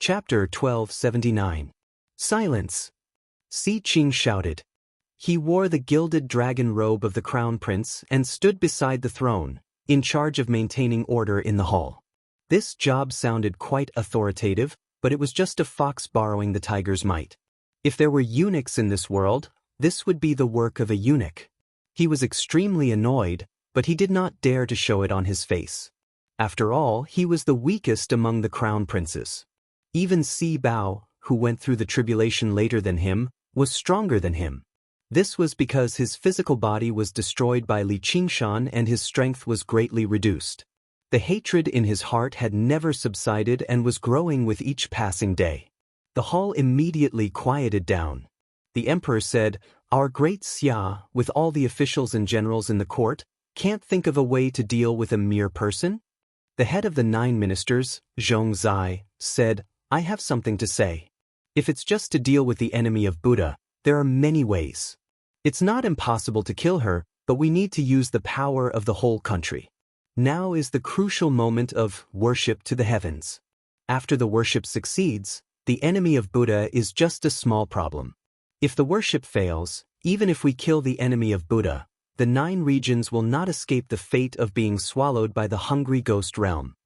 Chapter 1279. Silence! Si Qing shouted. He wore the gilded dragon robe of the crown prince and stood beside the throne, in charge of maintaining order in the hall. This job sounded quite authoritative, but it was just a fox borrowing the tiger's might. If there were eunuchs in this world, this would be the work of a eunuch. He was extremely annoyed, but he did not dare to show it on his face. After all, he was the weakest among the crown princes. Even Si Bao, who went through the tribulation later than him, was stronger than him. This was because his physical body was destroyed by Li Qingshan and his strength was greatly reduced. The hatred in his heart had never subsided and was growing with each passing day. The hall immediately quieted down. The emperor said, "Our great Xia, with all the officials and generals in the court, can't think of a way to deal with a mere person?" The head of the 9 ministers, Zhongzai, said, "I have something to say. If it's just to deal with the enemy of Buddha, there are many ways. It's not impossible to kill her, but we need to use the power of the whole country. Now is the crucial moment of worship to the heavens. After the worship succeeds, the enemy of Buddha is just a small problem. If the worship fails, even if we kill the enemy of Buddha, the 9 regions will not escape the fate of being swallowed by the hungry ghost realm."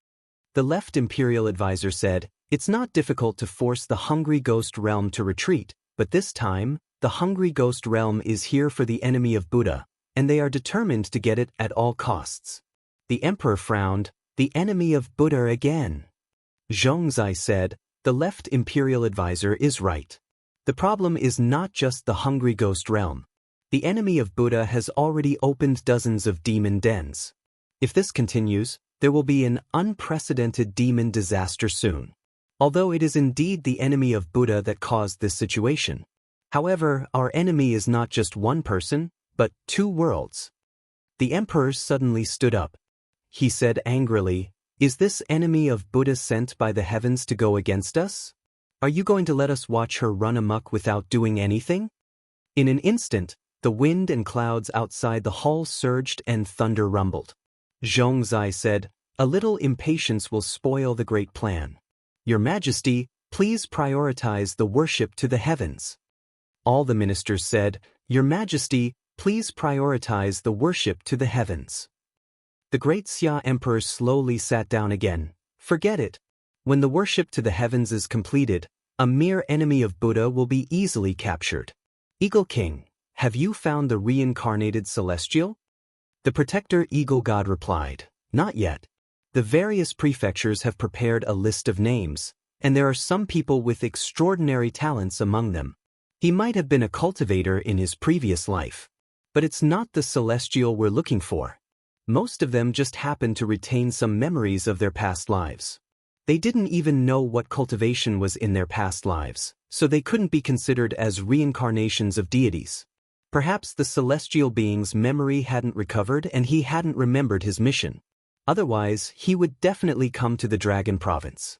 The left imperial advisor said, "It's not difficult to force the hungry ghost realm to retreat, but this time, the hungry ghost realm is here for the enemy of Buddha, and they are determined to get it at all costs." The emperor frowned. "The enemy of Buddha again." Zhongzai said, "The left imperial advisor is right. The problem is not just the hungry ghost realm. The enemy of Buddha has already opened dozens of demon dens. If this continues, there will be an unprecedented demon disaster soon. Although it is indeed the enemy of Buddha that caused this situation. However, our enemy is not just one person, but 2 worlds." The emperor suddenly stood up. He said angrily, "Is this enemy of Buddha sent by the heavens to go against us? Are you going to let us watch her run amok without doing anything?" In an instant, the wind and clouds outside the hall surged and thunder rumbled. Zhongzai said, "A little impatience will spoil the great plan. Your Majesty, please prioritize the worship to the heavens." All the ministers said, "Your Majesty, please prioritize the worship to the heavens." The great Xia emperor slowly sat down again. "Forget it. When the worship to the heavens is completed, a mere enemy of Buddha will be easily captured. Eagle King, have you found the reincarnated celestial?" The protector eagle god replied, "Not yet. The various prefectures have prepared a list of names, and there are some people with extraordinary talents among them. He might have been a cultivator in his previous life. But it's not the celestial we're looking for. Most of them just happen to retain some memories of their past lives. They didn't even know what cultivation was in their past lives, so they couldn't be considered as reincarnations of deities. Perhaps the celestial being's memory hadn't recovered and he hadn't remembered his mission. Otherwise, he would definitely come to the Dragon Province."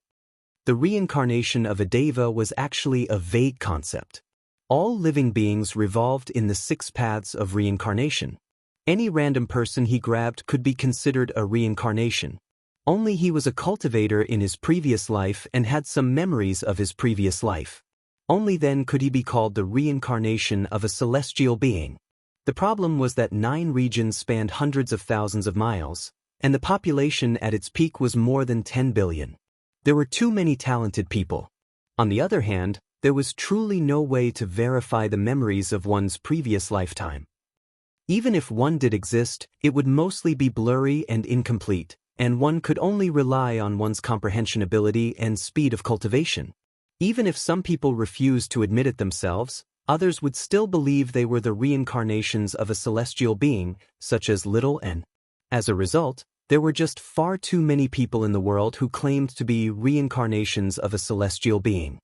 The reincarnation of a deva was actually a vague concept. All living beings revolved in the 6 paths of reincarnation. Any random person he grabbed could be considered a reincarnation. Only he was a cultivator in his previous life and had some memories of his previous life. Only then could he be called the reincarnation of a celestial being. The problem was that 9 regions spanned hundreds of thousands of miles, and the population at its peak was more than 10 billion. There were too many talented people. On the other hand, there was truly no way to verify the memories of one's previous lifetime. Even if one did exist, it would mostly be blurry and incomplete, and one could only rely on one's comprehension ability and speed of cultivation. Even if some people refused to admit it themselves, others would still believe they were the reincarnations of a celestial being, such as Little N. As a result, there were just far too many people in the world who claimed to be reincarnations of a celestial being.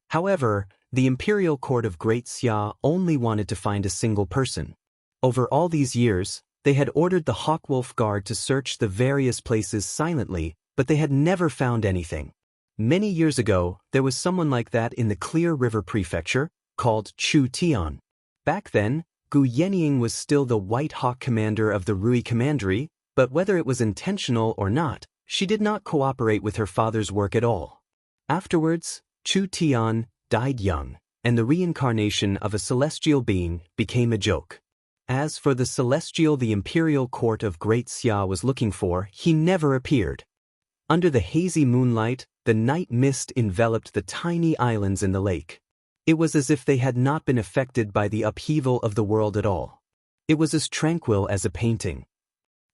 However, the imperial court of Great Xia only wanted to find a single person. Over all these years, they had ordered the Hawkwolf Guard to search the various places silently, but they had never found anything. Many years ago, there was someone like that in the Clear River Prefecture, called Chu Tian. Back then, Gu Yenying was still the White Hawk commander of the Rui Commandery, but whether it was intentional or not, she did not cooperate with her father's work at all. Afterwards, Chu Tian died young, and the reincarnation of a celestial being became a joke. As for the celestial the imperial court of Great Xia was looking for, he never appeared. Under the hazy moonlight, the night mist enveloped the tiny islands in the lake. It was as if they had not been affected by the upheaval of the world at all. It was as tranquil as a painting.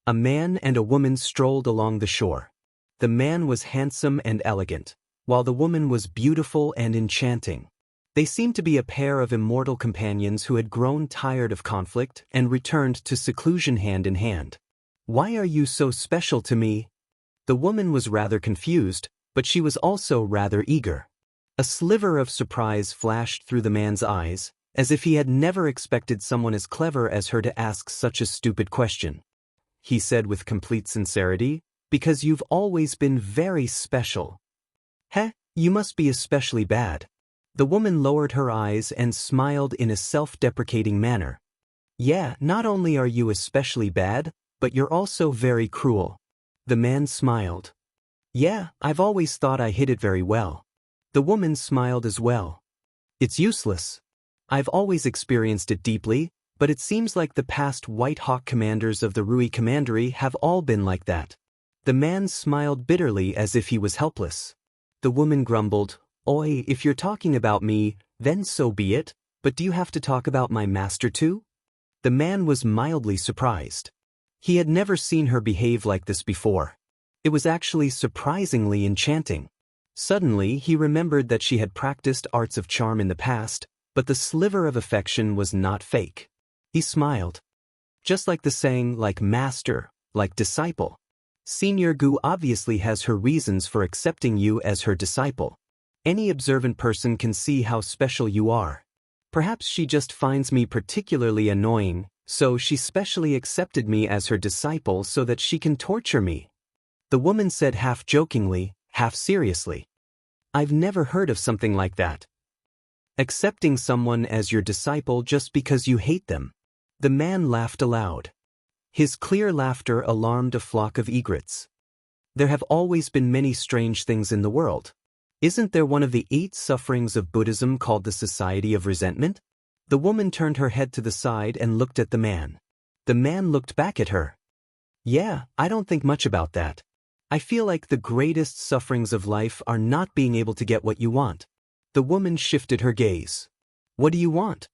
A man and a woman strolled along the shore. The man was handsome and elegant, while the woman was beautiful and enchanting. They seemed to be a pair of immortal companions who had grown tired of conflict and returned to seclusion hand in hand. "Why are you so special to me?" The woman was rather confused, but she was also rather eager. A sliver of surprise flashed through the man's eyes, as if he had never expected someone as clever as her to ask such a stupid question. He said with complete sincerity, "Because you've always been very special." "Heh, you must be especially bad." The woman lowered her eyes and smiled in a self-deprecating manner. "Yeah, not only are you especially bad, but you're also very cruel." The man smiled. "Yeah, I've always thought I hid it very well." The woman smiled as well. "It's useless. I've always experienced it deeply, but it seems like the past White Hawk commanders of the Rui Commandery have all been like that." The man smiled bitterly as if he was helpless. The woman grumbled, "Oi, if you're talking about me, then so be it, but do you have to talk about my master too?" The man was mildly surprised. He had never seen her behave like this before. It was actually surprisingly enchanting. Suddenly, he remembered that she had practiced arts of charm in the past, but the sliver of affection was not fake. He smiled. "Just like the saying, like master, like disciple. Senior Gu obviously has her reasons for accepting you as her disciple. Any observant person can see how special you are. Perhaps she just finds me particularly annoying, so she specially accepted me as her disciple so that she can torture me." The woman said half jokingly, half seriously. "I've never heard of something like that. Accepting someone as your disciple just because you hate them." The man laughed aloud. His clear laughter alarmed a flock of egrets. "There have always been many strange things in the world. Isn't there one of the 8 sufferings of Buddhism called the Society of Resentment?" The woman turned her head to the side and looked at the man. The man looked back at her. "Yeah, I don't think much about that. I feel like the greatest sufferings of life are not being able to get what you want." The woman shifted her gaze. "What do you want?"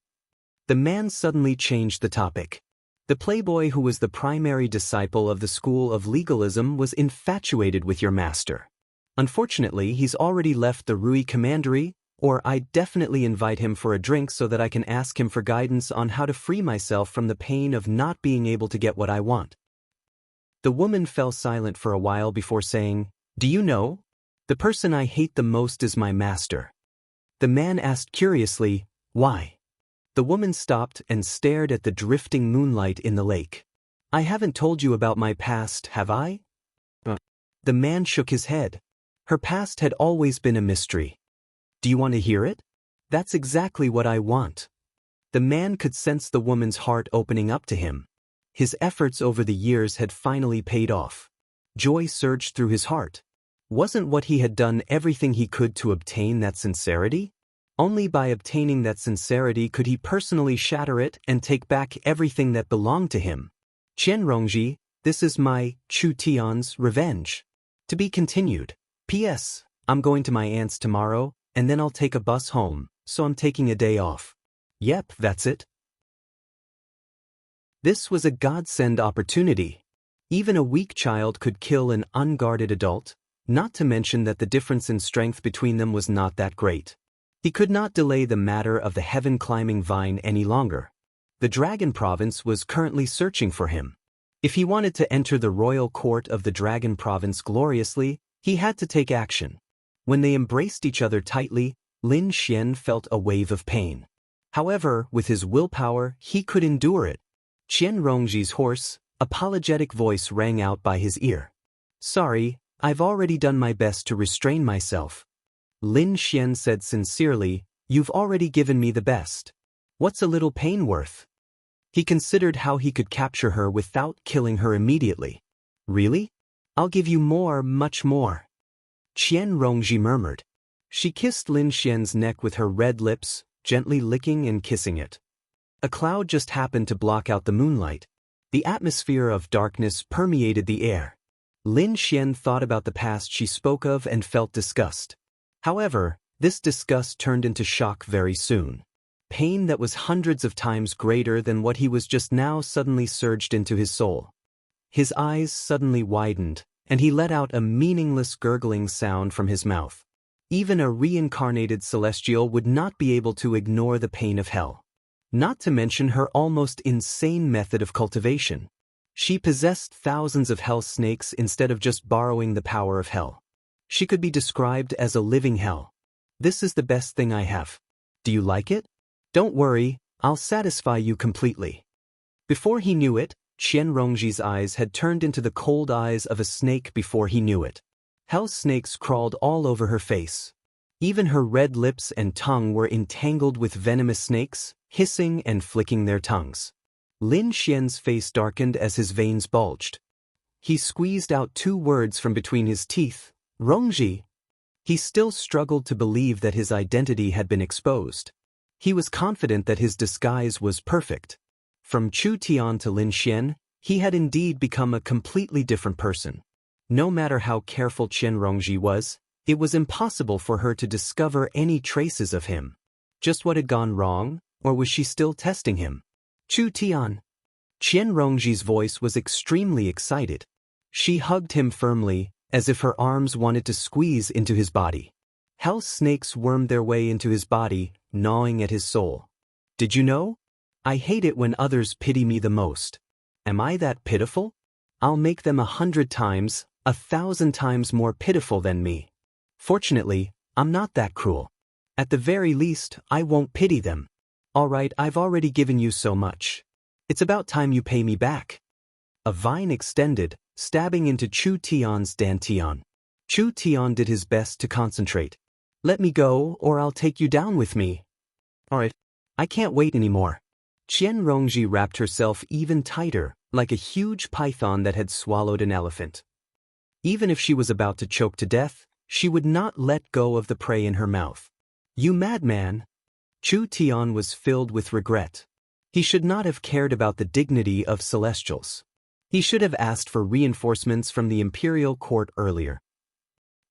The man suddenly changed the topic. "The playboy who was the primary disciple of the school of legalism was infatuated with your master. Unfortunately, he's already left the Rui Commandery, or I'd definitely invite him for a drink so that I can ask him for guidance on how to free myself from the pain of not being able to get what I want." The woman fell silent for a while before saying, "Do you know? The person I hate the most is my master." The man asked curiously, "Why?" The woman stopped and stared at the drifting moonlight in the lake. "I haven't told you about my past, have I?" The man shook his head. Her past had always been a mystery. "Do you want to hear it?" "That's exactly what I want." The man could sense the woman's heart opening up to him. His efforts over the years had finally paid off. Joy surged through his heart. Wasn't what he had done everything he could to obtain that sincerity? Only by obtaining that sincerity could he personally shatter it and take back everything that belonged to him. "Qian Rongji, this is my, Chu Tian's, revenge. To be continued. P.S. I'm going to my aunt's tomorrow, and then I'll take a bus home, so I'm taking a day off." Yep, that's it. This was a godsend opportunity. Even a weak child could kill an unguarded adult, not to mention that the difference in strength between them was not that great. He could not delay the matter of the heaven-climbing vine any longer. The Dragon Province was currently searching for him. If he wanted to enter the royal court of the Dragon Province gloriously, he had to take action. When they embraced each other tightly, Lin Xian felt a wave of pain. However, with his willpower, he could endure it. Qian Rongji's hoarse, apologetic voice rang out by his ear. "Sorry, I've already done my best to restrain myself." Lin Xian said sincerely, "You've already given me the best. What's a little pain worth?" He considered how he could capture her without killing her immediately. "Really? I'll give you more, much more." Qian Rongji murmured. She kissed Lin Xian's neck with her red lips, gently licking and kissing it. A cloud just happened to block out the moonlight. The atmosphere of darkness permeated the air. Lin Xian thought about the past she spoke of and felt disgust. However, this disgust turned into shock very soon. Pain that was hundreds of times greater than what he was just now suddenly surged into his soul. His eyes suddenly widened, and he let out a meaningless gurgling sound from his mouth. Even a reincarnated celestial would not be able to ignore the pain of hell. Not to mention her almost insane method of cultivation. She possessed thousands of hell snakes instead of just borrowing the power of hell. She could be described as a living hell. This is the best thing I have. Do you like it? Don't worry, I'll satisfy you completely. Before he knew it, Qian Rongji's eyes had turned into the cold eyes of a snake before he knew it. Hell snakes crawled all over her face. Even her red lips and tongue were entangled with venomous snakes, hissing and flicking their tongues. Lin Xian's face darkened as his veins bulged. He squeezed out 2 words from between his teeth, Rongji. He still struggled to believe that his identity had been exposed. He was confident that his disguise was perfect. From Chu Tian to Lin Xian, he had indeed become a completely different person. No matter how careful Qian Rongji was, it was impossible for her to discover any traces of him. Just what had gone wrong, or was she still testing him? Chu Tian. Qian Rongji's voice was extremely excited. She hugged him firmly, as if her arms wanted to squeeze into his body. Hell snakes wormed their way into his body, gnawing at his soul. Did you know? I hate it when others pity me the most. Am I that pitiful? I'll make them 100 times, 1,000 times more pitiful than me. Fortunately, I'm not that cruel. At the very least, I won't pity them. Alright, I've already given you so much. It's about time you pay me back. A vine extended, stabbing into Chu Tian's dantian. Chu Tian did his best to concentrate. Let me go, or I'll take you down with me. Alright, I can't wait anymore. Qian Rongji wrapped herself even tighter, like a huge python that had swallowed an elephant. Even if she was about to choke to death, she would not let go of the prey in her mouth. You madman! Chu Tian was filled with regret. He should not have cared about the dignity of celestials. He should have asked for reinforcements from the imperial court earlier.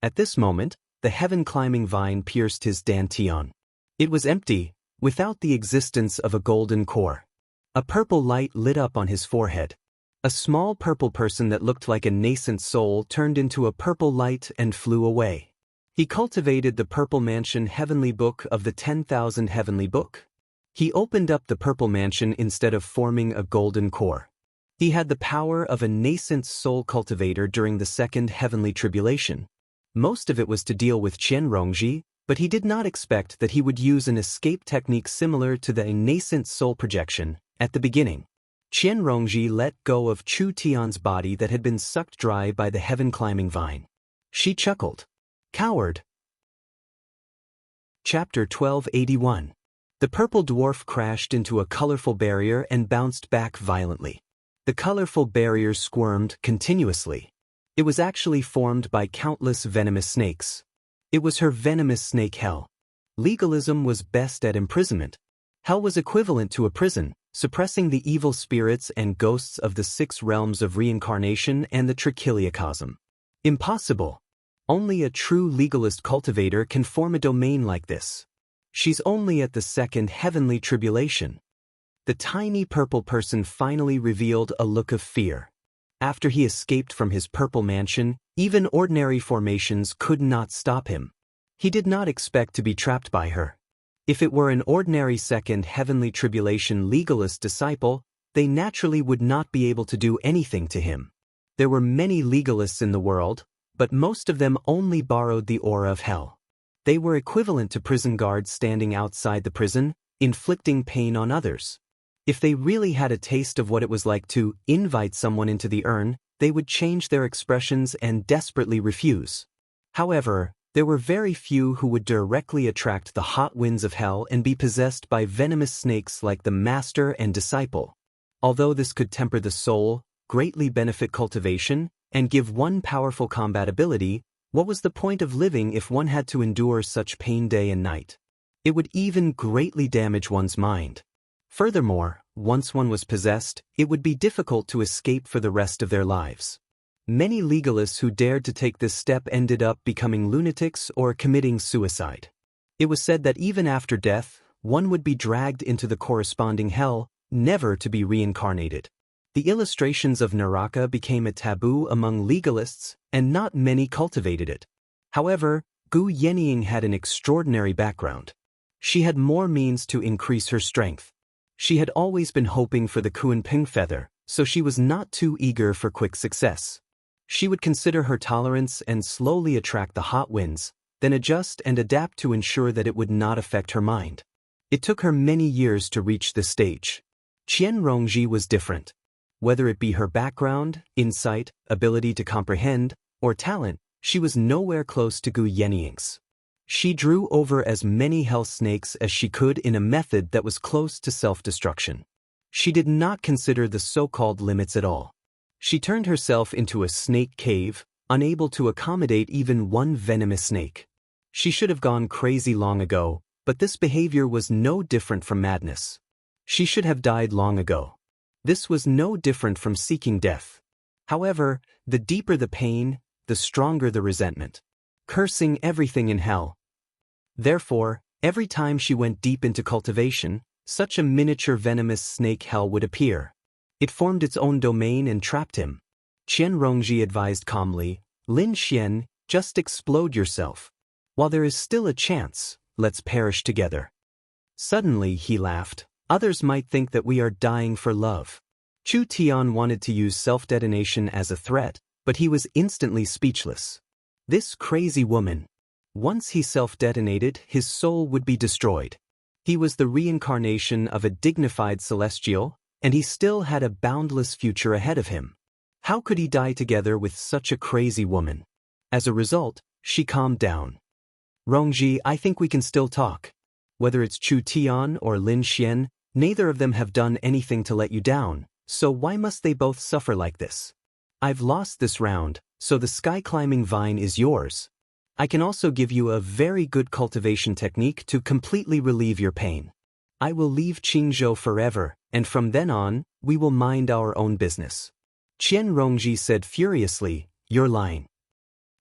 At this moment, the heaven-climbing vine pierced his dantian. It was empty, without the existence of a golden core. A purple light lit up on his forehead. A small purple person that looked like a nascent soul turned into a purple light and flew away. He cultivated the purple mansion heavenly book of the 10,000 heavenly book. He opened up the purple mansion instead of forming a golden core. He had the power of a nascent soul cultivator during the second heavenly tribulation. Most of it was to deal with Qian Rongji, but he did not expect that he would use an escape technique similar to the nascent soul projection at the beginning. Qian Rongji let go of Chu Tian's body that had been sucked dry by the heaven-climbing vine. She chuckled. Coward. Chapter 1281. The purple dwarf crashed into a colorful barrier and bounced back violently. The colorful barrier squirmed continuously. It was actually formed by countless venomous snakes. It was her venomous snake hell. Legalism was best at imprisonment. Hell was equivalent to a prison, suppressing the evil spirits and ghosts of the 6 realms of reincarnation and the trichiliocosm. Impossible. Only a true legalist cultivator can form a domain like this. She's only at the second heavenly tribulation. The tiny purple person finally revealed a look of fear. After he escaped from his purple mansion, even ordinary formations could not stop him. He did not expect to be trapped by her. If it were an ordinary second heavenly tribulation legalist disciple, they naturally would not be able to do anything to him. There were many legalists in the world, but most of them only borrowed the aura of hell. They were equivalent to prison guards standing outside the prison, inflicting pain on others. If they really had a taste of what it was like to invite someone into the urn, they would change their expressions and desperately refuse. However, there were very few who would directly attract the hot winds of hell and be possessed by venomous snakes like the master and disciple. Although this could temper the soul, greatly benefit cultivation, and give one powerful combat ability, What was the point of living if one had to endure such pain day and night? It would even greatly damage one's mind. Furthermore, once one was possessed, it would be difficult to escape for the rest of their lives. Many legalists who dared to take this step ended up becoming lunatics or committing suicide. It was said that even after death, one would be dragged into the corresponding hell, never to be reincarnated. The illustrations of Naraka became a taboo among legalists, and not many cultivated it. However, Gu Yenying had an extraordinary background. She had more means to increase her strength. She had always been hoping for the Kunping feather, so she was not too eager for quick success. She would consider her tolerance and slowly attract the hot winds, then adjust and adapt to ensure that it would not affect her mind. It took her many years to reach this stage. Qian Rongji was different. Whether it be her background, insight, ability to comprehend, or talent, she was nowhere close to Gu Yenying's. She drew over as many hell snakes as she could in a method that was close to self-destruction. She did not consider the so-called limits at all. She turned herself into a snake cave, unable to accommodate even one venomous snake. She should have gone crazy long ago, but this behavior was no different from madness. She should have died long ago. This was no different from seeking death. However, the deeper the pain, the stronger the resentment. Cursing everything in hell. Therefore, every time she went deep into cultivation, such a miniature venomous snake hell would appear. It formed its own domain and trapped him. Qian Rongji advised calmly, "Lin Xian, just explode yourself. While there is still a chance, let's perish together." Suddenly, he laughed. "Others might think that we are dying for love." Chu Tian wanted to use self-detonation as a threat, but he was instantly speechless. This crazy woman. Once he self-detonated, his soul would be destroyed. He was the reincarnation of a dignified celestial, and he still had a boundless future ahead of him. How could he die together with such a crazy woman? As a result, she calmed down. "Rongji, I think we can still talk. Whether it's Chu Tian or Lin Xian, neither of them have done anything to let you down, so why must they both suffer like this? I've lost this round, so the sky-climbing vine is yours. I can also give you a very good cultivation technique to completely relieve your pain. I will leave Qingzhou forever, and from then on, we will mind our own business." Qian Rongji said furiously, "You're lying.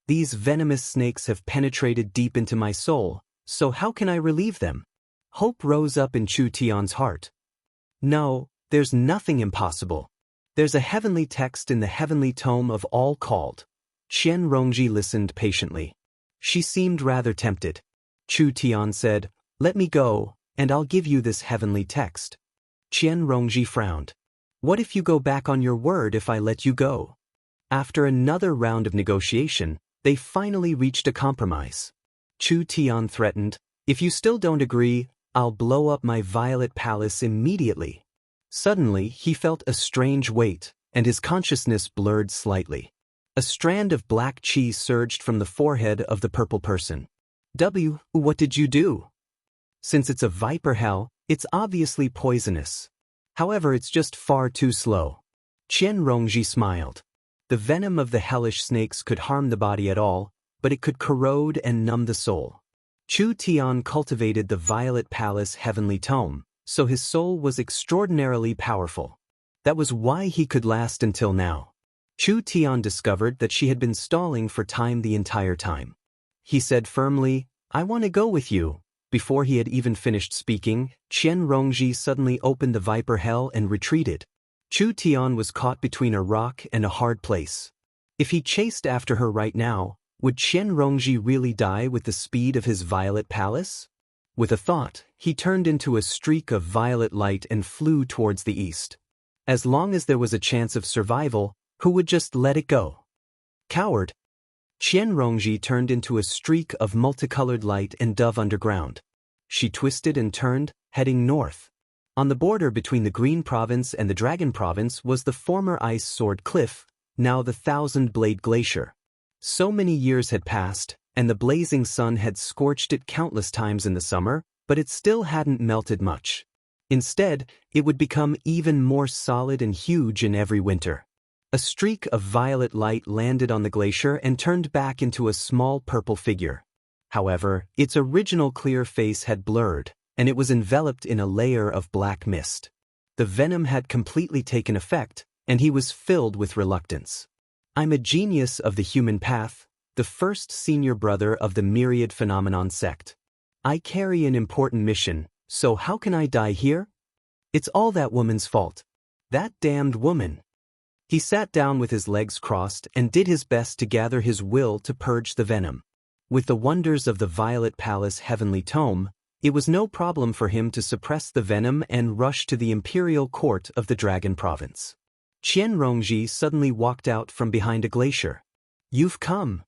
These venomous snakes have penetrated deep into my soul, so how can I relieve them?" Hope rose up in Chu Tian's heart. "No, there's nothing impossible. There's a heavenly text in the heavenly tome of all called." Qian Rongji listened patiently. She seemed rather tempted. Chu Tian said, "Let me go, and I'll give you this heavenly text." Qian Rongji frowned. "What if you go back on your word if I let you go?" After another round of negotiation, they finally reached a compromise. Chu Tian threatened, "If you still don't agree, I'll blow up my violet palace immediately." Suddenly, he felt a strange weight, and his consciousness blurred slightly. A strand of black chi surged from the forehead of the purple person. What did you do?" "Since it's a viper hell, it's obviously poisonous. However, it's just far too slow." Qian Rongji smiled. The venom of the hellish snakes could harm the body at all, but it could corrode and numb the soul. Chu Tian cultivated the Violet Palace Heavenly Tome, so his soul was extraordinarily powerful. That was why he could last until now. Chu Tian discovered that she had been stalling for time the entire time. He said firmly, "I want to go with you." Before he had even finished speaking, Qian Rongji suddenly opened the viper hell and retreated. Chu Tian was caught between a rock and a hard place. If he chased after her right now, would Qian Rongji really die with the speed of his violet palace? With a thought, he turned into a streak of violet light and flew towards the east. As long as there was a chance of survival, who would just let it go? Coward! Qian Rongji turned into a streak of multicolored light and dove underground. She twisted and turned, heading north. On the border between the Green Province and the Dragon Province was the former Ice Sword Cliff, now the Thousand Blade Glacier. So many years had passed, and the blazing sun had scorched it countless times in the summer, but it still hadn't melted much. Instead, it would become even more solid and huge in every winter. A streak of violet light landed on the glacier and turned back into a small purple figure. However, its original clear face had blurred, and it was enveloped in a layer of black mist. The venom had completely taken effect, and he was filled with reluctance. I'm a genius of the human path, the first senior brother of the myriad phenomenon sect. I carry an important mission, so how can I die here? It's all that woman's fault. That damned woman. He sat down with his legs crossed and did his best to gather his will to purge the venom. With the wonders of the Violet Palace heavenly tome, it was no problem for him to suppress the venom and rush to the imperial court of the Dragon Province. Qian Rongji suddenly walked out from behind a glacier. You've come.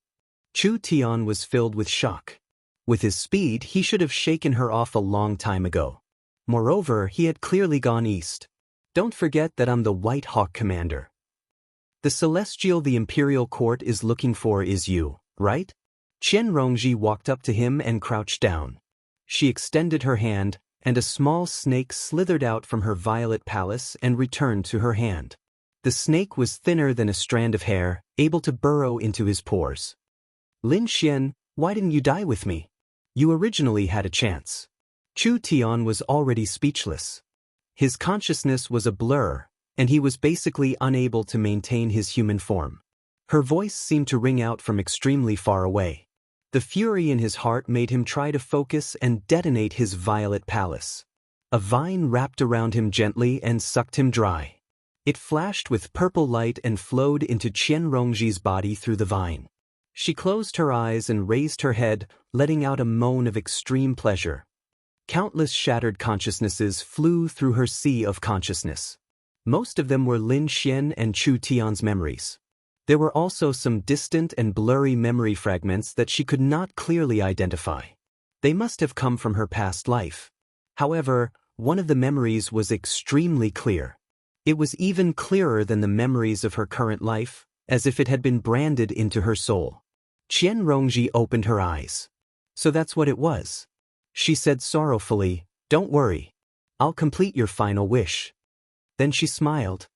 Chu Tian was filled with shock. With his speed, he should have shaken her off a long time ago. Moreover, he had clearly gone east. Don't forget that I'm the White Hawk commander. The celestial the imperial court is looking for is you, right? Qian Rongji walked up to him and crouched down. She extended her hand, and a small snake slithered out from her violet palace and returned to her hand. The snake was thinner than a strand of hair, able to burrow into his pores. Lin Xian, why didn't you die with me? You originally had a chance. Chu Tian was already speechless. His consciousness was a blur, and he was basically unable to maintain his human form. Her voice seemed to ring out from extremely far away. The fury in his heart made him try to focus and detonate his violet palace. A vine wrapped around him gently and sucked him dry. It flashed with purple light and flowed into Qian Rongji's body through the vine. She closed her eyes and raised her head, letting out a moan of extreme pleasure. Countless shattered consciousnesses flew through her sea of consciousness. Most of them were Lin Xian and Chu Tian's memories. There were also some distant and blurry memory fragments that she could not clearly identify. They must have come from her past life. However, one of the memories was extremely clear. It was even clearer than the memories of her current life, as if it had been branded into her soul. Qian Rongji opened her eyes. So that's what it was. She said sorrowfully, "Don't worry. I'll complete your final wish." Then she smiled.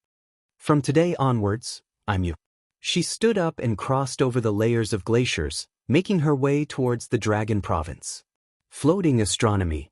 "From today onwards, I'm you." She stood up and crossed over the layers of glaciers, making her way towards the Dragon Province. Floating Astronomy.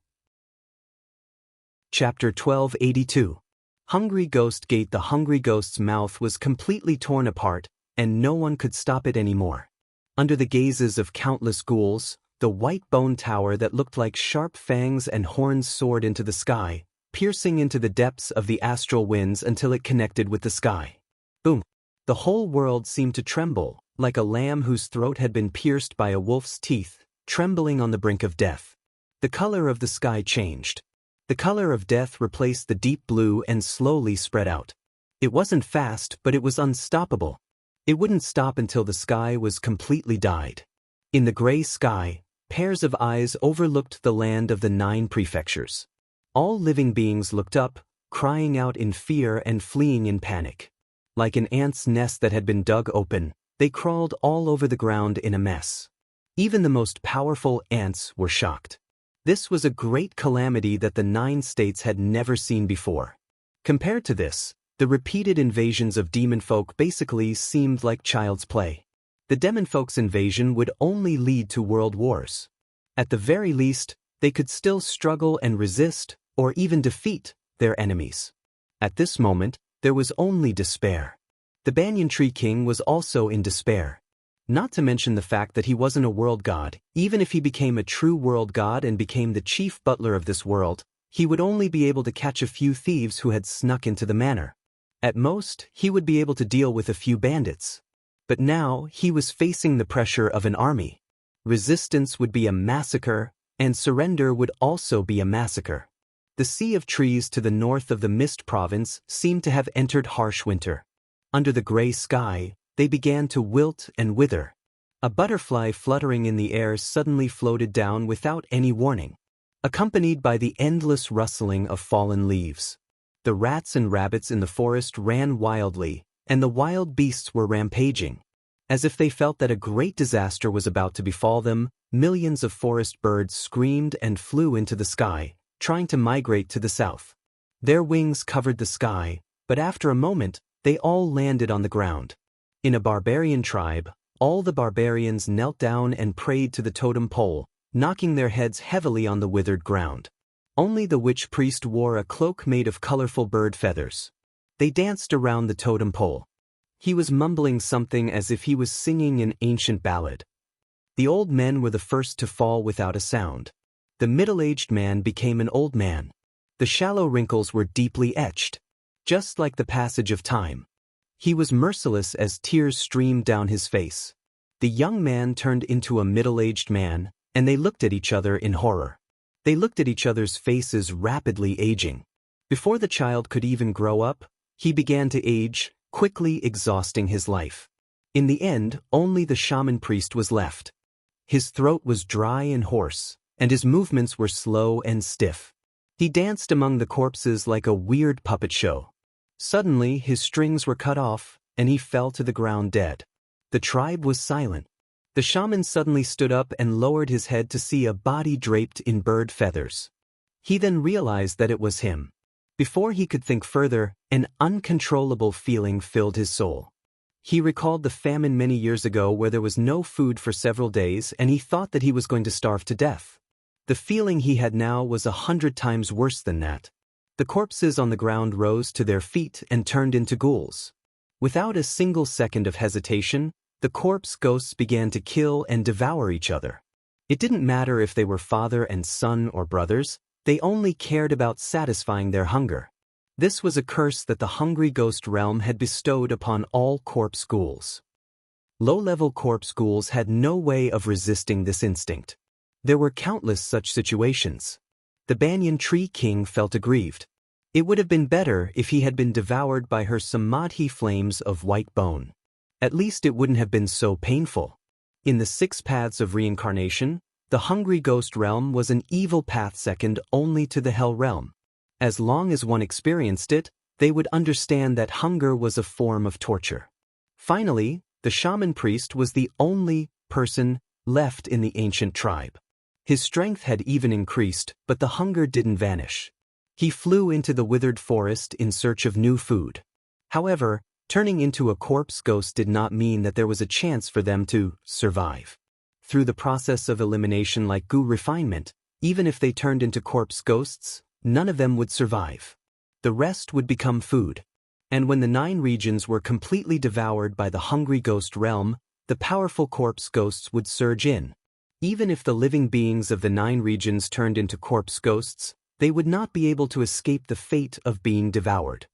Chapter 1282. Hungry Ghost Gate. The hungry ghost's mouth was completely torn apart, and no one could stop it anymore. Under the gazes of countless ghouls, the white bone tower that looked like sharp fangs and horns soared into the sky, piercing into the depths of the astral winds until it connected with the sky. Boom! The whole world seemed to tremble, like a lamb whose throat had been pierced by a wolf's teeth, trembling on the brink of death. The color of the sky changed. The color of death replaced the deep blue and slowly spread out. It wasn't fast, but it was unstoppable. It wouldn't stop until the sky was completely dyed. In the gray sky, pairs of eyes overlooked the land of the 9 prefectures. All living beings looked up, crying out in fear and fleeing in panic. Like an ant's nest that had been dug open, they crawled all over the ground in a mess. Even the most powerful ants were shocked. This was a great calamity that the 9 states had never seen before. Compared to this, the repeated invasions of demon folk basically seemed like child's play. The demon folk's invasion would only lead to world wars. At the very least, they could still struggle and resist, or even defeat, their enemies. At this moment, there was only despair. The Banyan Tree King was also in despair. Not to mention the fact that he wasn't a world god. Even if he became a true world god and became the chief butler of this world, he would only be able to catch a few thieves who had snuck into the manor. At most, he would be able to deal with a few bandits. But now, he was facing the pressure of an army. Resistance would be a massacre, and surrender would also be a massacre. The sea of trees to the north of the Mist Province seemed to have entered harsh winter. Under the gray sky, they began to wilt and wither. A butterfly fluttering in the air suddenly floated down without any warning, accompanied by the endless rustling of fallen leaves. The rats and rabbits in the forest ran wildly, and the wild beasts were rampaging. As if they felt that a great disaster was about to befall them, millions of forest birds screamed and flew into the sky, trying to migrate to the south. Their wings covered the sky, but after a moment, They all landed on the ground. In a barbarian tribe, all the barbarians knelt down and prayed to the totem pole, knocking their heads heavily on the withered ground. Only the witch priest wore a cloak made of colorful bird feathers. They danced around the totem pole. He was mumbling something as if he was singing an ancient ballad. The old men were the first to fall without a sound. The middle-aged man became an old man. The shallow wrinkles were deeply etched, just like the passage of time. He was merciless as tears streamed down his face. The young man turned into a middle-aged man, and they looked at each other in horror. They looked at each other's faces rapidly aging. Before the child could even grow up, he began to age, quickly exhausting his life. In the end, only the shaman priest was left. His throat was dry and hoarse, and his movements were slow and stiff. He danced among the corpses like a weird puppet show. Suddenly, his strings were cut off, and he fell to the ground dead. The tribe was silent. The shaman suddenly stood up and lowered his head to see a body draped in bird feathers. He then realized that it was him. Before he could think further, an uncontrollable feeling filled his soul. He recalled the famine many years ago where there was no food for several days and he thought that he was going to starve to death. The feeling he had now was 100 times worse than that. The corpses on the ground rose to their feet and turned into ghouls. Without a single second of hesitation, the corpse ghosts began to kill and devour each other. It didn't matter if they were father and son or brothers, they only cared about satisfying their hunger. This was a curse that the hungry ghost realm had bestowed upon all corpse ghouls. Low-level corpse ghouls had no way of resisting this instinct. There were countless such situations. The banyan tree king felt aggrieved. It would have been better if he had been devoured by her samadhi flames of white bone. At least it wouldn't have been so painful. In the 6 paths of reincarnation, the hungry ghost realm was an evil path second only to the hell realm. As long as one experienced it, they would understand that hunger was a form of torture. Finally, the shaman priest was the only person left in the ancient tribe. His strength had even increased, but the hunger didn't vanish. He flew into the withered forest in search of new food. However, turning into a corpse ghost did not mean that there was a chance for them to survive. Through the process of elimination like goo refinement, even if they turned into corpse ghosts, none of them would survive. The rest would become food. And when the 9 regions were completely devoured by the hungry ghost realm, the powerful corpse ghosts would surge in. Even if the living beings of the 9 regions turned into corpse ghosts, they would not be able to escape the fate of being devoured.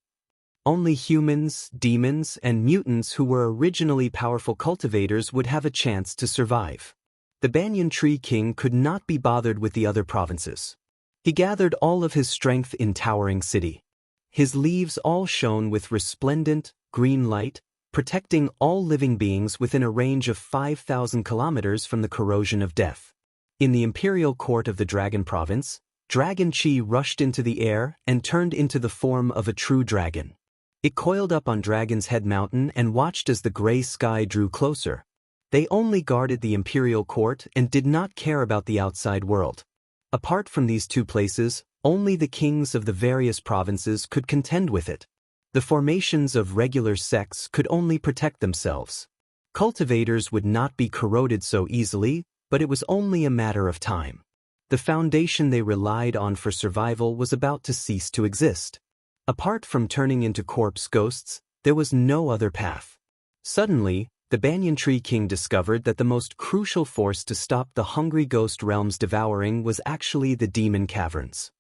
Only humans, demons, and mutants who were originally powerful cultivators would have a chance to survive. The banyan tree king could not be bothered with the other provinces. He gathered all of his strength in Towering City. His leaves all shone with resplendent, green light, protecting all living beings within a range of 5,000 kilometers from the corrosion of death. In the imperial court of the Dragon Province, Dragon Chi rushed into the air and turned into the form of a true dragon. It coiled up on Dragon's Head Mountain and watched as the gray sky drew closer. They only guarded the imperial court and did not care about the outside world. Apart from these 2 places, only the kings of the various provinces could contend with it. The formations of regular sects could only protect themselves. Cultivators would not be corroded so easily, but it was only a matter of time. The foundation they relied on for survival was about to cease to exist. Apart from turning into corpse ghosts, there was no other path. Suddenly, the banyan tree king discovered that the most crucial force to stop the hungry ghost realm's devouring was actually the demon caverns.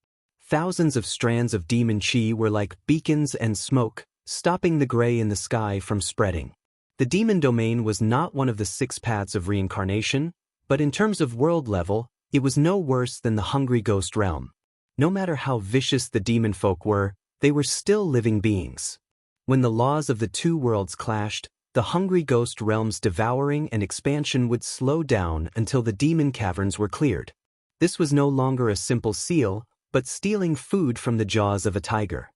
Thousands of strands of demon chi were like beacons and smoke, stopping the gray in the sky from spreading. The demon domain was not one of the 6 paths of reincarnation, but in terms of world level, it was no worse than the hungry ghost realm. No matter how vicious the demon folk were, they were still living beings. When the laws of the 2 worlds clashed, the hungry ghost realm's devouring and expansion would slow down until the demon caverns were cleared. This was no longer a simple seal, but stealing food from the jaws of a tiger.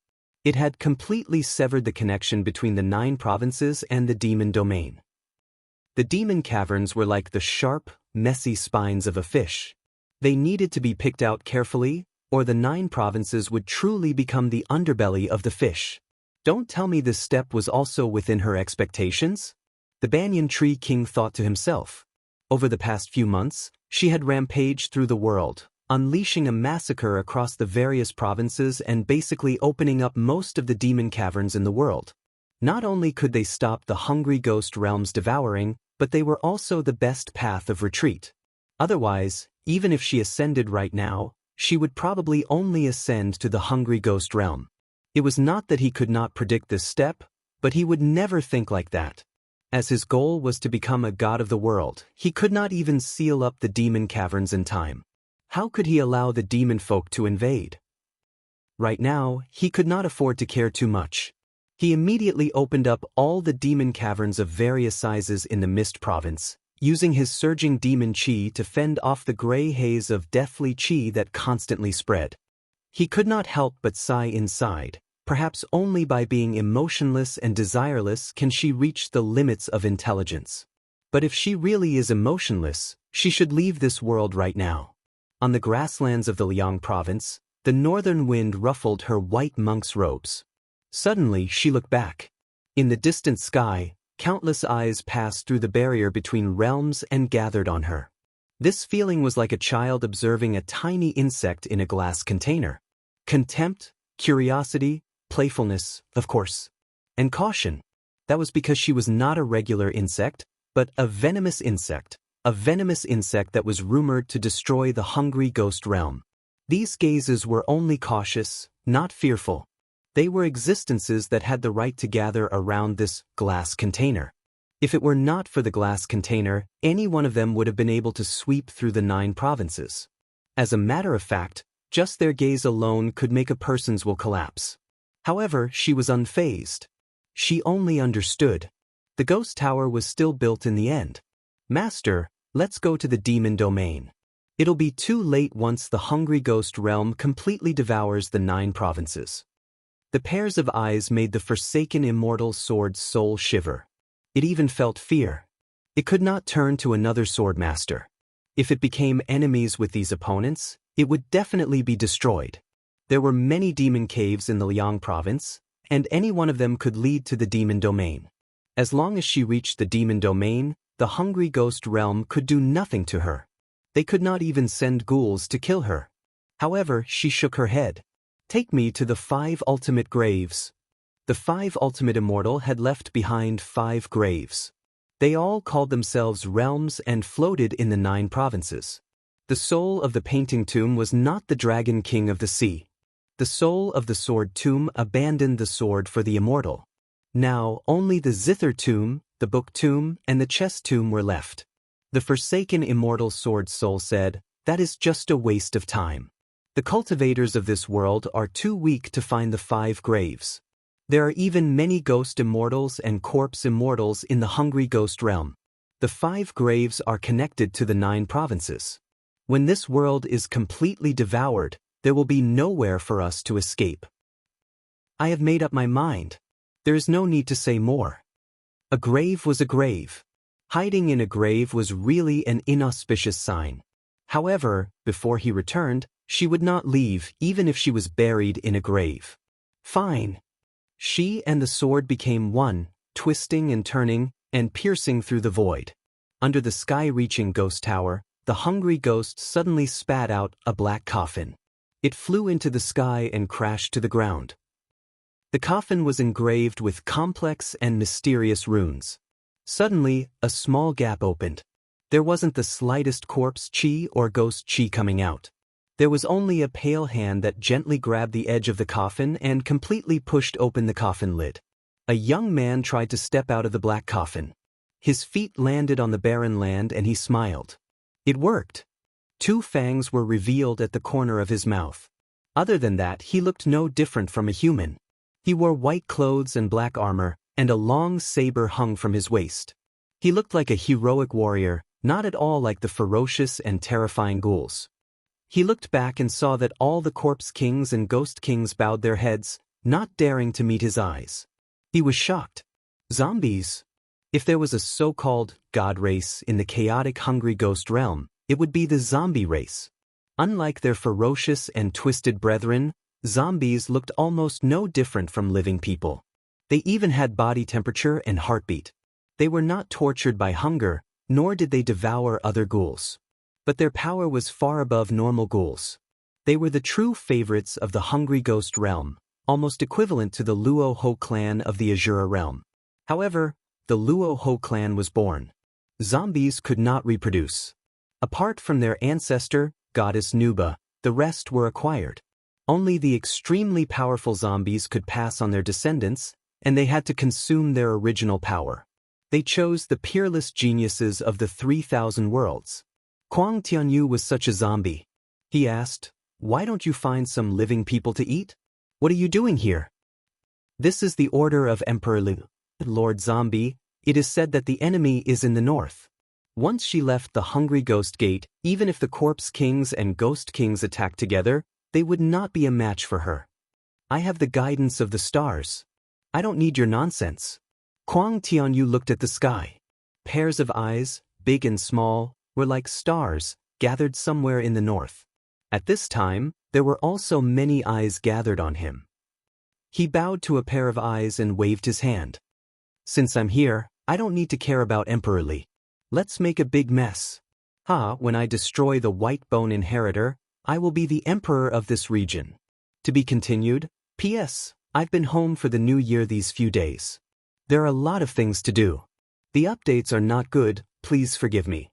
It had completely severed the connection between the 9 provinces and the demon domain. The demon caverns were like the sharp, messy spines of a fish. They needed to be picked out carefully, or the 9 provinces would truly become the underbelly of the fish. Don't tell me this step was also within her expectations? The banyan tree king thought to himself. Over the past few months, she had rampaged through the world, unleashing a massacre across the various provinces and basically opening up most of the demon caverns in the world. Not only could they stop the hungry ghost realm's devouring, but they were also the best path of retreat. Otherwise, even if she ascended right now, she would probably only ascend to the hungry ghost realm. It was not that he could not predict this step, but he would never think like that. As his goal was to become a god of the world, he could not even seal up the demon caverns in time. How could he allow the demon folk to invade? Right now, he could not afford to care too much. He immediately opened up all the demon caverns of various sizes in the Mist Province, using his surging demon chi to fend off the gray haze of deathly chi that constantly spread. He could not help but sigh inside. Perhaps only by being emotionless and desireless can she reach the limits of intelligence. But if she really is emotionless, she should leave this world right now. On the grasslands of the Liang province, the northern wind ruffled her white monk's robes. Suddenly she looked back. In the distant sky, countless eyes passed through the barrier between realms and gathered on her. This feeling was like a child observing a tiny insect in a glass container. Contempt, curiosity, playfulness, of course. And caution. That was because she was not a regular insect, but a venomous insect. A venomous insect that was rumored to destroy the hungry ghost realm. These gazes were only cautious, not fearful. They were existences that had the right to gather around this glass container. If it were not for the glass container, any one of them would have been able to sweep through the 9 provinces. As a matter of fact, just their gaze alone could make a person's will collapse. However, she was unfazed. She only understood. The ghost tower was still built in the end. Master, let's go to the demon domain. It'll be too late once the hungry ghost realm completely devours the 9 provinces. The pairs of eyes made the forsaken immortal sword's soul shiver. It even felt fear. It could not turn to another sword master. If it became enemies with these opponents, it would definitely be destroyed. There were many demon caves in the Liang province, and any one of them could lead to the demon domain. As long as she reached the demon domain, the hungry ghost realm could do nothing to her. They could not even send ghouls to kill her. However, she shook her head. Take me to the 5 ultimate graves. The 5 ultimate immortal had left behind 5 graves. They all called themselves realms and floated in the 9 provinces. The soul of the painting tomb was not the dragon king of the sea. The soul of the sword tomb abandoned the sword for the immortal. Now only the zither tomb, the book tomb, and the chest tomb were left. The forsaken immortal sword soul said, "That is just a waste of time. The cultivators of this world are too weak to find the 5 graves. There are even many ghost immortals and corpse immortals in the hungry ghost realm. The 5 graves are connected to the 9 provinces. When this world is completely devoured, there will be nowhere for us to escape. I have made up my mind. There is no need to say more." A grave was a grave. Hiding in a grave was really an inauspicious sign. However, before he returned, she would not leave even if she was buried in a grave. Fine. She and the sword became one, twisting and turning, and piercing through the void. Under the sky-reaching ghost tower, the hungry ghost suddenly spat out a black coffin. It flew into the sky and crashed to the ground. The coffin was engraved with complex and mysterious runes. Suddenly, a small gap opened. There wasn't the slightest corpse chi or ghost chi coming out. There was only a pale hand that gently grabbed the edge of the coffin and completely pushed open the coffin lid. A young man tried to step out of the black coffin. His feet landed on the barren land and he smiled. It worked. 2 fangs were revealed at the corner of his mouth. Other than that, he looked no different from a human. He wore white clothes and black armor, and a long saber hung from his waist. He looked like a heroic warrior, not at all like the ferocious and terrifying ghouls. He looked back and saw that all the corpse kings and ghost kings bowed their heads, not daring to meet his eyes. He was shocked. Zombies? If there was a so-called god race in the chaotic hungry ghost realm, it would be the zombie race. Unlike their ferocious and twisted brethren, zombies looked almost no different from living people. They even had body temperature and heartbeat. They were not tortured by hunger, nor did they devour other ghouls. But their power was far above normal ghouls. They were the true favorites of the hungry ghost realm, almost equivalent to the Luo Ho clan of the Azura realm. However, the Luo Ho clan was born. Zombies could not reproduce. Apart from their ancestor, goddess Nuba, the rest were acquired. Only the extremely powerful zombies could pass on their descendants, and they had to consume their original power. They chose the peerless geniuses of the 3,000 worlds. Kuang Tianyu was such a zombie. He asked, "Why don't you find some living people to eat? What are you doing here?" "This is the order of Emperor Liu, Lord Zombie. It is said that the enemy is in the north." Once she left the hungry ghost gate, even if the corpse kings and ghost kings attacked together, they would not be a match for her. "I have the guidance of the stars. I don't need your nonsense." Kuang Tianyu looked at the sky. Pairs of eyes, big and small, were like stars, gathered somewhere in the north. At this time, there were also many eyes gathered on him. He bowed to a pair of eyes and waved his hand. "Since I'm here, I don't need to care about Emperor Li. Let's make a big mess. When I destroy the White Bone Inheritor, I will be the emperor of this region." To be continued. P.S. I've been home for the new year these few days. There are a lot of things to do. The updates are not good, please forgive me.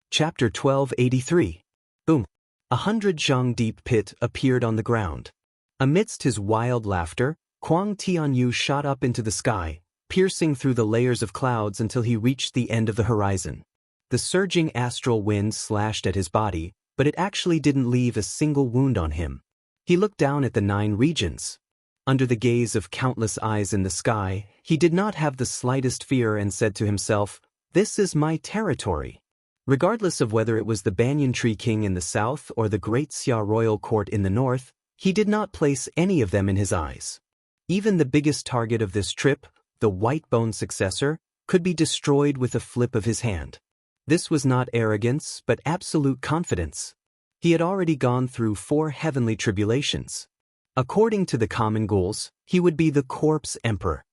Chapter 1283. Boom. 100 zhang deep pit appeared on the ground. Amidst his wild laughter, Kuang Tianyu shot up into the sky, piercing through the layers of clouds until he reached the end of the horizon. The surging astral wind slashed at his body, but it actually didn't leave a single wound on him. He looked down at the 9 regions. Under the gaze of countless eyes in the sky, he did not have the slightest fear and said to himself, "This is my territory." Regardless of whether it was the Banyan Tree King in the south or the Great Xia Royal Court in the north, he did not place any of them in his eyes. Even the biggest target of this trip, the White Bone successor, could be destroyed with a flip of his hand. This was not arrogance, but absolute confidence. He had already gone through 4 heavenly tribulations. According to the common ghouls, he would be the corpse emperor.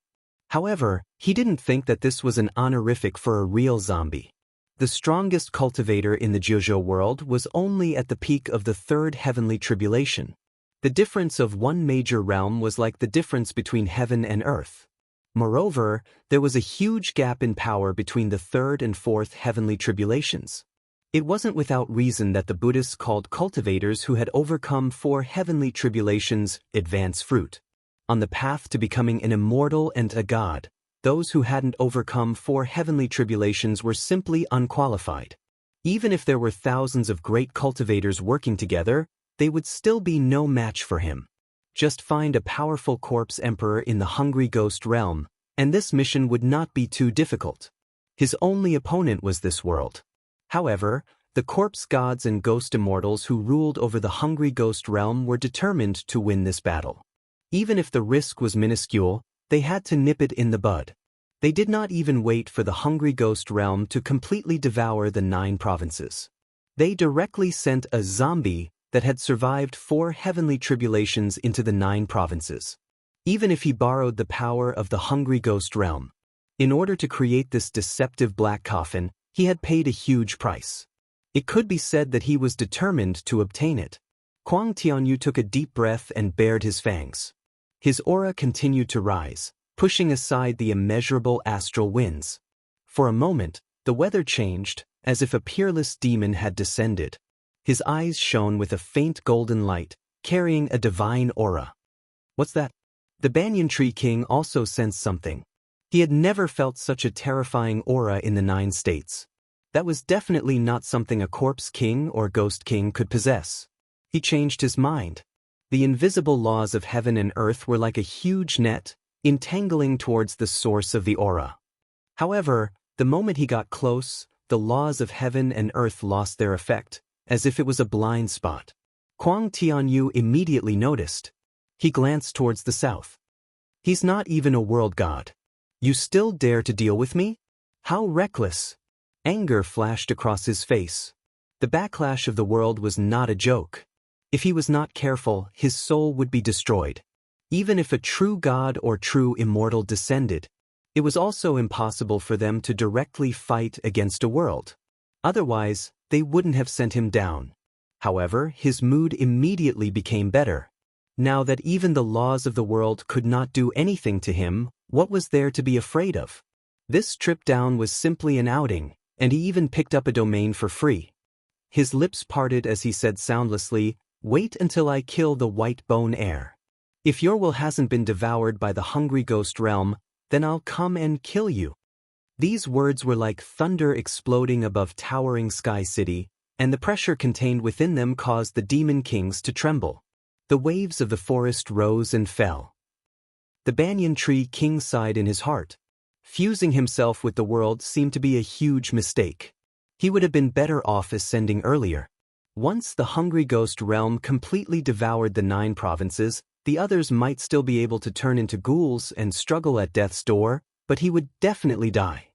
However, he didn't think that this was an honorific for a real zombie. The strongest cultivator in the Jiuzhou world was only at the peak of the 3rd heavenly tribulation. The difference of one major realm was like the difference between heaven and earth. Moreover, there was a huge gap in power between the 3rd and 4th heavenly tribulations. It wasn't without reason that the Buddhists called cultivators who had overcome 4 heavenly tribulations advanced fruit. On the path to becoming an immortal and a god, those who hadn't overcome 4 heavenly tribulations were simply unqualified. Even if there were thousands of great cultivators working together, they would still be no match for him. Just find a powerful corpse emperor in the hungry ghost realm, and this mission would not be too difficult. His only opponent was this world. However, the corpse gods and ghost immortals who ruled over the hungry ghost realm were determined to win this battle. Even if the risk was minuscule, they had to nip it in the bud. They did not even wait for the hungry ghost realm to completely devour the 9 provinces. They directly sent a zombie that had survived 4 heavenly tribulations into the 9 provinces. Even if he borrowed the power of the hungry ghost realm. In order to create this deceptive black coffin, he had paid a huge price. It could be said that he was determined to obtain it. Kuang Tianyu took a deep breath and bared his fangs. His aura continued to rise, pushing aside the immeasurable astral winds. For a moment, the weather changed, as if a peerless demon had descended. His eyes shone with a faint golden light, carrying a divine aura. "What's that?" The Banyan Tree King also sensed something. He had never felt such a terrifying aura in the 9 states. That was definitely not something a corpse king or ghost king could possess. He changed his mind. The invisible laws of heaven and earth were like a huge net, entangling towards the source of the aura. However, the moment he got close, the laws of heaven and earth lost their effect, as if it was a blind spot. Kuang Tianyu immediately noticed. He glanced towards the south. "He's not even a world god. You still dare to deal with me? How reckless!" Anger flashed across his face. The backlash of the world was not a joke. If he was not careful, his soul would be destroyed. Even if a true god or true immortal descended, it was also impossible for them to directly fight against a world. Otherwise, they wouldn't have sent him down. However, his mood immediately became better. Now that even the laws of the world could not do anything to him, what was there to be afraid of? This trip down was simply an outing, and he even picked up a domain for free. His lips parted as he said soundlessly, "Wait until I kill the white bone heir. If your will hasn't been devoured by the hungry ghost realm, then I'll come and kill you." These words were like thunder exploding above towering Sky City, and the pressure contained within them caused the demon kings to tremble. The waves of the forest rose and fell. The banyan tree king sighed in his heart. Fusing himself with the world seemed to be a huge mistake. He would have been better off ascending earlier. Once the hungry ghost realm completely devoured the 9 provinces, the others might still be able to turn into ghouls and struggle at death's door, but he would definitely die.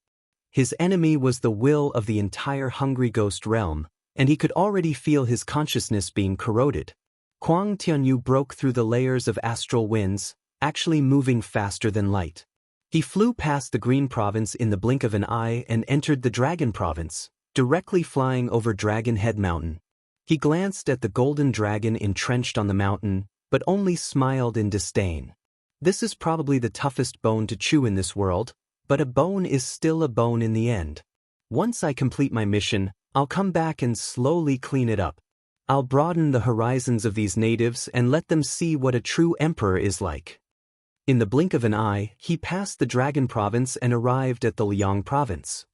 His enemy was the will of the entire hungry ghost realm, and he could already feel his consciousness being corroded. Kwang Tianyu broke through the layers of astral winds, actually moving faster than light. He flew past the Green Province in the blink of an eye and entered the Dragon Province, directly flying over Dragon Head Mountain. He glanced at the golden dragon entrenched on the mountain, but only smiled in disdain. This is probably the toughest bone to chew in this world, but a bone is still a bone in the end. Once I complete my mission, I'll come back and slowly clean it up. I'll broaden the horizons of these natives and let them see what a true emperor is like. In the blink of an eye, he passed the Dragon Province and arrived at the Liang Province.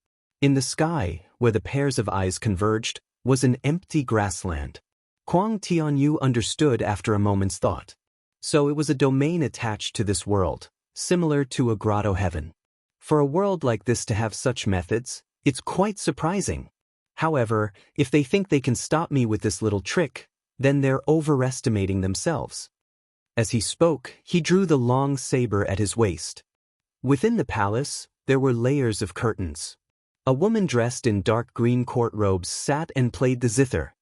In the sky, where the pairs of eyes converged, was an empty grassland. Kwang Tianyu understood after a moment's thought. So it was a domain attached to this world, similar to a grotto heaven. For a world like this to have such methods, it's quite surprising. However, if they think they can stop me with this little trick, then they're overestimating themselves. As he spoke, he drew the long saber at his waist. Within the palace, there were layers of curtains. A woman dressed in dark green court robes sat and played the zither.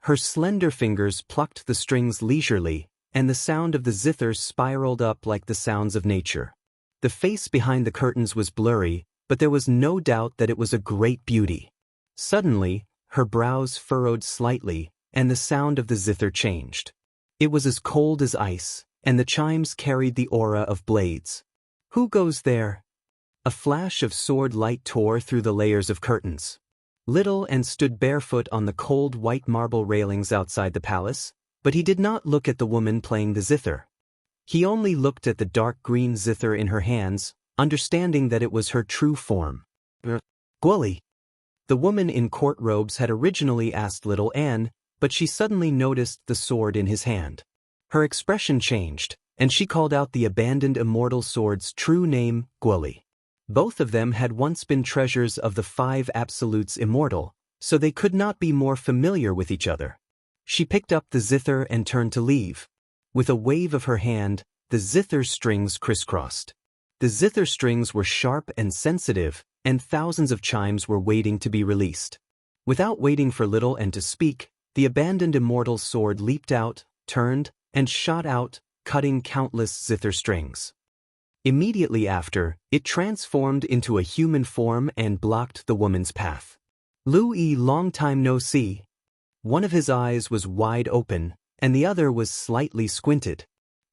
Her slender fingers plucked the strings leisurely, and the sound of the zither spiraled up like the sounds of nature. The face behind the curtains was blurry, but there was no doubt that it was a great beauty. Suddenly, her brows furrowed slightly, and the sound of the zither changed. It was as cold as ice, and the chimes carried the aura of blades. "Who goes there?" A flash of sword light tore through the layers of curtains. Little and stood barefoot on the cold white marble railings outside the palace, but he did not look at the woman playing the zither. He only looked at the dark green zither in her hands, understanding that it was her true form. "Gwali." The woman in court robes had originally asked little Anne, but she suddenly noticed the sword in his hand. Her expression changed, and she called out the abandoned immortal sword's true name, Gwali. Both of them had once been treasures of the 5 absolutes immortal, so they could not be more familiar with each other. She picked up the zither and turned to leave. With a wave of her hand, the zither strings crisscrossed. The zither strings were sharp and sensitive, and thousands of chimes were waiting to be released. Without waiting for little Anne to speak, the abandoned immortal sword leaped out, turned, and shot out, cutting countless zither strings. Immediately after, it transformed into a human form and blocked the woman's path. "Louis, long time no see." One of his eyes was wide open, and the other was slightly squinted.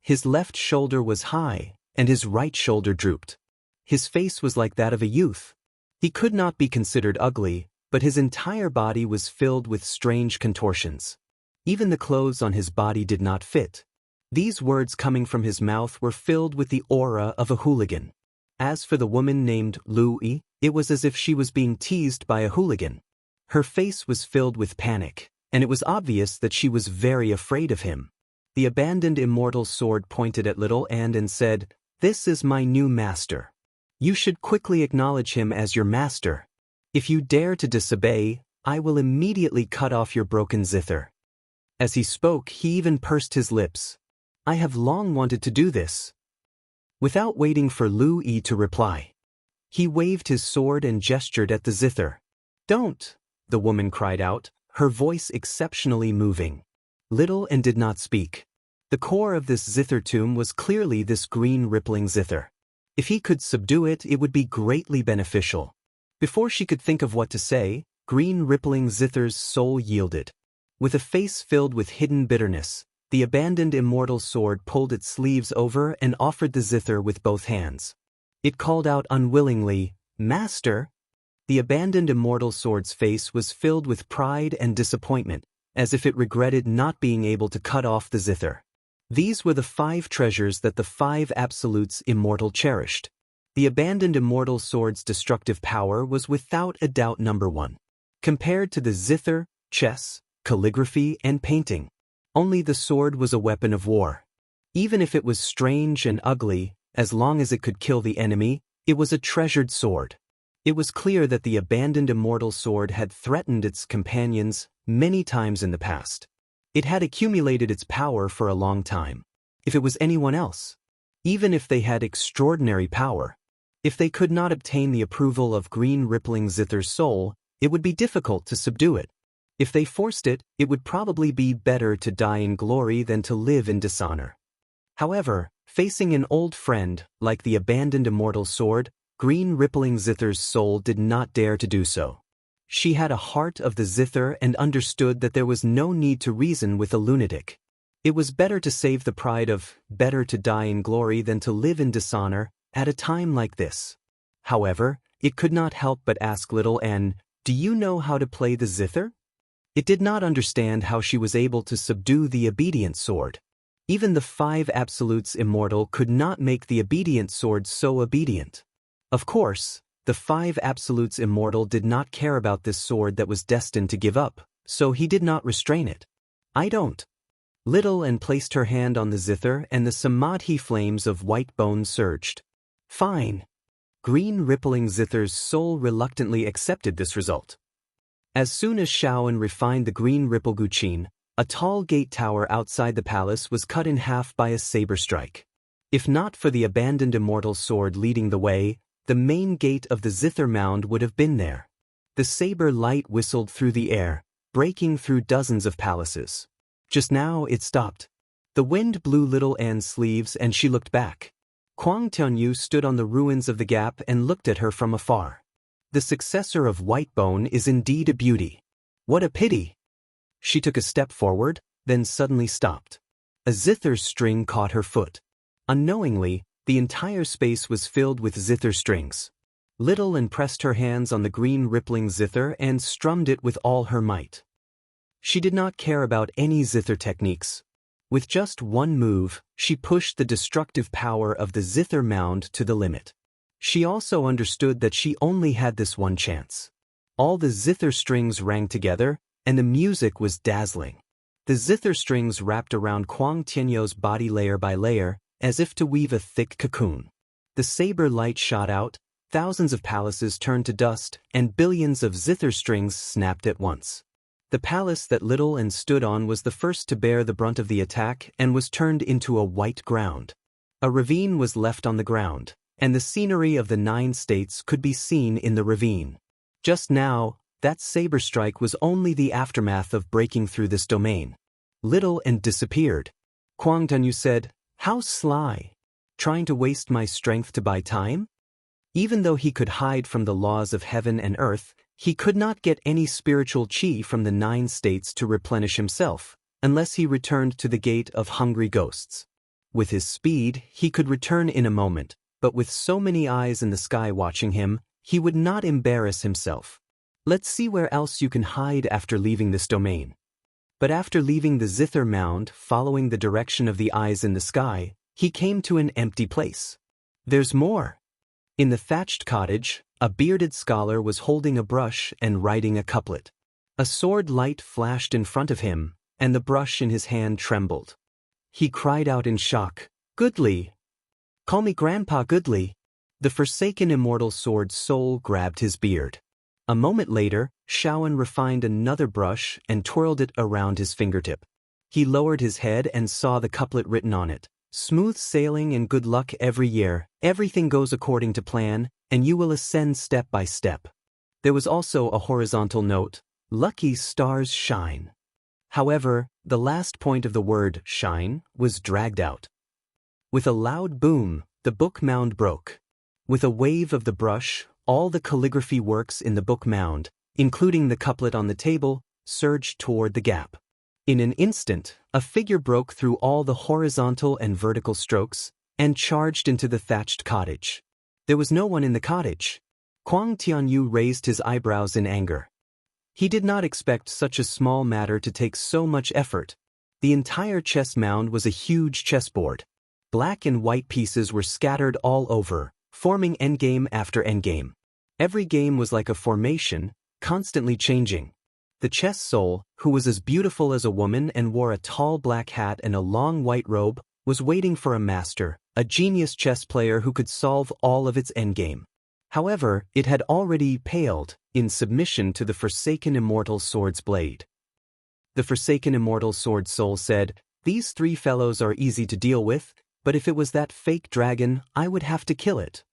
His left shoulder was high, and his right shoulder drooped. His face was like that of a youth. He could not be considered ugly, but his entire body was filled with strange contortions. Even the clothes on his body did not fit. These words coming from his mouth were filled with the aura of a hooligan. As for the woman named Louis, it was as if she was being teased by a hooligan. Her face was filled with panic, and it was obvious that she was very afraid of him. The abandoned immortal sword pointed at little Anne and said, "This is my new master. You should quickly acknowledge him as your master. If you dare to disobey, I will immediately cut off your broken zither." As he spoke, he even pursed his lips. "I have long wanted to do this." Without waiting for Louis to reply, he waved his sword and gestured at the zither. "Don't!" the woman cried out, her voice exceptionally moving. Little Anne did not speak. The core of this zither tomb was clearly this green rippling zither. If he could subdue it, it would be greatly beneficial. Before she could think of what to say, green rippling zither's soul yielded. With a face filled with hidden bitterness, the abandoned immortal sword pulled its sleeves over and offered the zither with both hands. It called out unwillingly, "Master!" The abandoned immortal sword's face was filled with pride and disappointment, as if it regretted not being able to cut off the zither. These were the 5 treasures that the 5 absolutes immortal cherished. The abandoned immortal sword's destructive power was without a doubt number 1. Compared to the zither, chess, calligraphy, and painting, only the sword was a weapon of war. Even if it was strange and ugly, as long as it could kill the enemy, it was a treasured sword. It was clear that the abandoned immortal sword had threatened its companions many times in the past. It had accumulated its power for a long time. If it was anyone else, even if they had extraordinary power, if they could not obtain the approval of green rippling zither's soul, it would be difficult to subdue it. If they forced it, it would probably be better to die in glory than to live in dishonor. However, facing an old friend, like the abandoned immortal sword, green rippling zither's soul did not dare to do so. She had a heart of the zither and understood that there was no need to reason with a lunatic. It was better to save the pride of better to die in glory than to live in dishonor at a time like this. However, it could not help but ask little N, "Do you know how to play the zither?" It did not understand how she was able to subdue the obedient sword. Even the 5 absolutes immortal could not make the obedient sword so obedient. Of course, the 5 absolutes immortal did not care about this sword that was destined to give up, so he did not restrain it. "I don't." Little N placed her hand on the zither and the samadhi flames of white bone surged. "Fine." Green rippling zither's soul reluctantly accepted this result. As soon as Shaoan refined the green ripple guqin, a tall gate tower outside the palace was cut in half by a saber strike. If not for the abandoned immortal sword leading the way, the main gate of the zither mound would have been there. The saber light whistled through the air, breaking through dozens of palaces. Just now it stopped. The wind blew little Anne's sleeves and she looked back. Kwang Tianyu stood on the ruins of the gap and looked at her from afar. The successor of Whitebone is indeed a beauty. What a pity! She took a step forward, then suddenly stopped. A zither string caught her foot. Unknowingly, the entire space was filled with zither strings. Little Anne pressed her hands on the green rippling zither and strummed it with all her might. She did not care about any zither techniques. With just one move, she pushed the destructive power of the zither mound to the limit. She also understood that she only had this one chance. All the zither strings rang together, and the music was dazzling. The zither strings wrapped around Kwang Tianyu's body layer by layer, as if to weave a thick cocoon. The saber light shot out, thousands of palaces turned to dust, and billions of zither strings snapped at once. The palace that Little Anne stood on was the first to bear the brunt of the attack and was turned into a white ground. A ravine was left on the ground, and the scenery of the 9 states could be seen in the ravine. Just now, that saber strike was only the aftermath of breaking through this domain. Little Anne disappeared. Kwang Tianyu said, "How sly! Trying to waste my strength to buy time?" Even though he could hide from the laws of heaven and earth, he could not get any spiritual qi from the 9 states to replenish himself, unless he returned to the gate of hungry ghosts. With his speed, he could return in a moment, but with so many eyes in the sky watching him, he would not embarrass himself. "Let's see where else you can hide after leaving this domain." But after leaving the zither mound, following the direction of the eyes in the sky, he came to an empty place. There's more. In the thatched cottage, a bearded scholar was holding a brush and writing a couplet. A sword light flashed in front of him, and the brush in his hand trembled. He cried out in shock, "Goodly! Call me Grandpa Goodly!" The forsaken immortal sword's soul grabbed his beard. A moment later, Shaoan refined another brush and twirled it around his fingertip. He lowered his head and saw the couplet written on it. "Smooth sailing and good luck every year, everything goes according to plan, and you will ascend step by step." There was also a horizontal note, "Lucky stars shine." However, the last point of the word shine was dragged out. With a loud boom, the book mound broke. With a wave of the brush, all the calligraphy works in the book mound, including the couplet on the table, surged toward the gap. In an instant, a figure broke through all the horizontal and vertical strokes and charged into the thatched cottage. There was no one in the cottage. Kwang Tianyu raised his eyebrows in anger. He did not expect such a small matter to take so much effort. The entire chess mound was a huge chessboard. Black and white pieces were scattered all over, forming endgame after endgame. Every game was like a formation, constantly changing. The chess soul, who was as beautiful as a woman and wore a tall black hat and a long white robe, was waiting for a master, a genius chess player who could solve all of its endgame. However, it had already paled, in submission to the Forsaken Immortal Sword's blade. The Forsaken Immortal Sword soul said, "These three fellows are easy to deal with, but if it was that fake dragon, I would have to kill it."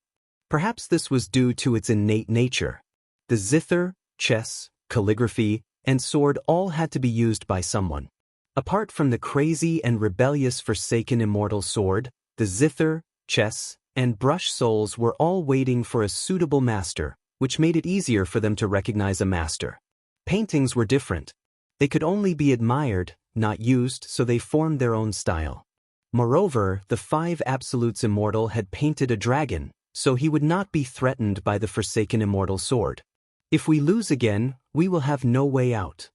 Perhaps this was due to its innate nature. The zither, chess, calligraphy, and sword all had to be used by someone. Apart from the crazy and rebellious Forsaken Immortal Sword, the zither, chess, and brush souls were all waiting for a suitable master, which made it easier for them to recognize a master. Paintings were different. They could only be admired, not used, so they formed their own style. Moreover, the five absolutes immortal had painted a dragon, so he would not be threatened by the Forsaken Immortal Sword. If we lose again, we will have no way out.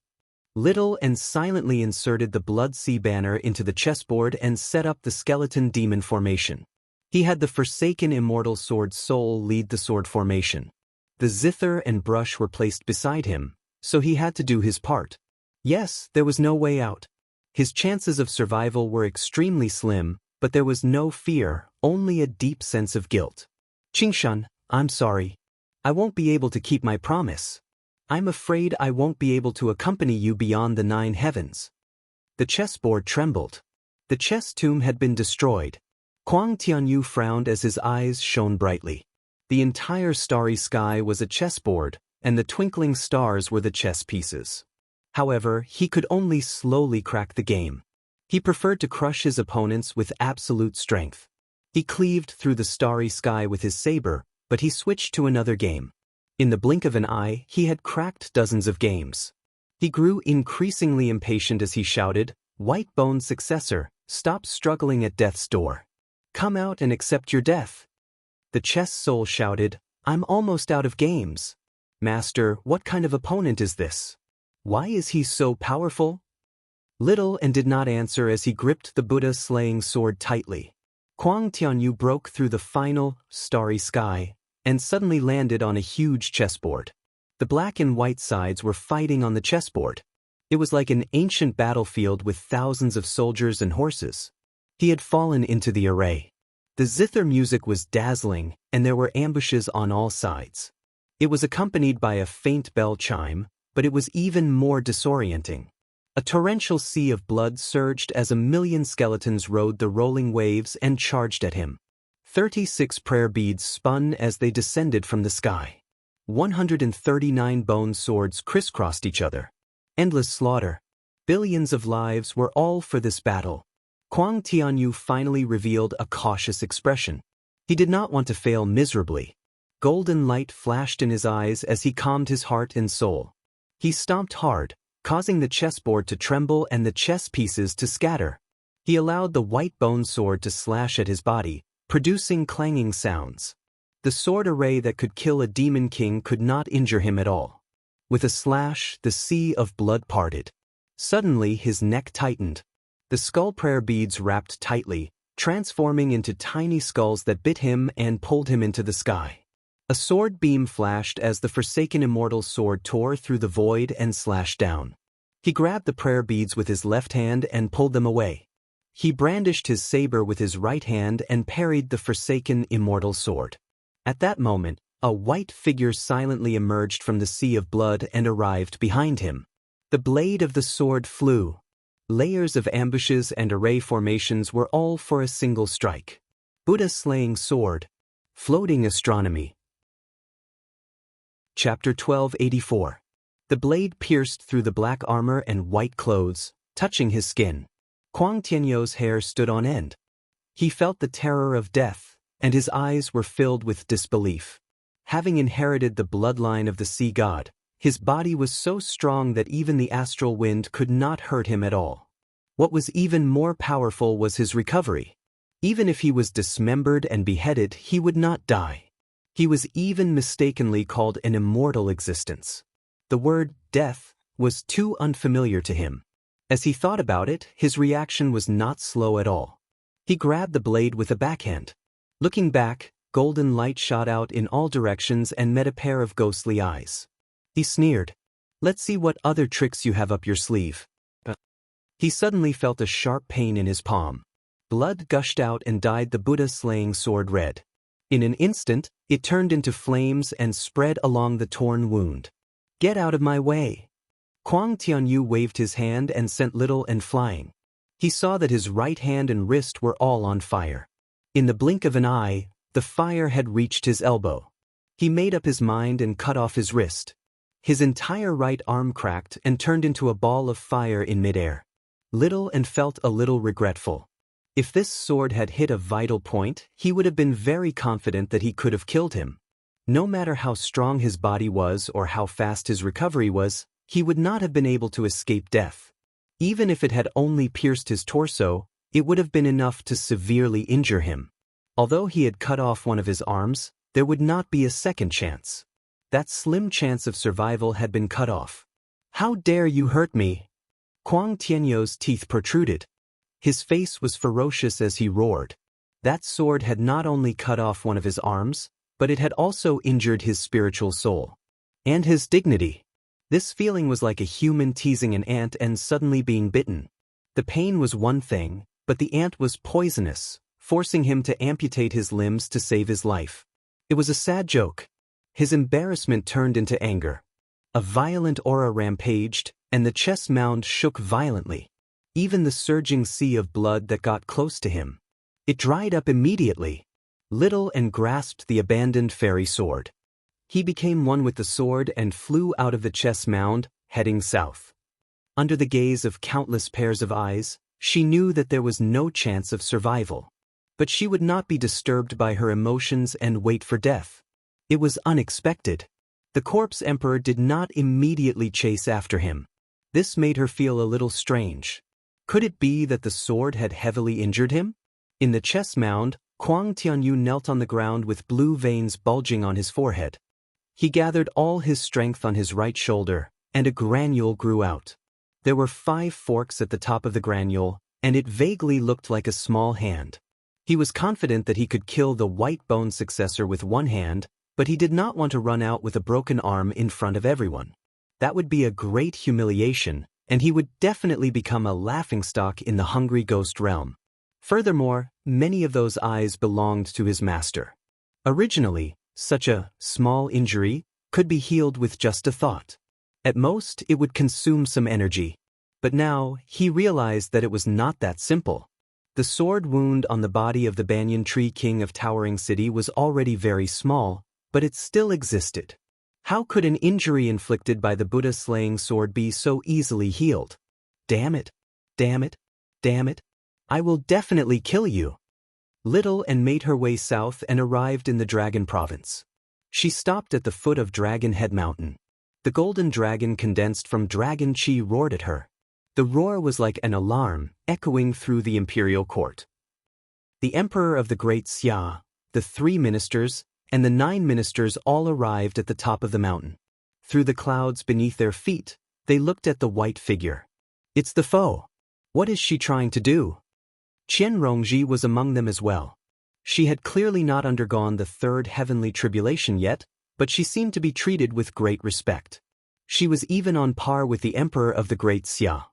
Little and silently inserted the Blood Sea banner into the chessboard and set up the skeleton demon formation. He had the Forsaken Immortal Sword soul lead the sword formation. The zither and brush were placed beside him, so he had to do his part. Yes, there was no way out. His chances of survival were extremely slim, but there was no fear, only a deep sense of guilt. "Qingshan, I'm sorry. I won't be able to keep my promise. I'm afraid I won't be able to accompany you beyond the 9 heavens." The chessboard trembled. The chess tomb had been destroyed. Kwang Tianyu frowned as his eyes shone brightly. The entire starry sky was a chessboard, and the twinkling stars were the chess pieces. However, he could only slowly crack the game. He preferred to crush his opponents with absolute strength. He cleaved through the starry sky with his saber, but he switched to another game. In the blink of an eye, he had cracked dozens of games. He grew increasingly impatient as he shouted, "White-boned successor, stop struggling at death's door. Come out and accept your death." The chess soul shouted, "I'm almost out of games. Master, what kind of opponent is this? Why is he so powerful?" Little and did not answer as he gripped the Buddha-slaying sword tightly. Kwang Tianyu broke through the final, starry sky, and suddenly landed on a huge chessboard. The black and white sides were fighting on the chessboard. It was like an ancient battlefield with thousands of soldiers and horses. He had fallen into the array. The zither music was dazzling, and there were ambushes on all sides. It was accompanied by a faint bell chime, but it was even more disorienting. A torrential sea of blood surged as a million skeletons rode the rolling waves and charged at him. 36 prayer beads spun as they descended from the sky. 139 bone swords crisscrossed each other. Endless slaughter. Billions of lives were all for this battle. Kwang Tianyu finally revealed a cautious expression. He did not want to fail miserably. Golden light flashed in his eyes as he calmed his heart and soul. He stomped hard, causing the chessboard to tremble and the chess pieces to scatter. He allowed the white bone sword to slash at his body, producing clanging sounds. The sword array that could kill a demon king could not injure him at all. With a slash, the sea of blood parted. Suddenly his neck tightened. The skull prayer beads wrapped tightly, transforming into tiny skulls that bit him and pulled him into the sky. A sword beam flashed as the Forsaken Immortal Sword tore through the void and slashed down. He grabbed the prayer beads with his left hand and pulled them away. He brandished his saber with his right hand and parried the Forsaken Immortal Sword. At that moment, a white figure silently emerged from the sea of blood and arrived behind him. The blade of the sword flew. Layers of ambushes and array formations were all for a single strike. Buddha-slaying sword. Floating astronomy. Chapter 1284. The blade pierced through the black armor and white clothes, touching his skin. Huang Tianyou's hair stood on end. He felt the terror of death, and his eyes were filled with disbelief. Having inherited the bloodline of the sea god, his body was so strong that even the astral wind could not hurt him at all. What was even more powerful was his recovery. Even if he was dismembered and beheaded, he would not die. He was even mistakenly called an immortal existence. The word death was too unfamiliar to him. As he thought about it, his reaction was not slow at all. He grabbed the blade with a backhand. Looking back, golden light shot out in all directions and met a pair of ghostly eyes. He sneered. "Let's see what other tricks you have up your sleeve." He suddenly felt a sharp pain in his palm. Blood gushed out and dyed the Buddha-slaying sword red. In an instant, it turned into flames and spread along the torn wound. "Get out of my way!" Huang Tianyou waved his hand and sent Little and flying. He saw that his right hand and wrist were all on fire. In the blink of an eye, the fire had reached his elbow. He made up his mind and cut off his wrist. His entire right arm cracked and turned into a ball of fire in midair. Little and felt a little regretful. If this sword had hit a vital point, he would have been very confident that he could have killed him. No matter how strong his body was or how fast his recovery was, he would not have been able to escape death. Even if it had only pierced his torso, it would have been enough to severely injure him. Although he had cut off one of his arms, there would not be a second chance. That slim chance of survival had been cut off. "How dare you hurt me?" Huang Tianyou's teeth protruded. His face was ferocious as he roared. That sword had not only cut off one of his arms, but it had also injured his spiritual soul. And his dignity. This feeling was like a human teasing an ant and suddenly being bitten. The pain was one thing, but the ant was poisonous, forcing him to amputate his limbs to save his life. It was a sad joke. His embarrassment turned into anger. A violent aura rampaged, and the chess mound shook violently. Even the surging sea of blood that got close to him. It dried up immediately. Little and grasped the abandoned fairy sword. He became one with the sword and flew out of the chess mound, heading south. Under the gaze of countless pairs of eyes, she knew that there was no chance of survival. But she would not be disturbed by her emotions and wait for death. It was unexpected. The corpse emperor did not immediately chase after him. This made her feel a little strange. Could it be that the sword had heavily injured him? In the chess mound, Huang Tianyou knelt on the ground with blue veins bulging on his forehead. He gathered all his strength on his right shoulder, and a granule grew out. There were 5 forks at the top of the granule, and it vaguely looked like a small hand. He was confident that he could kill the white bone successor with one hand, but he did not want to run out with a broken arm in front of everyone. That would be a great humiliation, and he would definitely become a laughingstock in the hungry ghost realm. Furthermore, many of those eyes belonged to his master. Originally, such a small injury could be healed with just a thought. At most, it would consume some energy. But now, he realized that it was not that simple. The sword wound on the body of the banyan tree king of Towering City was already very small, but it still existed. How could an injury inflicted by the Buddha-slaying sword be so easily healed? Damn it! Damn it! Damn it! I will definitely kill you! Little and made her way south and arrived in the Dragon Province. She stopped at the foot of Dragon Head Mountain. The golden dragon condensed from Dragon Chi roared at her. The roar was like an alarm, echoing through the imperial court. The emperor of the Great Xia, the 3 ministers, and the 9 ministers all arrived at the top of the mountain. Through the clouds beneath their feet, they looked at the white figure. It's the foe. What is she trying to do? Qian Rongji was among them as well. She had clearly not undergone the 3rd heavenly tribulation yet, but she seemed to be treated with great respect. She was even on par with the emperor of the Great Xia.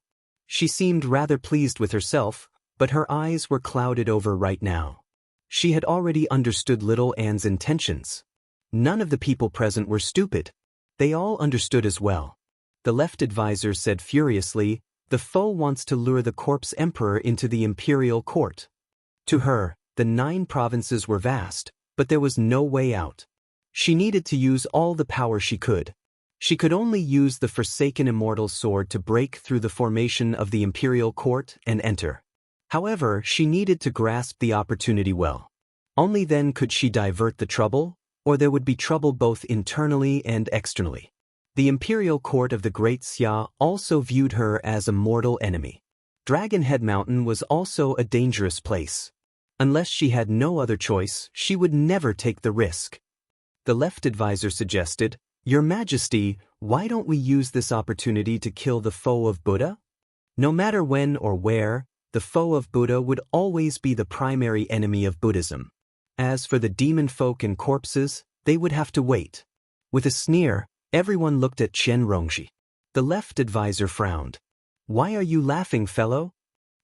She seemed rather pleased with herself, but her eyes were clouded over right now. She had already understood little Anne's intentions. None of the people present were stupid. They all understood as well. The left advisor said furiously, "The foe wants to lure the corpse emperor into the imperial court." To her, the 9 provinces were vast, but there was no way out. She needed to use all the power she could. She could only use the forsaken immortal sword to break through the formation of the imperial court and enter. However, she needed to grasp the opportunity well. Only then could she divert the trouble, or there would be trouble both internally and externally. The imperial court of the Great Xia also viewed her as a mortal enemy. Dragonhead Mountain was also a dangerous place. Unless she had no other choice, she would never take the risk. The left advisor suggested, "Your Majesty, why don't we use this opportunity to kill the foe of Buddha? No matter when or where, the foe of Buddha would always be the primary enemy of Buddhism. As for the demon folk and corpses, they would have to wait." With a sneer, everyone looked at Qian Rongji. The left advisor frowned. "Why are you laughing, fellow?"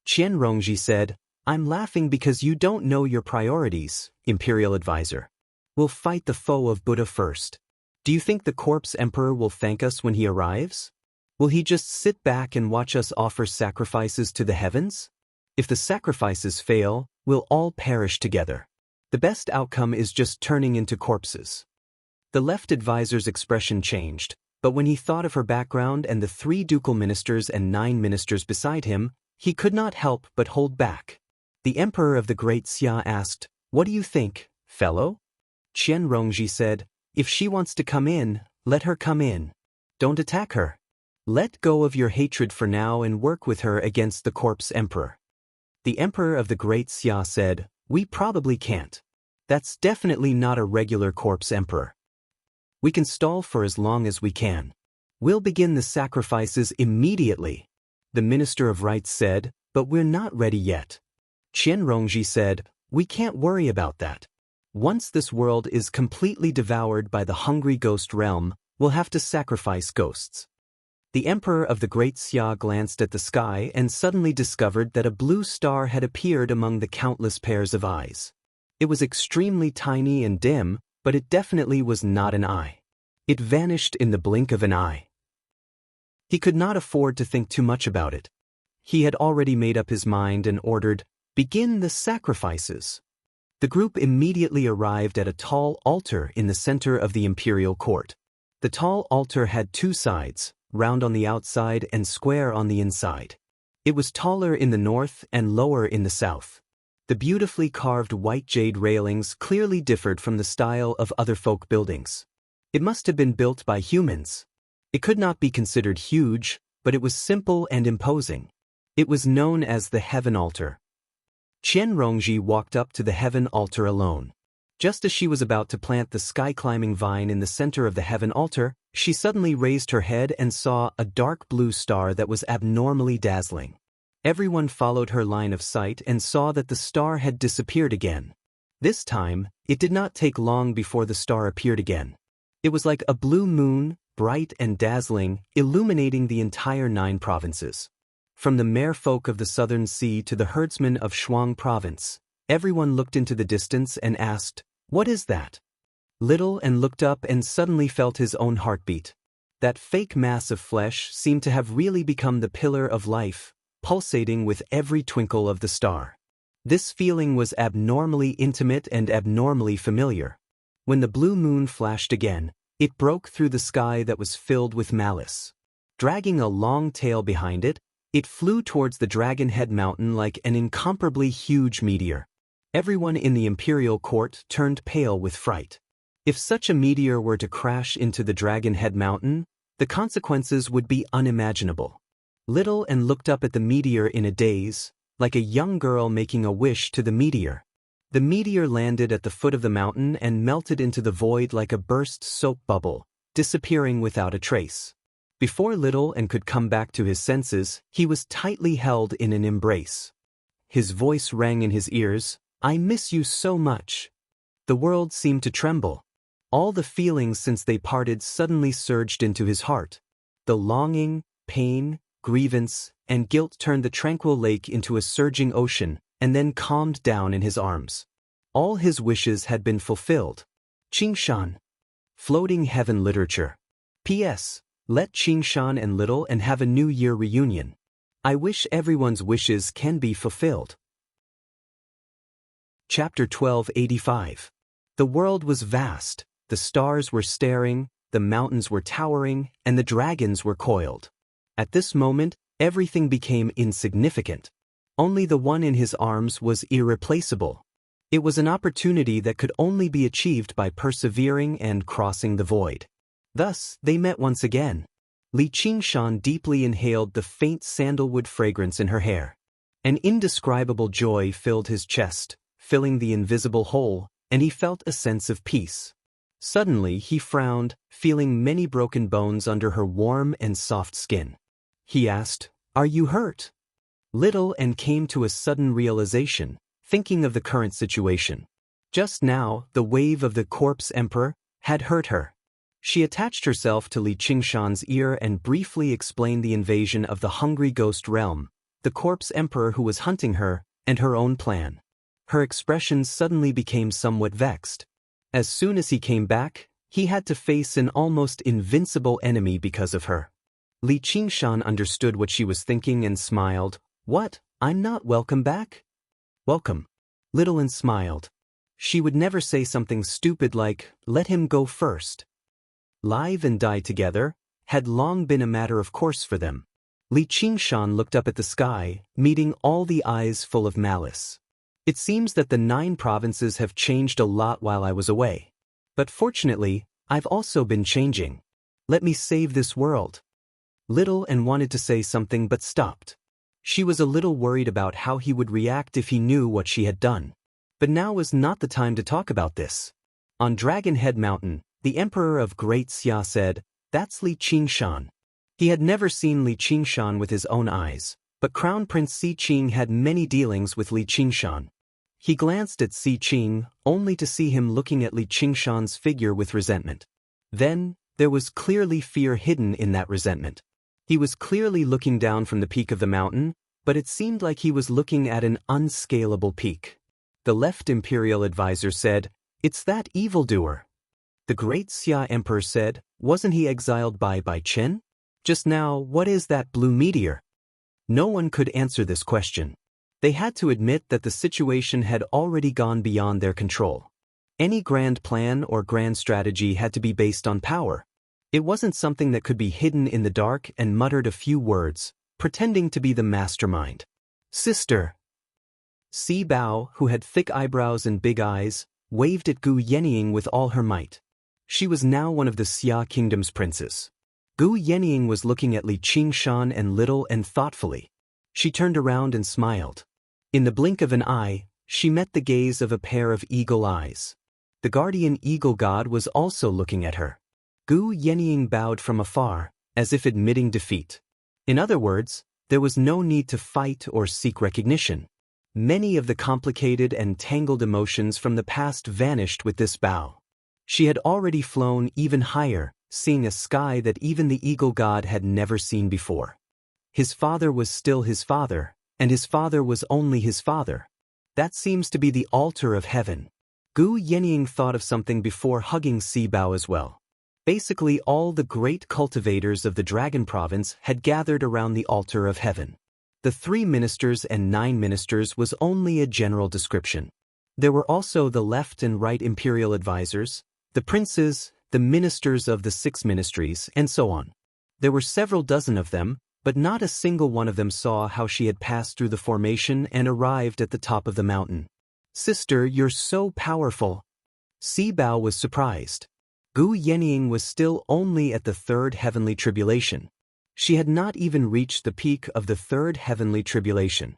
Qian Rongji said, "I'm laughing because you don't know your priorities, Imperial Advisor. We'll fight the foe of Buddha first. Do you think the Corpse Emperor will thank us when he arrives? Will he just sit back and watch us offer sacrifices to the heavens? If the sacrifices fail, we'll all perish together. The best outcome is just turning into corpses." The left advisor's expression changed, but when he thought of her background and the 3 ducal ministers and 9 ministers beside him, he could not help but hold back. The Emperor of the Great Xia asked, "What do you think, fellow?" Qian Rongji said, "If she wants to come in, let her come in. Don't attack her. Let go of your hatred for now and work with her against the Corpse Emperor." The Emperor of the Great Xia said, "We probably can't. That's definitely not a regular Corpse Emperor. We can stall for as long as we can. We'll begin the sacrifices immediately." The Minister of Rites said, "But we're not ready yet." Qian Rongji said, "We can't worry about that. Once this world is completely devoured by the hungry ghost realm, we'll have to sacrifice ghosts." The Emperor of the Great Xia glanced at the sky and suddenly discovered that a blue star had appeared among the countless pairs of eyes. It was extremely tiny and dim, but it definitely was not an eye. It vanished in the blink of an eye. He could not afford to think too much about it. He had already made up his mind and ordered, "Begin the sacrifices." The group immediately arrived at a tall altar in the center of the imperial court. The tall altar had 2 sides, round on the outside and square on the inside. It was taller in the north and lower in the south. The beautifully carved white jade railings clearly differed from the style of other folk buildings. It must have been built by humans. It could not be considered huge, but it was simple and imposing. It was known as the Heaven Altar. Qian Rongji walked up to the Heaven Altar alone. Just as she was about to plant the sky-climbing vine in the center of the Heaven Altar, she suddenly raised her head and saw a dark blue star that was abnormally dazzling. Everyone followed her line of sight and saw that the star had disappeared again. This time, it did not take long before the star appeared again. It was like a blue moon, bright and dazzling, illuminating the entire 9 provinces. From the merfolk of the Southern Sea to the herdsmen of Shuang Province, everyone looked into the distance and asked, "What is that?" Little and looked up and suddenly felt his own heartbeat. That fake mass of flesh seemed to have really become the pillar of life, pulsating with every twinkle of the star. This feeling was abnormally intimate and abnormally familiar. When the blue moon flashed again, it broke through the sky that was filled with malice. Dragging a long tail behind it, it flew towards the Dragonhead Mountain like an incomparably huge meteor. Everyone in the imperial court turned pale with fright. If such a meteor were to crash into the Dragonhead Mountain, the consequences would be unimaginable. Little and looked up at the meteor in a daze, like a young girl making a wish to the meteor. The meteor landed at the foot of the mountain and melted into the void like a burst soap bubble, disappearing without a trace. Before Little and could come back to his senses, he was tightly held in an embrace. His voice rang in his ears, "I miss you so much." The world seemed to tremble. All the feelings since they parted suddenly surged into his heart. The longing, pain, grievance, and guilt turned the tranquil lake into a surging ocean, and then calmed down in his arms. All his wishes had been fulfilled. Qingshan. Floating Heaven Literature. P.S. Let Qingshan and Little and have a New Year reunion. I wish everyone's wishes can be fulfilled. Chapter 1285. The world was vast, the stars were staring, the mountains were towering, and the dragons were coiled. At this moment, everything became insignificant. Only the one in his arms was irreplaceable. It was an opportunity that could only be achieved by persevering and crossing the void. Thus, they met once again. Li Qingshan deeply inhaled the faint sandalwood fragrance in her hair. An indescribable joy filled his chest, filling the invisible hole, and he felt a sense of peace. Suddenly, he frowned, feeling many broken bones under her warm and soft skin. He asked, "Are you hurt?" Little and came to a sudden realization, thinking of the current situation. Just now, the wave of the corpse emperor had hurt her. She attached herself to Li Qingshan's ear and briefly explained the invasion of the hungry ghost realm, the corpse emperor who was hunting her, and her own plan. Her expression suddenly became somewhat vexed. As soon as he came back, he had to face an almost invincible enemy because of her. Li Qingshan understood what she was thinking and smiled. "What? I'm not welcome back?" "Welcome." Little smiled. She would never say something stupid like, "Let him go first." Live and die together had long been a matter of course for them. Li Qingshan looked up at the sky, meeting all the eyes full of malice. "It seems that the 9 provinces have changed a lot while I was away. But fortunately, I've also been changing. Let me save this world." Little wanted to say something but stopped. She was a little worried about how he would react if he knew what she had done. But now was not the time to talk about this. On Dragon Head Mountain, the Emperor of Great Xia said, "That's Li Qingshan." He had never seen Li Qingshan with his own eyes, but Crown Prince Si Qing had many dealings with Li Qingshan. He glanced at Si Qing, only to see him looking at Li Qingshan's figure with resentment. Then, there was clearly fear hidden in that resentment. He was clearly looking down from the peak of the mountain, but it seemed like he was looking at an unscalable peak. The left imperial advisor said, "It's that evildoer." The great Xia emperor said, "Wasn't he exiled by Chen? Just now, what is that blue meteor?" No one could answer this question. They had to admit that the situation had already gone beyond their control. Any grand plan or grand strategy had to be based on power. It wasn't something that could be hidden in the dark and muttered a few words, pretending to be the mastermind. "Sister." Si Bao, who had thick eyebrows and big eyes, waved at Gu Yenying with all her might. She was now one of the Xia Kingdom's princes. Gu Yenying was looking at Li Qingshan and little and thoughtfully. She turned around and smiled. In the blink of an eye, she met the gaze of a pair of eagle eyes. The guardian eagle god was also looking at her. Gu Yenying bowed from afar, as if admitting defeat. In other words, there was no need to fight or seek recognition. Many of the complicated and tangled emotions from the past vanished with this bow. She had already flown even higher, seeing a sky that even the eagle god had never seen before. His father was still his father, and his father was only his father. That seems to be the altar of heaven. Gu Yenying thought of something before hugging Si Bao as well. Basically, all the great cultivators of the Dragon Province had gathered around the altar of heaven. The 3 ministers and 9 ministers was only a general description. There were also the left and right imperial advisors, the princes, the ministers of the 6 ministries, and so on. There were several dozen of them, but not a single one of them saw how she had passed through the formation and arrived at the top of the mountain. "Sister, you're so powerful." Si Bao was surprised. Gu Yenying was still only at the 3rd heavenly tribulation. She had not even reached the peak of the 3rd heavenly tribulation.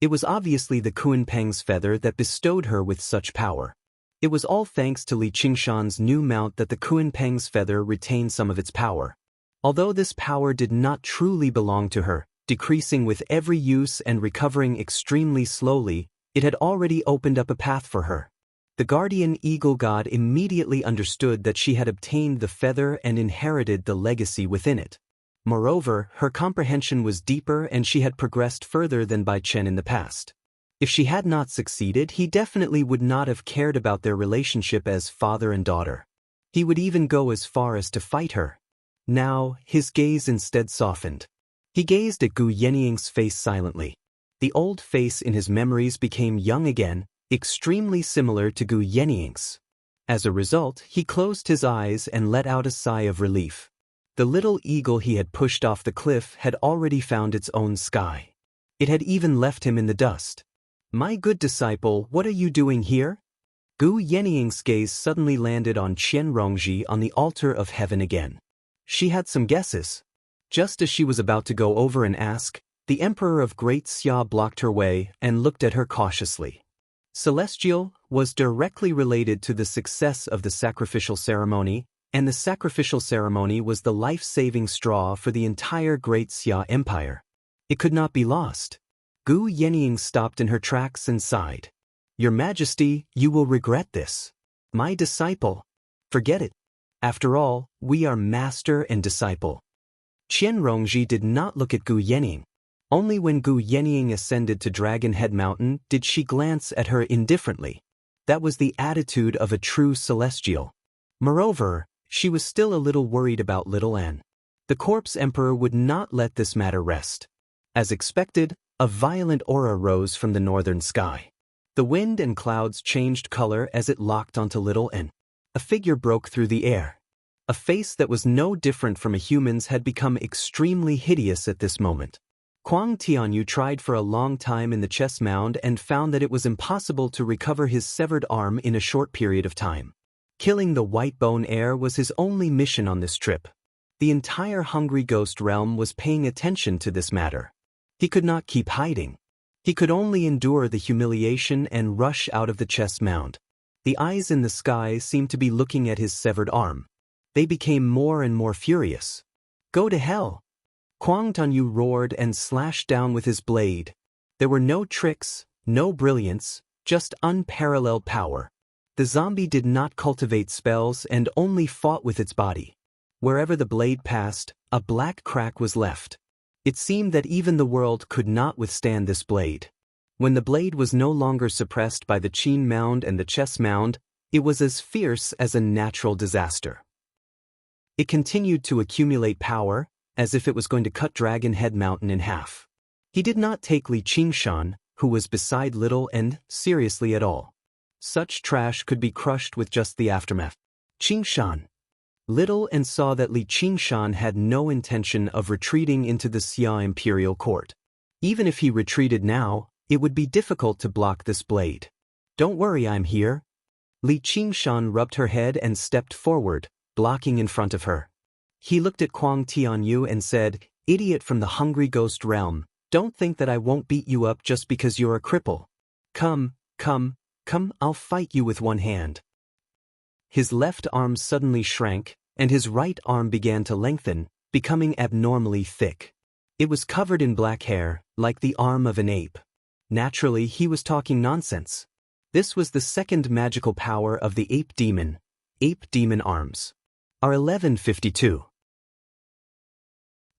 It was obviously the Kunpeng's feather that bestowed her with such power. It was all thanks to Li Qingshan's new mount that the Kunpeng's feather retained some of its power. Although this power did not truly belong to her, decreasing with every use and recovering extremely slowly, it had already opened up a path for her. The guardian eagle god immediately understood that she had obtained the feather and inherited the legacy within it. Moreover, her comprehension was deeper and she had progressed further than Bai Chen in the past. If she had not succeeded, he definitely would not have cared about their relationship as father and daughter. He would even go as far as to fight her. Now, his gaze instead softened. He gazed at Gu Yenying's face silently. The old face in his memories became young again, extremely similar to Gu Yenying's. As a result, he closed his eyes and let out a sigh of relief. The little eagle he had pushed off the cliff had already found its own sky. It had even left him in the dust. "My good disciple, what are you doing here?" Gu Yenying's gaze suddenly landed on Qian Rongji on the altar of heaven again. She had some guesses. Just as she was about to go over and ask, the Emperor of Great Xia blocked her way and looked at her cautiously. Celestial was directly related to the success of the sacrificial ceremony, and the sacrificial ceremony was the life-saving straw for the entire Great Xia Empire. It could not be lost. Gu Yenying stopped in her tracks and sighed. "Your Majesty, you will regret this. My disciple. Forget it. After all, we are master and disciple." Qian Rongji did not look at Gu Yenying. Only when Gu Yenying ascended to Dragon Head Mountain did she glance at her indifferently. That was the attitude of a true celestial. Moreover, she was still a little worried about Little N. The Corpse Emperor would not let this matter rest. As expected, a violent aura rose from the northern sky. The wind and clouds changed color as it locked onto Little N. A figure broke through the air. A face that was no different from a human's had become extremely hideous at this moment. Kuang Tianyu tried for a long time in the chess mound and found that it was impossible to recover his severed arm in a short period of time. Killing the white bone heir was his only mission on this trip. The entire Hungry Ghost realm was paying attention to this matter. He could not keep hiding. He could only endure the humiliation and rush out of the chess mound. The eyes in the sky seemed to be looking at his severed arm. They became more and more furious. "Go to hell!" Kuang Tianyu roared and slashed down with his blade. There were no tricks, no brilliance, just unparalleled power. The zombie did not cultivate spells and only fought with its body. Wherever the blade passed, a black crack was left. It seemed that even the world could not withstand this blade. When the blade was no longer suppressed by the Qin mound and the chess mound, it was as fierce as a natural disaster. It continued to accumulate power, as if it was going to cut Dragon Head Mountain in half. He did not take Li Qingshan, who was beside Little N, seriously at all. Such trash could be crushed with just the aftermath. Qingshan. Little N saw that Li Qingshan had no intention of retreating into the Xia Imperial Court. Even if he retreated now, it would be difficult to block this blade. "Don't worry, I'm here." Li Qingshan rubbed her head and stepped forward, blocking in front of her. He looked at Kuang Tianyu and said, "Idiot from the Hungry Ghost realm, don't think that I won't beat you up just because you're a cripple. Come, I'll fight you with one hand." His left arm suddenly shrank, and his right arm began to lengthen, becoming abnormally thick. It was covered in black hair, like the arm of an ape. Naturally, he was talking nonsense. This was the second magical power of the ape demon arms. R1152.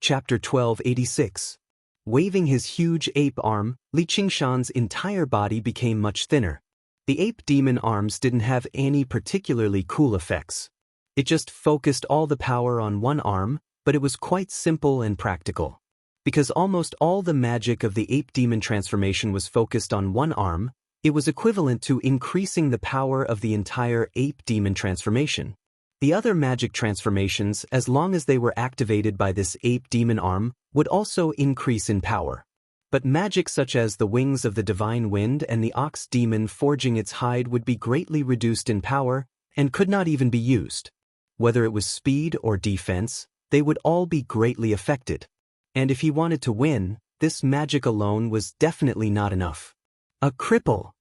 Chapter 1286. Waving his huge ape arm, Li Qingshan's entire body became much thinner. The ape demon arms didn't have any particularly cool effects. It just focused all the power on one arm, but it was quite simple and practical. Because almost all the magic of the ape demon transformation was focused on one arm, it was equivalent to increasing the power of the entire ape demon transformation. The other magic transformations, as long as they were activated by this ape demon arm, would also increase in power. But magic such as the wings of the divine wind and the ox demon forging its hide would be greatly reduced in power and could not even be used. Whether it was speed or defense, they would all be greatly affected. And if he wanted to win, this magic alone was definitely not enough. A cripple!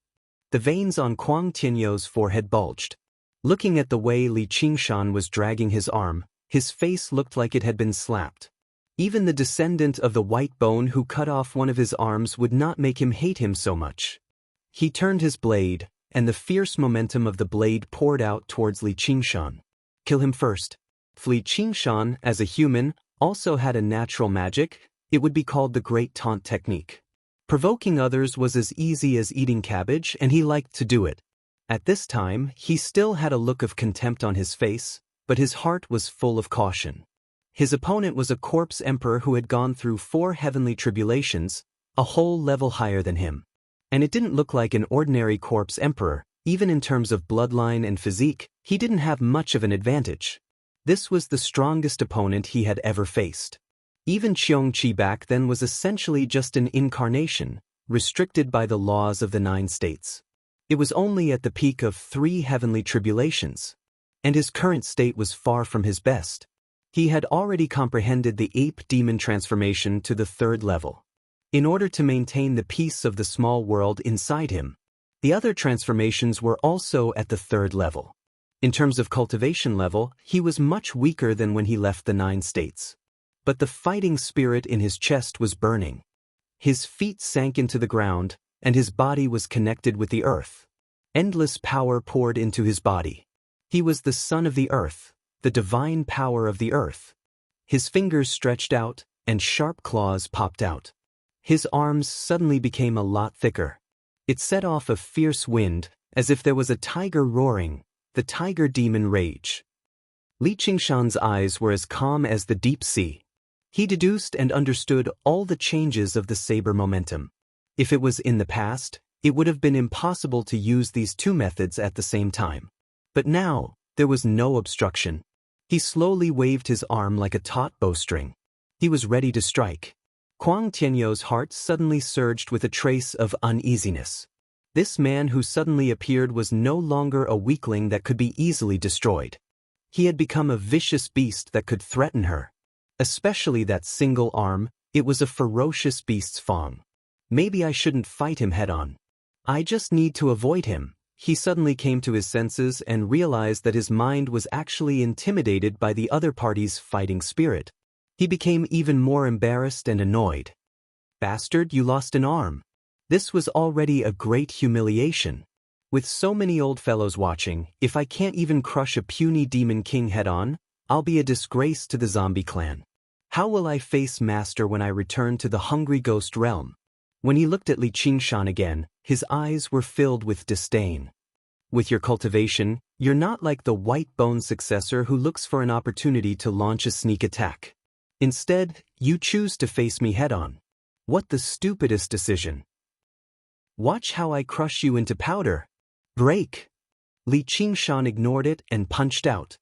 The veins on Kuang Tianyu's forehead bulged. Looking at the way Li Qingshan was dragging his arm, his face looked like it had been slapped. Even the descendant of the white bone who cut off one of his arms would not make him hate him so much. He turned his blade, and the fierce momentum of the blade poured out towards Li Qingshan. Kill him first. If Li Qingshan, as a human, also had a natural magic, it would be called the Great Taunt Technique. Provoking others was as easy as eating cabbage, and he liked to do it. At this time, he still had a look of contempt on his face, but his heart was full of caution. His opponent was a corpse emperor who had gone through 4 heavenly tribulations, a whole level higher than him. And it didn't look like an ordinary corpse emperor, Even in terms of bloodline and physique, he didn't have much of an advantage. This was the strongest opponent he had ever faced. Even Cheongqi back then was essentially just an incarnation, restricted by the laws of the 9 states. It was only at the peak of 3 heavenly tribulations, and his current state was far from his best. He had already comprehended the ape-demon transformation to the 3rd level. In order to maintain the peace of the small world inside him, the other transformations were also at the 3rd level. In terms of cultivation level, he was much weaker than when he left the 9 states. But the fighting spirit in his chest was burning. His feet sank into the ground, and his body was connected with the earth. Endless power poured into his body. He was the son of the earth, the divine power of the earth. His fingers stretched out, and sharp claws popped out. His arms suddenly became a lot thicker. It set off a fierce wind, as if there was a tiger roaring, the tiger demon rage. Li Qingshan's eyes were as calm as the deep sea. He deduced and understood all the changes of the saber momentum. If it was in the past, it would have been impossible to use these 2 methods at the same time. But now, there was no obstruction. He slowly waved his arm like a taut bowstring. He was ready to strike. Kwang Tianyou's heart suddenly surged with a trace of uneasiness. This man who suddenly appeared was no longer a weakling that could be easily destroyed. He had become a vicious beast that could threaten her. Especially that single arm, it was a ferocious beast's fang. Maybe I shouldn't fight him head-on. I just need to avoid him. He suddenly came to his senses and realized that his mind was actually intimidated by the other party's fighting spirit. He became even more embarrassed and annoyed. Bastard, you lost an arm. This was already a great humiliation. With so many old fellows watching, if I can't even crush a puny demon king head-on, I'll be a disgrace to the zombie clan. How will I face Master when I return to the hungry ghost realm? When he looked at Li Qingshan again, his eyes were filled with disdain. With your cultivation, you're not like the white-boned successor who looks for an opportunity to launch a sneak attack. Instead, you choose to face me head-on. What the stupidest decision. Watch how I crush you into powder. Break! Li Qingshan ignored it and punched out.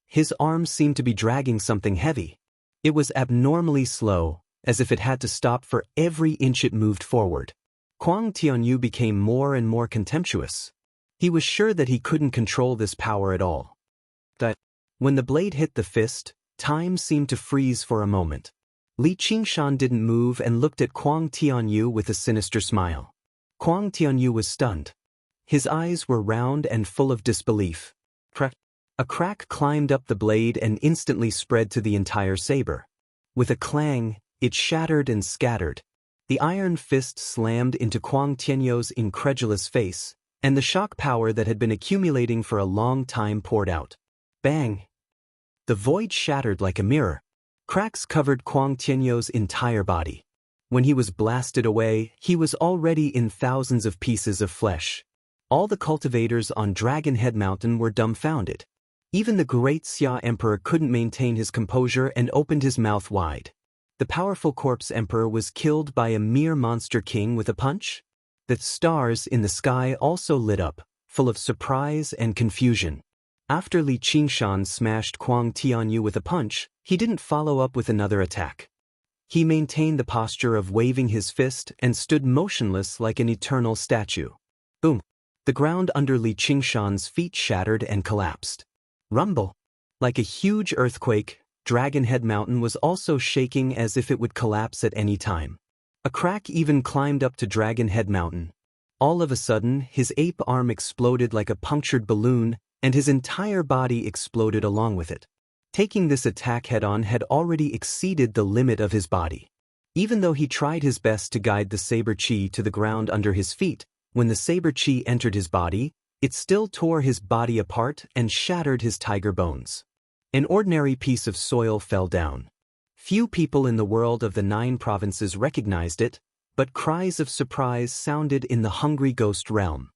His arms seemed to be dragging something heavy. It was abnormally slow, as if it had to stop for every inch it moved forward. Kwang Tianyou became more and more contemptuous. He was sure that he couldn't control this power at all. When the blade hit the fist, time seemed to freeze for a moment. Li Qingshan didn't move and looked at Kwang Tianyou with a sinister smile. Kwang Tianyou was stunned. His eyes were round and full of disbelief. A crack climbed up the blade and instantly spread to the entire saber. With a clang, it shattered and scattered. The iron fist slammed into Kwang Tianyou's incredulous face, and the shock power that had been accumulating for a long time poured out. Bang! The void shattered like a mirror. Cracks covered Kwang Tianyou's entire body. When he was blasted away, he was already in thousands of pieces of flesh. All the cultivators on Dragon Head Mountain were dumbfounded. Even the great Xia Emperor couldn't maintain his composure and opened his mouth wide. The powerful corpse emperor was killed by a mere monster king with a punch? The stars in the sky also lit up, full of surprise and confusion. After Li Qingshan smashed Kwang Tianyou with a punch, he didn't follow up with another attack. He maintained the posture of waving his fist and stood motionless like an eternal statue. Boom! The ground under Li Qingshan's feet shattered and collapsed. Rumble! Like a huge earthquake, Dragon Head Mountain was also shaking as if it would collapse at any time. A crack even climbed up to Dragon Head Mountain. All of a sudden, his ape arm exploded like a punctured balloon, and his entire body exploded along with it. Taking this attack head-on had already exceeded the limit of his body. Even though he tried his best to guide the saber chi to the ground under his feet, when the saber chi entered his body, it still tore his body apart and shattered his tiger bones. An ordinary piece of soil fell down. Few people in the world of the 9 provinces recognized it, but cries of surprise sounded in the hungry ghost realm.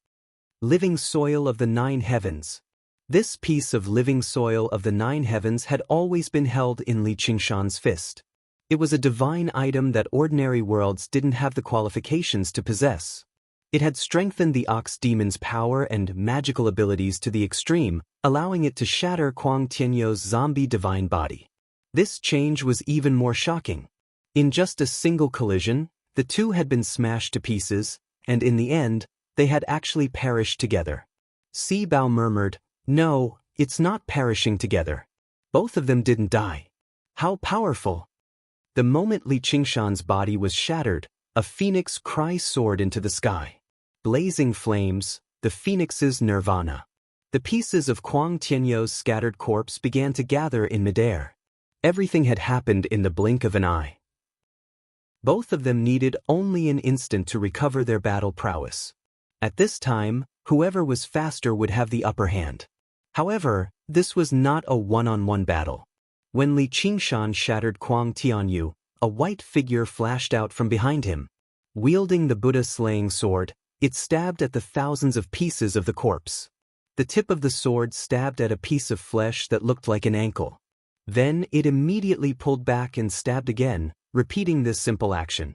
Living soil of the 9 heavens. This piece of living soil of the 9 heavens had always been held in Li Qingshan's fist. It was a divine item that ordinary worlds didn't have the qualifications to possess. It had strengthened the ox demon's power and magical abilities to the extreme, allowing it to shatter Kuang Tianyou's zombie divine body. This change was even more shocking. In just a single collision, the two had been smashed to pieces, and in the end, they had actually perished together. Si Bao murmured, "No, it's not perishing together. Both of them didn't die. How powerful!" The moment Li Qingshan's body was shattered, a phoenix cry soared into the sky. Blazing flames, the phoenix's nirvana. The pieces of Kuang Tianyou's scattered corpse began to gather in midair. Everything had happened in the blink of an eye. Both of them needed only an instant to recover their battle prowess. At this time, whoever was faster would have the upper hand. However, this was not a one-on-one battle. When Li Qingshan shattered Kuang Tianyou, a white figure flashed out from behind him. Wielding the Buddha-slaying sword, it stabbed at the thousands of pieces of the corpse. The tip of the sword stabbed at a piece of flesh that looked like an ankle. Then it immediately pulled back and stabbed again, repeating this simple action.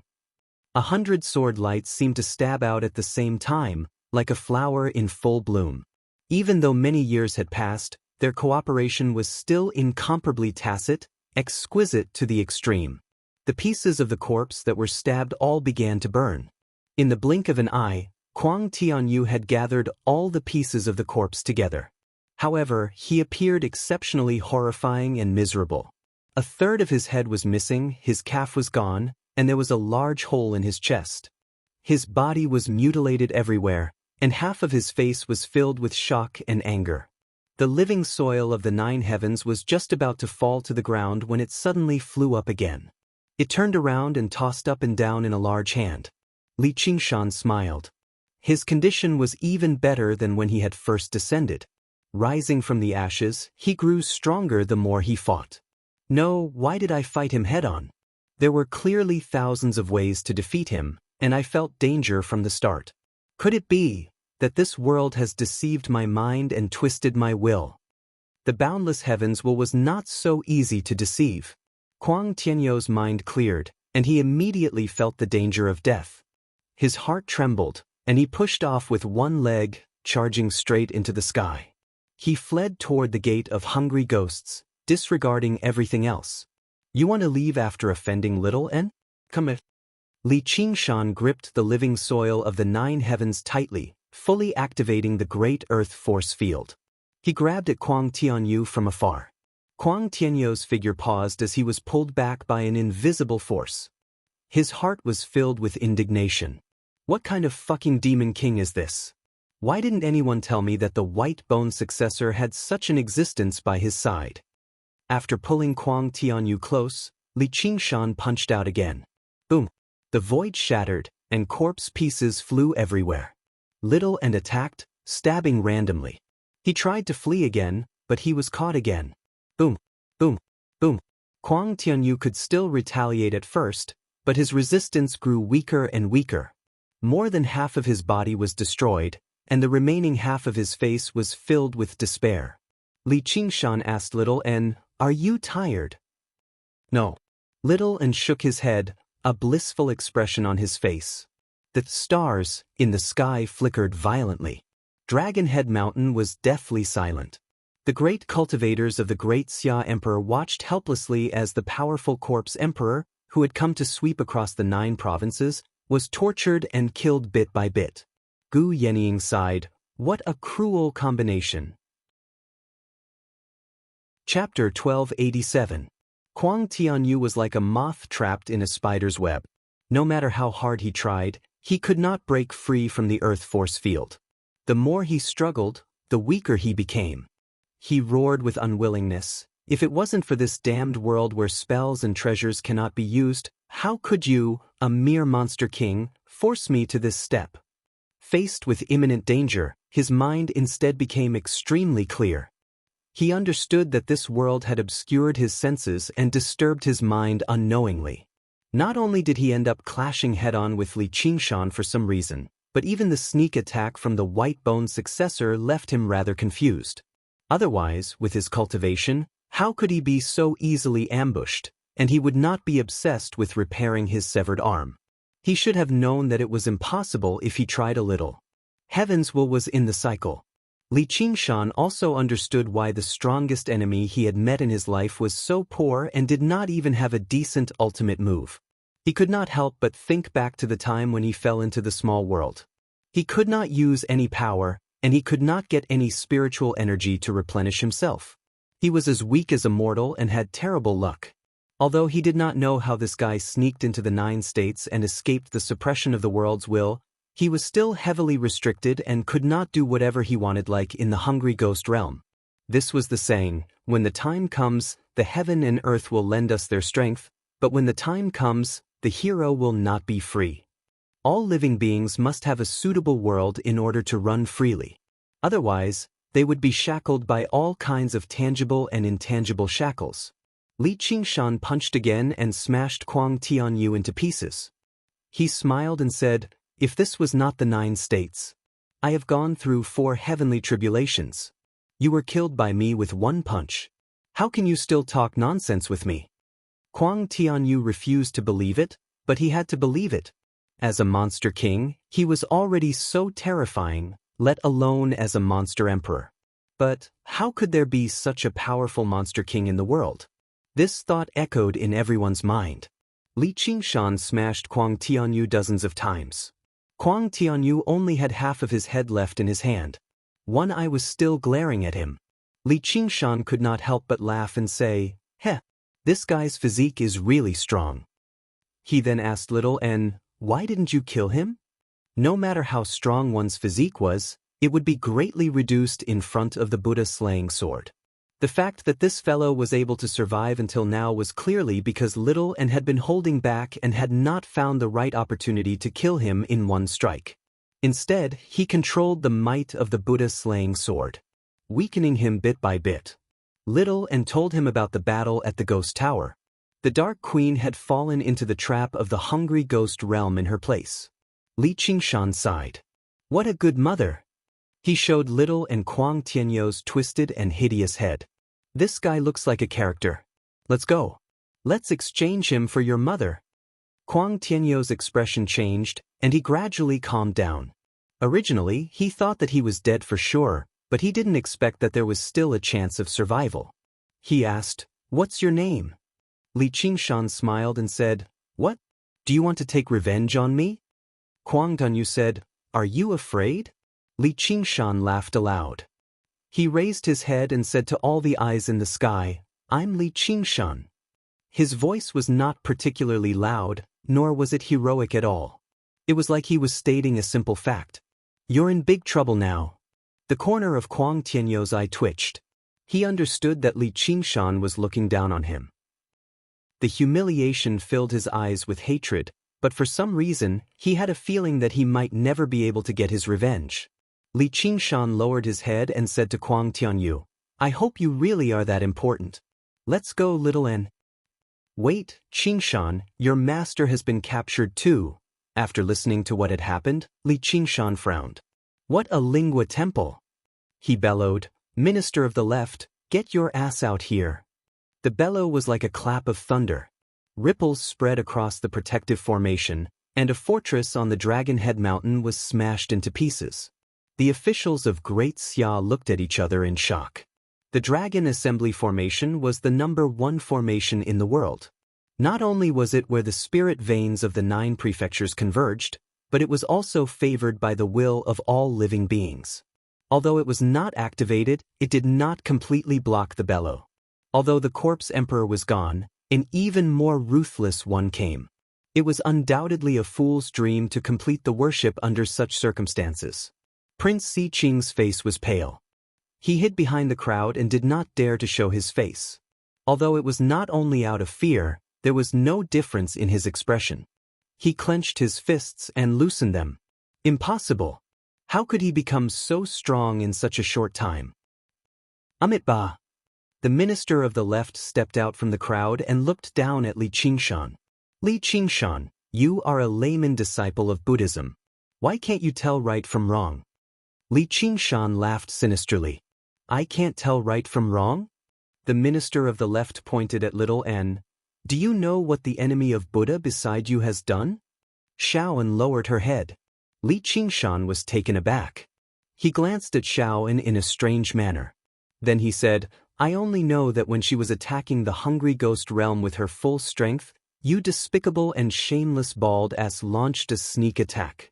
100 sword lights seemed to stab out at the same time, like a flower in full bloom. Even though many years had passed, their cooperation was still incomparably tacit, exquisite to the extreme. The pieces of the corpse that were stabbed all began to burn. In the blink of an eye, Kuang Tianyou had gathered all the pieces of the corpse together. However, he appeared exceptionally horrifying and miserable. A third of his head was missing, his calf was gone, and there was a large hole in his chest. His body was mutilated everywhere, and half of his face was filled with shock and anger. The living soil of the 9 heavens was just about to fall to the ground when it suddenly flew up again. It turned around and tossed up and down in a large hand. Li Qingshan smiled. His condition was even better than when he had first descended. Rising from the ashes, he grew stronger the more he fought. No, why did I fight him head-on? There were clearly thousands of ways to defeat him, and I felt danger from the start. Could it be that this world has deceived my mind and twisted my will? The boundless heavens was not so easy to deceive. Kuang Tianyou's mind cleared, and he immediately felt the danger of death. His heart trembled, and he pushed off with one leg, charging straight into the sky. He fled toward the gate of hungry ghosts, disregarding everything else. "You want to leave after offending little N? Come if." Li Qingshan gripped the living soil of the 9 heavens tightly, fully activating the great earth force field. He grabbed at Kuang Tianyou from afar. Kuang Tianyou's figure paused as he was pulled back by an invisible force. His heart was filled with indignation. What kind of fucking demon king is this? Why didn't anyone tell me that the white-boned successor had such an existence by his side? After pulling Kuang Tianyou close, Li Qingshan punched out again. Boom! The void shattered, and corpse pieces flew everywhere. Little and attacked, stabbing randomly. He tried to flee again, but he was caught again. Boom! Boom! Boom! Kuang Tianyou could still retaliate at first, but his resistance grew weaker and weaker. More than half of his body was destroyed, and the remaining half of his face was filled with despair. Li Qingshan asked Little N, "Are you tired?" "No." Little N shook his head, a blissful expression on his face. The stars in the sky flickered violently. Dragon Head Mountain was deathly silent. The great cultivators of the Great Xia Emperor watched helplessly as the powerful corpse emperor, who had come to sweep across the 9 provinces, was tortured and killed bit by bit. Gu Yenying sighed, "What a cruel combination." Chapter 1287. Kuang Tianyou was like a moth trapped in a spider's web. No matter how hard he tried, he could not break free from the earth force field. The more he struggled, the weaker he became. He roared with unwillingness. "If it wasn't for this damned world where spells and treasures cannot be used, how could you, a mere monster king, force me to this step?" Faced with imminent danger, his mind instead became extremely clear. He understood that this world had obscured his senses and disturbed his mind unknowingly. Not only did he end up clashing head-on with Li Qingshan for some reason, but even the sneak attack from the white-boned successor left him rather confused. Otherwise, with his cultivation, how could he be so easily ambushed, and he would not be obsessed with repairing his severed arm? He should have known that it was impossible if he tried a little. Heaven's will was in the cycle. Li Qingshan also understood why the strongest enemy he had met in his life was so poor and did not even have a decent ultimate move. He could not help but think back to the time when he fell into the small world. He could not use any power, and he could not get any spiritual energy to replenish himself. He was as weak as a mortal and had terrible luck. Although he did not know how this guy sneaked into the 9 states and escaped the suppression of the world's will, he was still heavily restricted and could not do whatever he wanted like in the hungry ghost realm. This was the saying, when the time comes, the heaven and earth will lend us their strength, but when the time comes, the hero will not be free. All living beings must have a suitable world in order to run freely. Otherwise, they would be shackled by all kinds of tangible and intangible shackles. Li Qingshan punched again and smashed Kuang Tianyu into pieces. He smiled and said, "If this was not the 9 states, I have gone through 4 heavenly tribulations. You were killed by me with 1 punch. How can you still talk nonsense with me?" Kuang Tianyu refused to believe it, but he had to believe it. As a monster king, he was already so terrifying, let alone as a monster emperor. But how could there be such a powerful monster king in the world? This thought echoed in everyone's mind. Li Qingshan smashed Kuang Tianyu dozens of times. Kuang Tianyu only had half of his head left in his hand. One eye was still glaring at him. Li Qingshan could not help but laugh and say, "Heh, this guy's physique is really strong." He then asked Little N, "Why didn't you kill him?" No matter how strong one's physique was, it would be greatly reduced in front of the Buddha-slaying sword. The fact that this fellow was able to survive until now was clearly because Little N had been holding back and had not found the right opportunity to kill him in one strike. Instead, he controlled the might of the Buddha-slaying sword, weakening him bit by bit. Little N told him about the battle at the Ghost Tower. The Dark Queen had fallen into the trap of the hungry ghost realm in her place. Li Qingshan sighed. What a good mother! He showed Little and Kuang Tianyu's twisted and hideous head. This guy looks like a character. Let's go. Let's exchange him for your mother. Kuang Tianyu's expression changed, and he gradually calmed down. Originally, he thought that he was dead for sure, but he didn't expect that there was still a chance of survival. He asked, "What's your name?" Li Qingshan smiled and said, "What? Do you want to take revenge on me?" Kuang Tianyu said, "Are you afraid?" Li Qingshan laughed aloud. He raised his head and said to all the eyes in the sky, "I'm Li Qingshan." His voice was not particularly loud, nor was it heroic at all. It was like he was stating a simple fact. "You're in big trouble now." The corner of Kuang Tianyu's eye twitched. He understood that Li Qingshan was looking down on him. The humiliation filled his eyes with hatred, but for some reason, he had a feeling that he might never be able to get his revenge. Li Qingshan lowered his head and said to Kuang Tianyu, "I hope you really are that important. Let's go, Little N." "Wait, Qingshan, your master has been captured too." After listening to what had happened, Li Qingshan frowned. "What a lingua temple!" He bellowed, "Minister of the Left, get your ass out here." The bellow was like a clap of thunder. Ripples spread across the protective formation, and a fortress on the Dragon Head Mountain was smashed into pieces. The officials of Great Xia looked at each other in shock. The Dragon Assembly Formation was the #1 formation in the world. Not only was it where the spirit veins of the 9 prefectures converged, but it was also favored by the will of all living beings. Although it was not activated, it did not completely block the bellow. Although the corpse emperor was gone, an even more ruthless one came. It was undoubtedly a fool's dream to complete the worship under such circumstances. Prince Si Qing's face was pale. He hid behind the crowd and did not dare to show his face. Although it was not only out of fear, there was no difference in his expression. He clenched his fists and loosened them. Impossible! How could he become so strong in such a short time? Amitabha! The minister of the left stepped out from the crowd and looked down at Li Qingshan. "Li Qingshan, you are a layman disciple of Buddhism. Why can't you tell right from wrong?" Li Qingshan laughed sinisterly. "I can't tell right from wrong?" The minister of the left pointed at Little N. "Do you know what the enemy of Buddha beside you has done?" Shaoan lowered her head. Li Qingshan was taken aback. He glanced at Shaoan in a strange manner. Then he said, I only know that when she was attacking the hungry ghost realm with her full strength, you despicable and shameless bald-ass launched a sneak attack.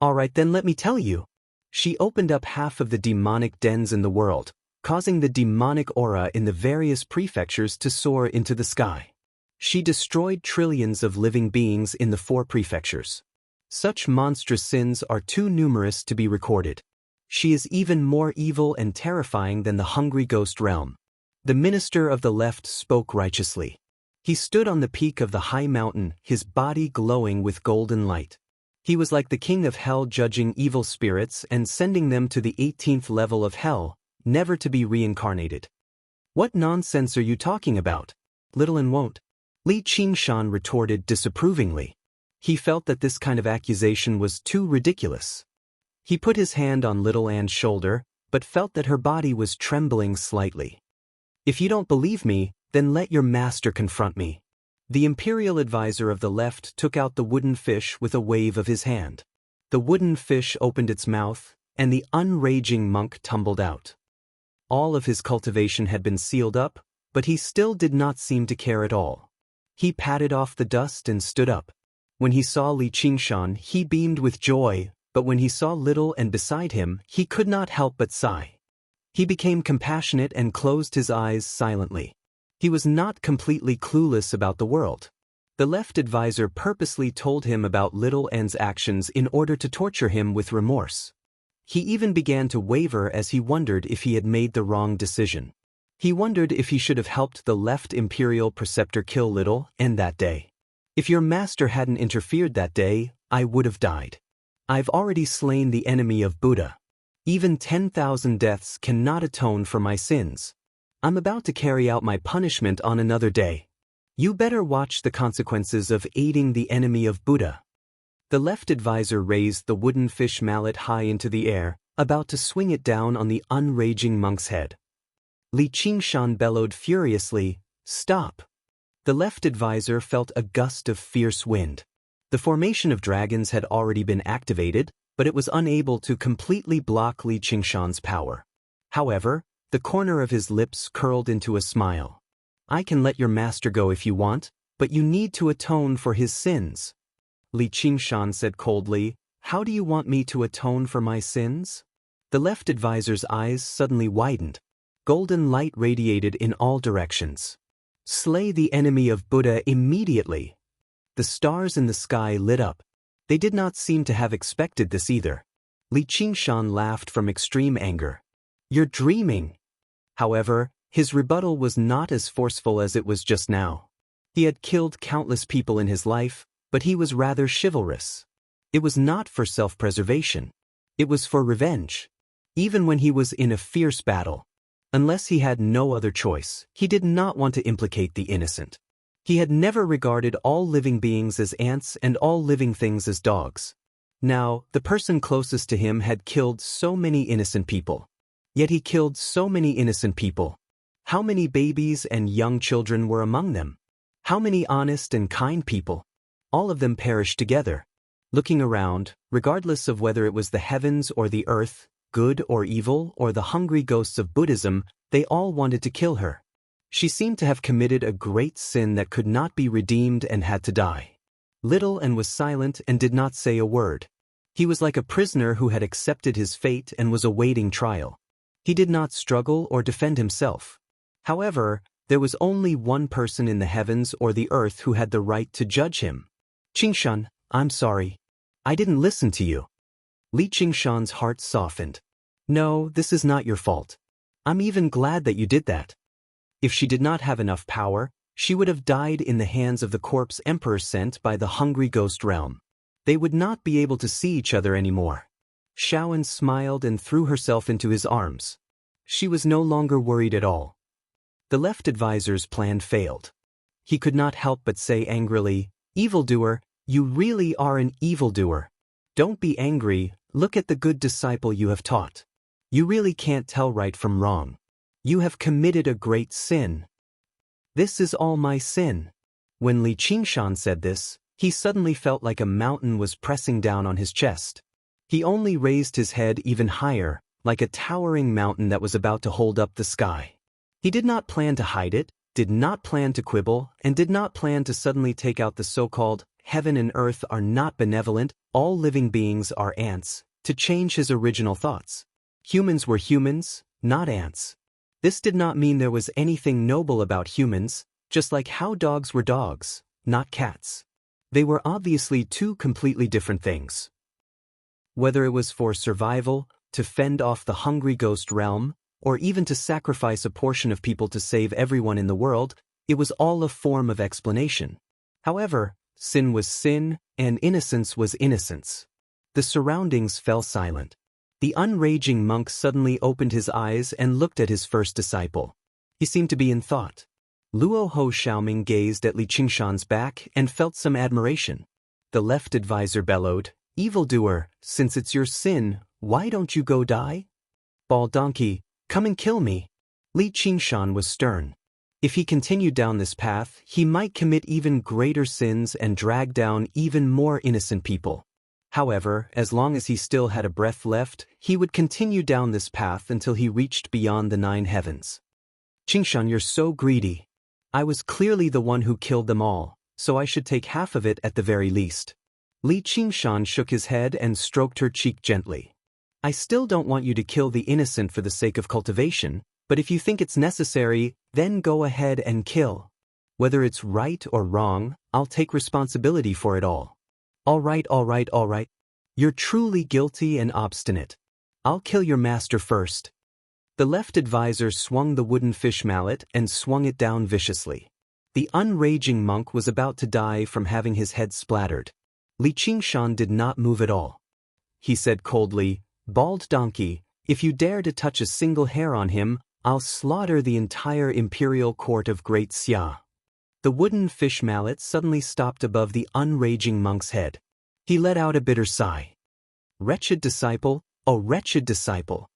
Alright then, let me tell you. She opened up half of the demonic dens in the world, causing the demonic aura in the various prefectures to soar into the sky. She destroyed trillions of living beings in the 4 prefectures. Such monstrous sins are too numerous to be recorded. She is even more evil and terrifying than the hungry ghost realm. The minister of the left spoke righteously. He stood on the peak of the high mountain, his body glowing with golden light. He was like the king of hell, judging evil spirits and sending them to the 18th level of hell, never to be reincarnated. What nonsense are you talking about? Little and won't. Li Qingshan retorted disapprovingly. He felt that this kind of accusation was too ridiculous. He put his hand on Little Anne's shoulder, but felt that her body was trembling slightly. If you don't believe me, then let your master confront me. The imperial advisor of the left took out the wooden fish with a wave of his hand. The wooden fish opened its mouth, and the unraging monk tumbled out. All of his cultivation had been sealed up, but he still did not seem to care at all. He patted off the dust and stood up. When he saw Li Qingshan, he beamed with joy, but when he saw Little and beside him, he could not help but sigh. He became compassionate and closed his eyes silently. He was not completely clueless about the world. The left advisor purposely told him about Little Anne's actions in order to torture him with remorse. He even began to waver as he wondered if he had made the wrong decision. He wondered if he should have helped the left imperial preceptor kill Little Anne that day. If your master hadn't interfered that day, I would have died. I've already slain the enemy of Buddha. Even 10,000 deaths cannot atone for my sins. I'm about to carry out my punishment on another day. You better watch the consequences of aiding the enemy of Buddha. The left advisor raised the wooden fish mallet high into the air, about to swing it down on the unraging monk's head. Li Qingshan bellowed furiously, "Stop!" The left advisor felt a gust of fierce wind. The formation of dragons had already been activated, but it was unable to completely block Li Qingshan's power. However, the corner of his lips curled into a smile. I can let your master go if you want, but you need to atone for his sins. Li Qingshan said coldly, How do you want me to atone for my sins? The left advisor's eyes suddenly widened. Golden light radiated in all directions. Slay the enemy of Buddha immediately. The stars in the sky lit up. They did not seem to have expected this either. Li Qingshan laughed from extreme anger. You're dreaming. However, his rebuttal was not as forceful as it was just now. He had killed countless people in his life, but he was rather chivalrous. It was not for self-preservation. It was for revenge. Even when he was in a fierce battle, unless he had no other choice, he did not want to implicate the innocent. He had never regarded all living beings as ants and all living things as dogs. Now, the person closest to him had killed so many innocent people. Yet he killed so many innocent people. How many babies and young children were among them? How many honest and kind people? All of them perished together. Looking around, regardless of whether it was the heavens or the earth, good or evil, or the hungry ghosts of Buddhism, they all wanted to kill her. She seemed to have committed a great sin that could not be redeemed and had to die. Little Anne was silent and did not say a word. He was like a prisoner who had accepted his fate and was awaiting trial. He did not struggle or defend himself. However, there was only one person in the heavens or the earth who had the right to judge him. Qingshan, I'm sorry. I didn't listen to you. Li Qingshan's heart softened. No, this is not your fault. I'm even glad that you did that. If she did not have enough power, she would have died in the hands of the corpse emperor sent by the hungry ghost realm. They would not be able to see each other anymore. Shaoan smiled and threw herself into his arms. She was no longer worried at all. The left advisor's plan failed. He could not help but say angrily, Evildoer, you really are an evildoer. Don't be angry, look at the good disciple you have taught. You really can't tell right from wrong. You have committed a great sin. This is all my sin. When Li Qingshan said this, He suddenly felt like a mountain was pressing down on his chest. He only raised his head even higher, like a towering mountain that was about to hold up the sky. He did not plan to hide it, did not plan to quibble, and did not plan to suddenly take out the so-called heaven and earth are not benevolent, all living beings are ants, to change his original thoughts. Humans were humans, not ants. This did not mean there was anything noble about humans, just like how dogs were dogs, not cats. They were obviously two completely different things. Whether it was for survival, to fend off the hungry ghost realm, or even to sacrifice a portion of people to save everyone in the world, it was all a form of explanation. However, sin was sin, and innocence was innocence. The surroundings fell silent. The unraging monk suddenly opened his eyes and looked at his first disciple. He seemed to be in thought. Luo Ho Xiaoming gazed at Li Qingshan's back and felt some admiration. The left advisor bellowed, "Evildoer, since it's your sin, why don't you go die? Bald donkey, come and kill me." Li Qingshan was stern. If he continued down this path, he might commit even greater sins and drag down even more innocent people. However, as long as he still had a breath left, he would continue down this path until he reached beyond the 9 heavens. "Qingshan, you're so greedy. I was clearly the one who killed them all, so I should take half of it at the very least." Li Qingshan shook his head and stroked her cheek gently. "I still don't want you to kill the innocent for the sake of cultivation, but if you think it's necessary, then go ahead and kill. Whether it's right or wrong, I'll take responsibility for it all." All right. You're truly guilty and obstinate. I'll kill your master first." The left advisor swung the wooden fish mallet and swung it down viciously. The unraging monk was about to die from having his head splattered. Li Qingshan did not move at all. He said coldly, "Bald donkey, if you dare to touch a single hair on him, I'll slaughter the entire imperial court of Great Xia." The wooden fish mallet suddenly stopped above the unraging monk's head. He let out a bitter sigh. "Wretched disciple, oh wretched disciple."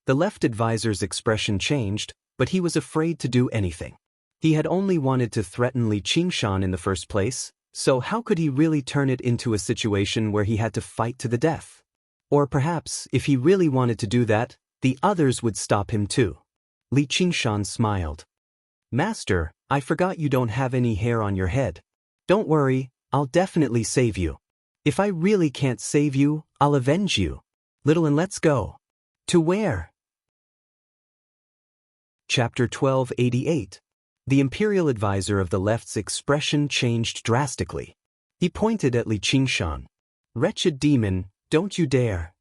The left advisor's expression changed, but he was afraid to do anything. He had only wanted to threaten Li Qingshan in the first place, so how could he really turn it into a situation where he had to fight to the death? Or perhaps, if he really wanted to do that, the others would stop him too. Li Qingshan smiled. "Master, I forgot you don't have any hair on your head. Don't worry, I'll definitely save you. If I really can't save you, I'll avenge you. Little and let's go." "To where?" Chapter 1288. The imperial advisor of the left's expression changed drastically. He pointed at Li Qingshan. "Wretched demon, don't you dare."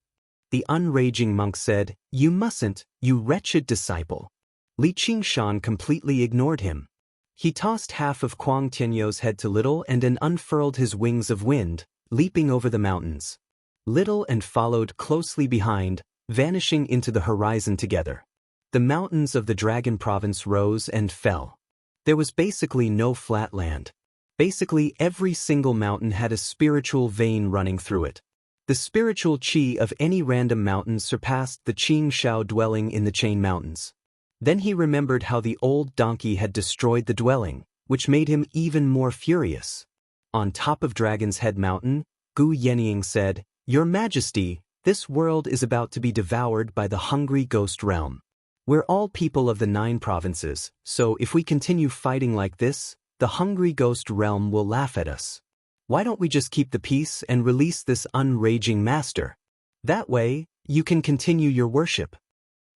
The unraging monk said, "You mustn't, you wretched disciple." Li Qingshan completely ignored him. He tossed half of Kuang Tianyou's head to Little and then unfurled his wings of wind, leaping over the mountains. Little and followed closely behind, vanishing into the horizon together. The mountains of the Dragon Province rose and fell. There was basically no flat land. Basically every single mountain had a spiritual vein running through it. The spiritual chi of any random mountain surpassed the Qing Shao dwelling in the Chain Mountains. Then he remembered how the old donkey had destroyed the dwelling, which made him even more furious. On top of Dragon's Head Mountain, Gu Yenying said, "Your Majesty, this world is about to be devoured by the hungry ghost realm. We're all people of the 9 provinces, so if we continue fighting like this, the hungry ghost realm will laugh at us. Why don't we just keep the peace and release this unraging master? That way, you can continue your worship."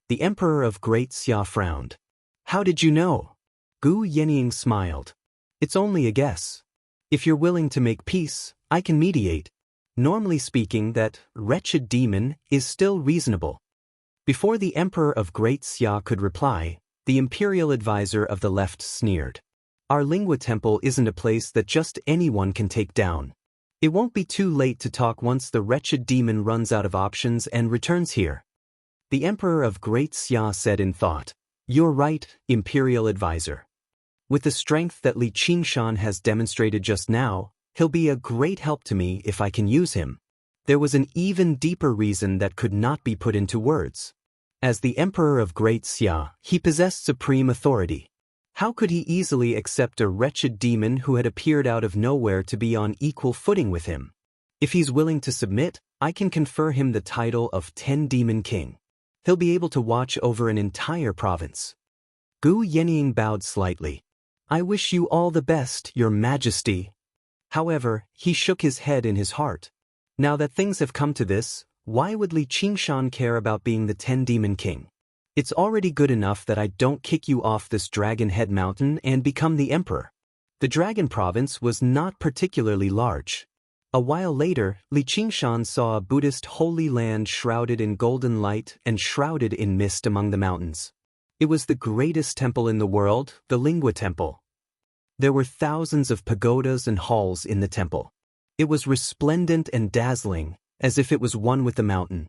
The Emperor of Great Xia frowned. "How did you know?" Gu Yenying smiled. "It's only a guess. If you're willing to make peace, I can mediate. Normally speaking, that wretched demon is still reasonable." Before the Emperor of Great Xia could reply, the imperial advisor of the left sneered. "Our Lingua Temple isn't a place that just anyone can take down. It won't be too late to talk once the wretched demon runs out of options and returns here." The Emperor of Great Xia said in thought, "You're right, imperial advisor. With the strength that Li Qingshan has demonstrated just now, he'll be a great help to me if I can use him." There was an even deeper reason that could not be put into words. As the Emperor of Great Xia, he possessed supreme authority. How could he easily accept a wretched demon who had appeared out of nowhere to be on equal footing with him? If he's willing to submit, I can confer him the title of 10-Demon King. He'll be able to watch over an entire province. Gu Yenying bowed slightly. I wish you all the best, Your Majesty. However, he shook his head in his heart. Now that things have come to this, why would Li Qingshan care about being the 10-Demon King? It's already good enough that I don't kick you off this Dragon Head Mountain and become the emperor. The Dragon Province was not particularly large. A while later, Li Qingshan saw a Buddhist holy land shrouded in golden light and shrouded in mist among the mountains. It was the greatest temple in the world, the Lingua Temple. There were thousands of pagodas and halls in the temple. It was resplendent and dazzling, as if it was one with the mountain.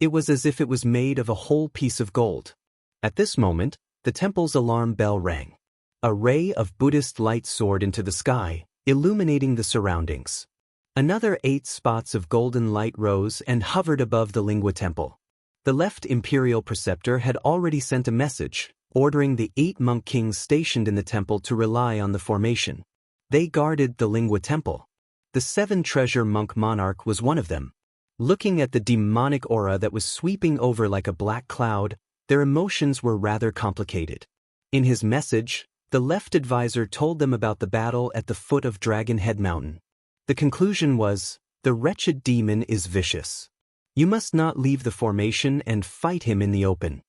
It was as if it was made of a whole piece of gold. At this moment, the temple's alarm bell rang. A ray of Buddhist light soared into the sky, illuminating the surroundings. Another 8 spots of golden light rose and hovered above the Lingua Temple. The left imperial preceptor had already sent a message, ordering the 8 monk kings stationed in the temple to rely on the formation. They guarded the Lingua Temple. The 7-treasure monk monarch was one of them. Looking at the demonic aura that was sweeping over like a black cloud, their emotions were rather complicated. In his message, the left advisor told them about the battle at the foot of Dragon Head Mountain. The conclusion was, the wretched demon is vicious. You must not leave the formation and fight him in the open.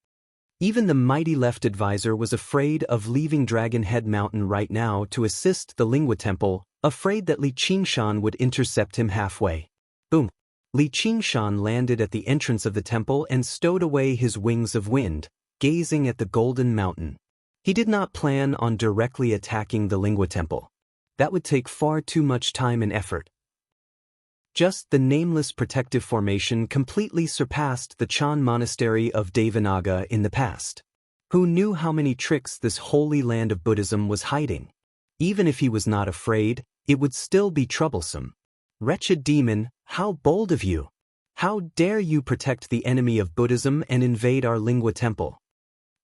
Even the mighty left advisor was afraid of leaving Dragon Head Mountain right now to assist the Lingua Temple, afraid that Li Qingshan would intercept him halfway. Boom! Li Qingshan landed at the entrance of the temple and stowed away his wings of wind, gazing at the golden mountain. He did not plan on directly attacking the Lingua Temple. That would take far too much time and effort. Just the nameless protective formation completely surpassed the Chan monastery of Devanaga in the past. Who knew how many tricks this holy land of Buddhism was hiding? Even if he was not afraid, it would still be troublesome. Wretched demon, how bold of you! How dare you protect the enemy of Buddhism and invade our Lingua Temple?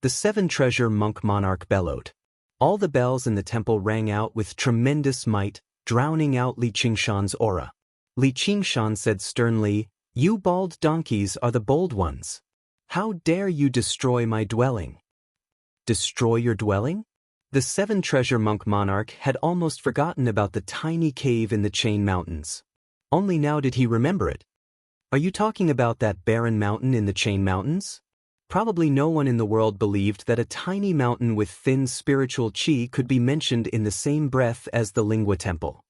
The 7-treasure monk monarch bellowed. All the bells in the temple rang out with tremendous might, drowning out Li Qingshan's aura. Li Qingshan said sternly, You bald donkeys are the bold ones. How dare you destroy my dwelling? Destroy your dwelling? The 7-treasure monk monarch had almost forgotten about the tiny cave in the Chain Mountains. Only now did he remember it. Are you talking about that barren mountain in the Chain Mountains? Probably no one in the world believed that a tiny mountain with thin spiritual chi could be mentioned in the same breath as the Lingua Temple.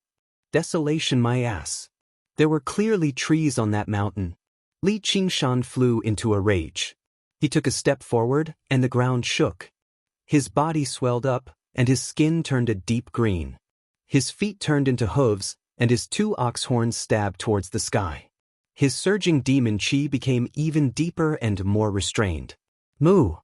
Desolation my ass. There were clearly trees on that mountain. Li Qingshan flew into a rage. He took a step forward, and the ground shook. His body swelled up, and his skin turned a deep green. His feet turned into hooves, and his 2 ox horns stabbed towards the sky. His surging demon chi became even deeper and more restrained. Moo!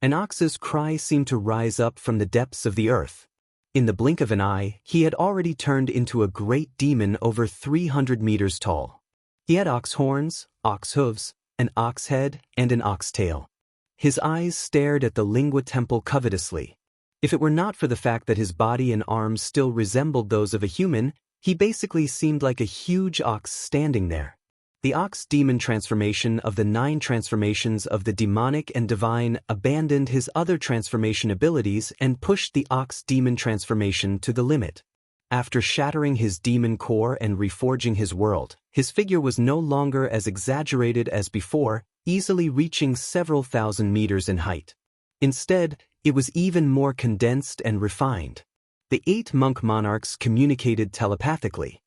An ox's cry seemed to rise up from the depths of the earth. In the blink of an eye, he had already turned into a great demon over 300 meters tall. He had ox horns, ox hooves, an ox head, and an ox tail. His eyes stared at the Lingua Temple covetously. If it were not for the fact that his body and arms still resembled those of a human, he basically seemed like a huge ox standing there. The ox demon transformation of the 9 transformations of the demonic and divine abandoned his other transformation abilities and pushed the ox demon transformation to the limit. After shattering his demon core and reforging his world, his figure was no longer as exaggerated as before, easily reaching several thousand meters in height. Instead, it was even more condensed and refined. The 8 monk monarchs communicated telepathically.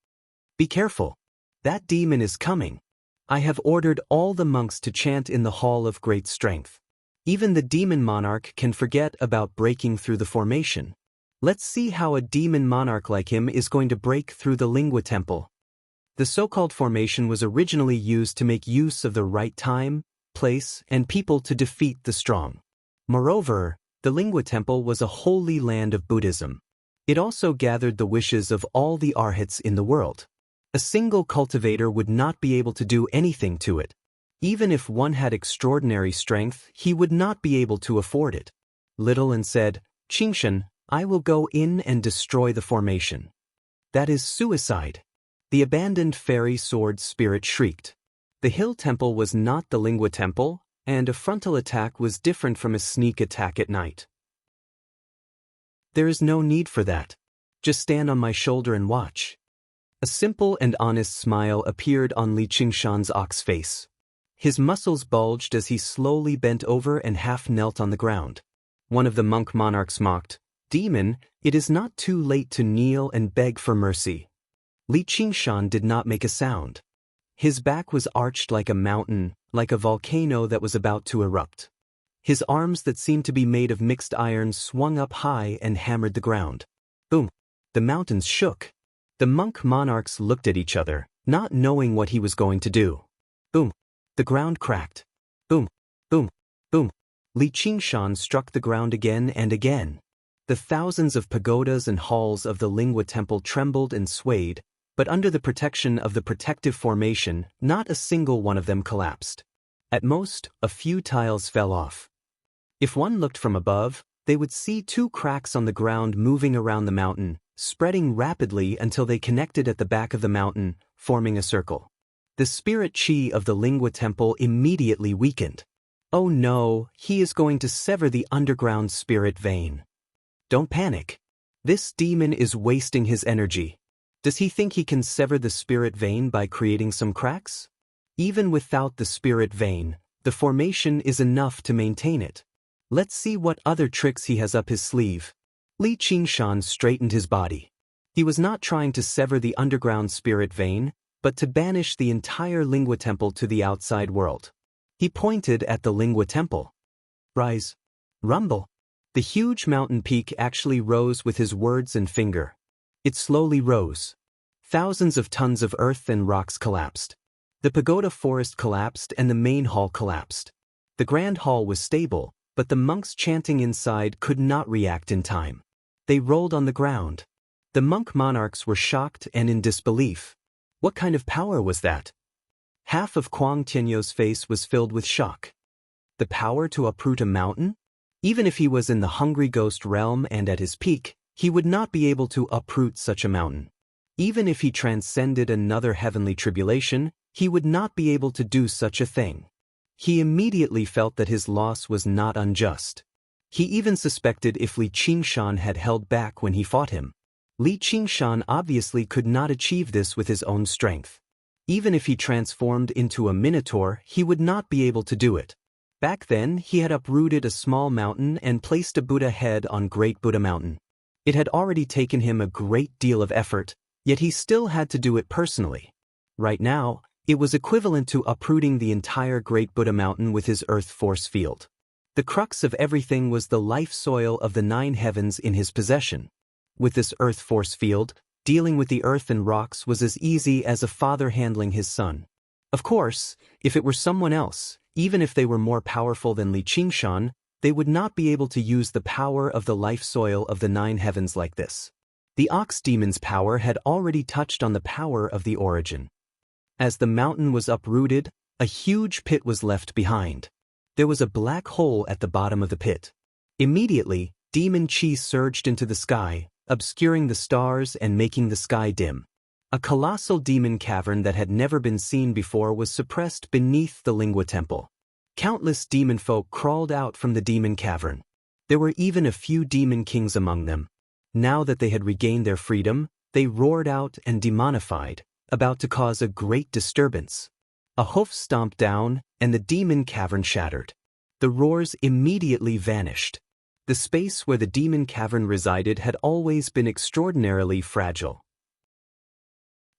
Be careful. That demon is coming. I have ordered all the monks to chant in the Hall of Great Strength. Even the demon monarch can forget about breaking through the formation. Let's see how a demon monarch like him is going to break through the Lingua Temple. The so-called formation was originally used to make use of the right time, place, and people to defeat the strong. Moreover, the Lingua Temple was a holy land of Buddhism. It also gathered the wishes of all the arhats in the world. A single cultivator would not be able to do anything to it. Even if one had extraordinary strength, he would not be able to afford it. Little and said, Qingshan, I will go in and destroy the formation. That is suicide. The abandoned fairy sword spirit shrieked. The hill temple was not the Lingua temple, and a frontal attack was different from a sneak attack at night. There is no need for that. Just stand on my shoulder and watch. A simple and honest smile appeared on Li Qingshan's ox face. His muscles bulged as he slowly bent over and half knelt on the ground. One of the monk monarchs mocked, "Demon, it is not too late to kneel and beg for mercy." Li Qingshan did not make a sound. His back was arched like a mountain, like a volcano that was about to erupt. His arms that seemed to be made of mixed iron swung up high and hammered the ground. Boom! The mountains shook. The monk monarchs looked at each other, not knowing what he was going to do. Boom! The ground cracked. Boom! Boom! Boom! Li Qingshan struck the ground again and again. The thousands of pagodas and halls of the Lingua temple trembled and swayed, but under the protection of the protective formation, not a single one of them collapsed. At most, a few tiles fell off. If one looked from above, they would see two cracks on the ground moving around the mountain, spreading rapidly until they connected at the back of the mountain, forming a circle. The spirit chi of the Lingua temple immediately weakened. Oh no, he is going to sever the underground spirit vein. Don't panic. This demon is wasting his energy. Does he think he can sever the spirit vein by creating some cracks? Even without the spirit vein, the formation is enough to maintain it. Let's see what other tricks he has up his sleeve. Li Qingshan straightened his body. He was not trying to sever the underground spirit vein, but to banish the entire Lingua temple to the outside world. He pointed at the Lingua temple. Rise. Rumble. The huge mountain peak actually rose with his words and finger. It slowly rose. Thousands of tons of earth and rocks collapsed. The pagoda forest collapsed and the main hall collapsed. The grand hall was stable, but the monks chanting inside could not react in time. They rolled on the ground. The monk monarchs were shocked and in disbelief. What kind of power was that? Half of Kuang Tianyou's face was filled with shock. The power to uproot a mountain? Even if he was in the hungry ghost realm and at his peak, he would not be able to uproot such a mountain. Even if he transcended another heavenly tribulation, he would not be able to do such a thing. He immediately felt that his loss was not unjust. He even suspected if Li Qingshan had held back when he fought him. Li Qingshan obviously could not achieve this with his own strength. Even if he transformed into a minotaur, he would not be able to do it. Back then, he had uprooted a small mountain and placed a Buddha head on Great Buddha Mountain. It had already taken him a great deal of effort, yet he still had to do it personally. Right now, it was equivalent to uprooting the entire Great Buddha Mountain with his earth force field. The crux of everything was the life soil of the 9 heavens in his possession. With this earth force field, dealing with the earth and rocks was as easy as a father handling his son. Of course, if it were someone else, even if they were more powerful than Li Qingshan, they would not be able to use the power of the life soil of the 9 heavens like this. The ox demon's power had already touched on the power of the origin. As the mountain was uprooted, a huge pit was left behind. There was a black hole at the bottom of the pit. Immediately, demon chi surged into the sky, obscuring the stars and making the sky dim. A colossal demon cavern that had never been seen before was suppressed beneath the Lingua temple. Countless demon folk crawled out from the demon cavern. There were even a few demon kings among them. Now that they had regained their freedom, they roared out and demonified, about to cause a great disturbance. A hoof stomped down, and the demon cavern shattered. The roars immediately vanished. The space where the demon cavern resided had always been extraordinarily fragile.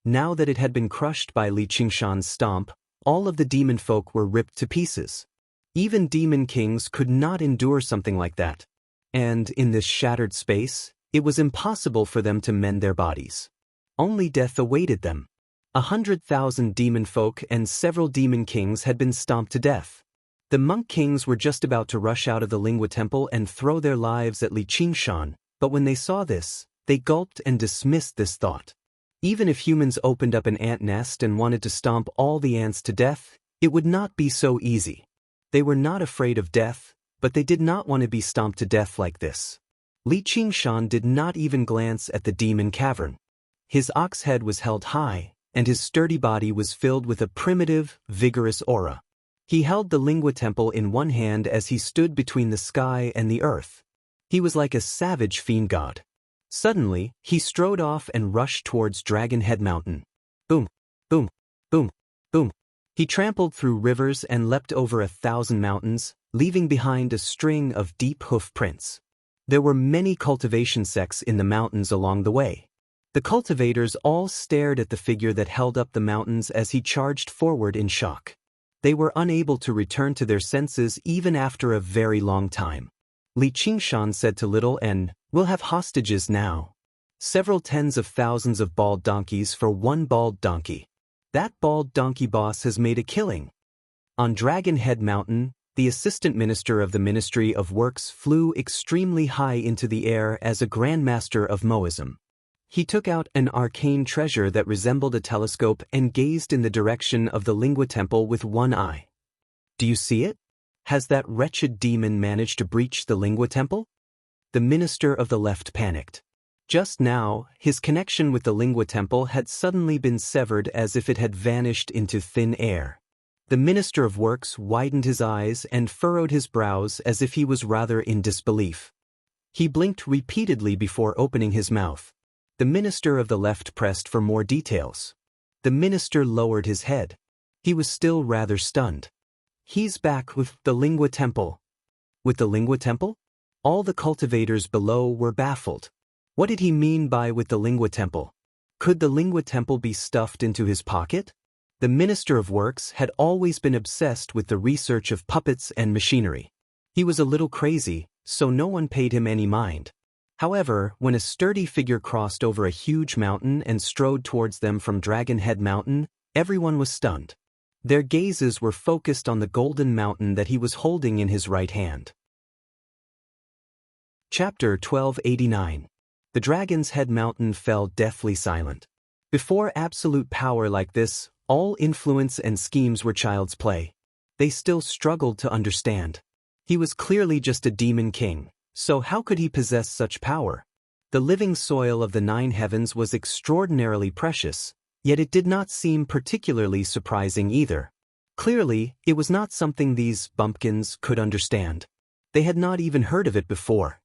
Now that it had been crushed by Li Qingshan's stomp, all of the demon folk were ripped to pieces. Even demon kings could not endure something like that. And in this shattered space, it was impossible for them to mend their bodies. Only death awaited them. 100,000 demon folk and several demon kings had been stomped to death. The monk kings were just about to rush out of the Lingua temple and throw their lives at Li Qingshan, but when they saw this, they gulped and dismissed this thought. Even if humans opened up an ant nest and wanted to stomp all the ants to death, it would not be so easy. They were not afraid of death, but they did not want to be stomped to death like this. Li Qingshan did not even glance at the demon cavern. His ox head was held high, and his sturdy body was filled with a primitive, vigorous aura. He held the Lingua Temple in one hand as he stood between the sky and the earth. He was like a savage fiend god. Suddenly, he strode off and rushed towards Dragon Head Mountain. Boom, boom, boom, boom. He trampled through rivers and leapt over 1,000 mountains, leaving behind a string of deep hoof prints. There were many cultivation sects in the mountains along the way. The cultivators all stared at the figure that held up the mountains as he charged forward in shock. They were unable to return to their senses even after a very long time. Li Qingshan said to Little N, "We'll have hostages now. Several tens of thousands of bald donkeys for one bald donkey. That bald donkey boss has made a killing." On Dragon Head Mountain, the assistant minister of the Ministry of Works flew extremely high into the air as a grandmaster of Moism. He took out an arcane treasure that resembled a telescope and gazed in the direction of the Lingua Temple with one eye. "Do you see it? Has that wretched demon managed to breach the Lingua Temple?" The minister of the left panicked. Just now, his connection with the Lingua Temple had suddenly been severed as if it had vanished into thin air. The Minister of Works widened his eyes and furrowed his brows as if he was rather in disbelief. He blinked repeatedly before opening his mouth. The Minister of the Left pressed for more details. The minister lowered his head. He was still rather stunned. "He's back with the Lingua Temple." With the Lingua Temple? All the cultivators below were baffled. What did he mean by with the Lingua Temple? Could the Lingua Temple be stuffed into his pocket? The Minister of Works had always been obsessed with the research of puppets and machinery. He was a little crazy, so no one paid him any mind. However, when a sturdy figure crossed over a huge mountain and strode towards them from Dragon Head Mountain, everyone was stunned. Their gazes were focused on the golden mountain that he was holding in his right hand. Chapter 1289. The Dragon's Head Mountain fell deathly silent. Before absolute power like this, all influence and schemes were child's play. They still struggled to understand. He was clearly just a demon king, so how could he possess such power? The living soil of the 9 heavens was extraordinarily precious, yet it did not seem particularly surprising either. Clearly, it was not something these bumpkins could understand. They had not even heard of it before.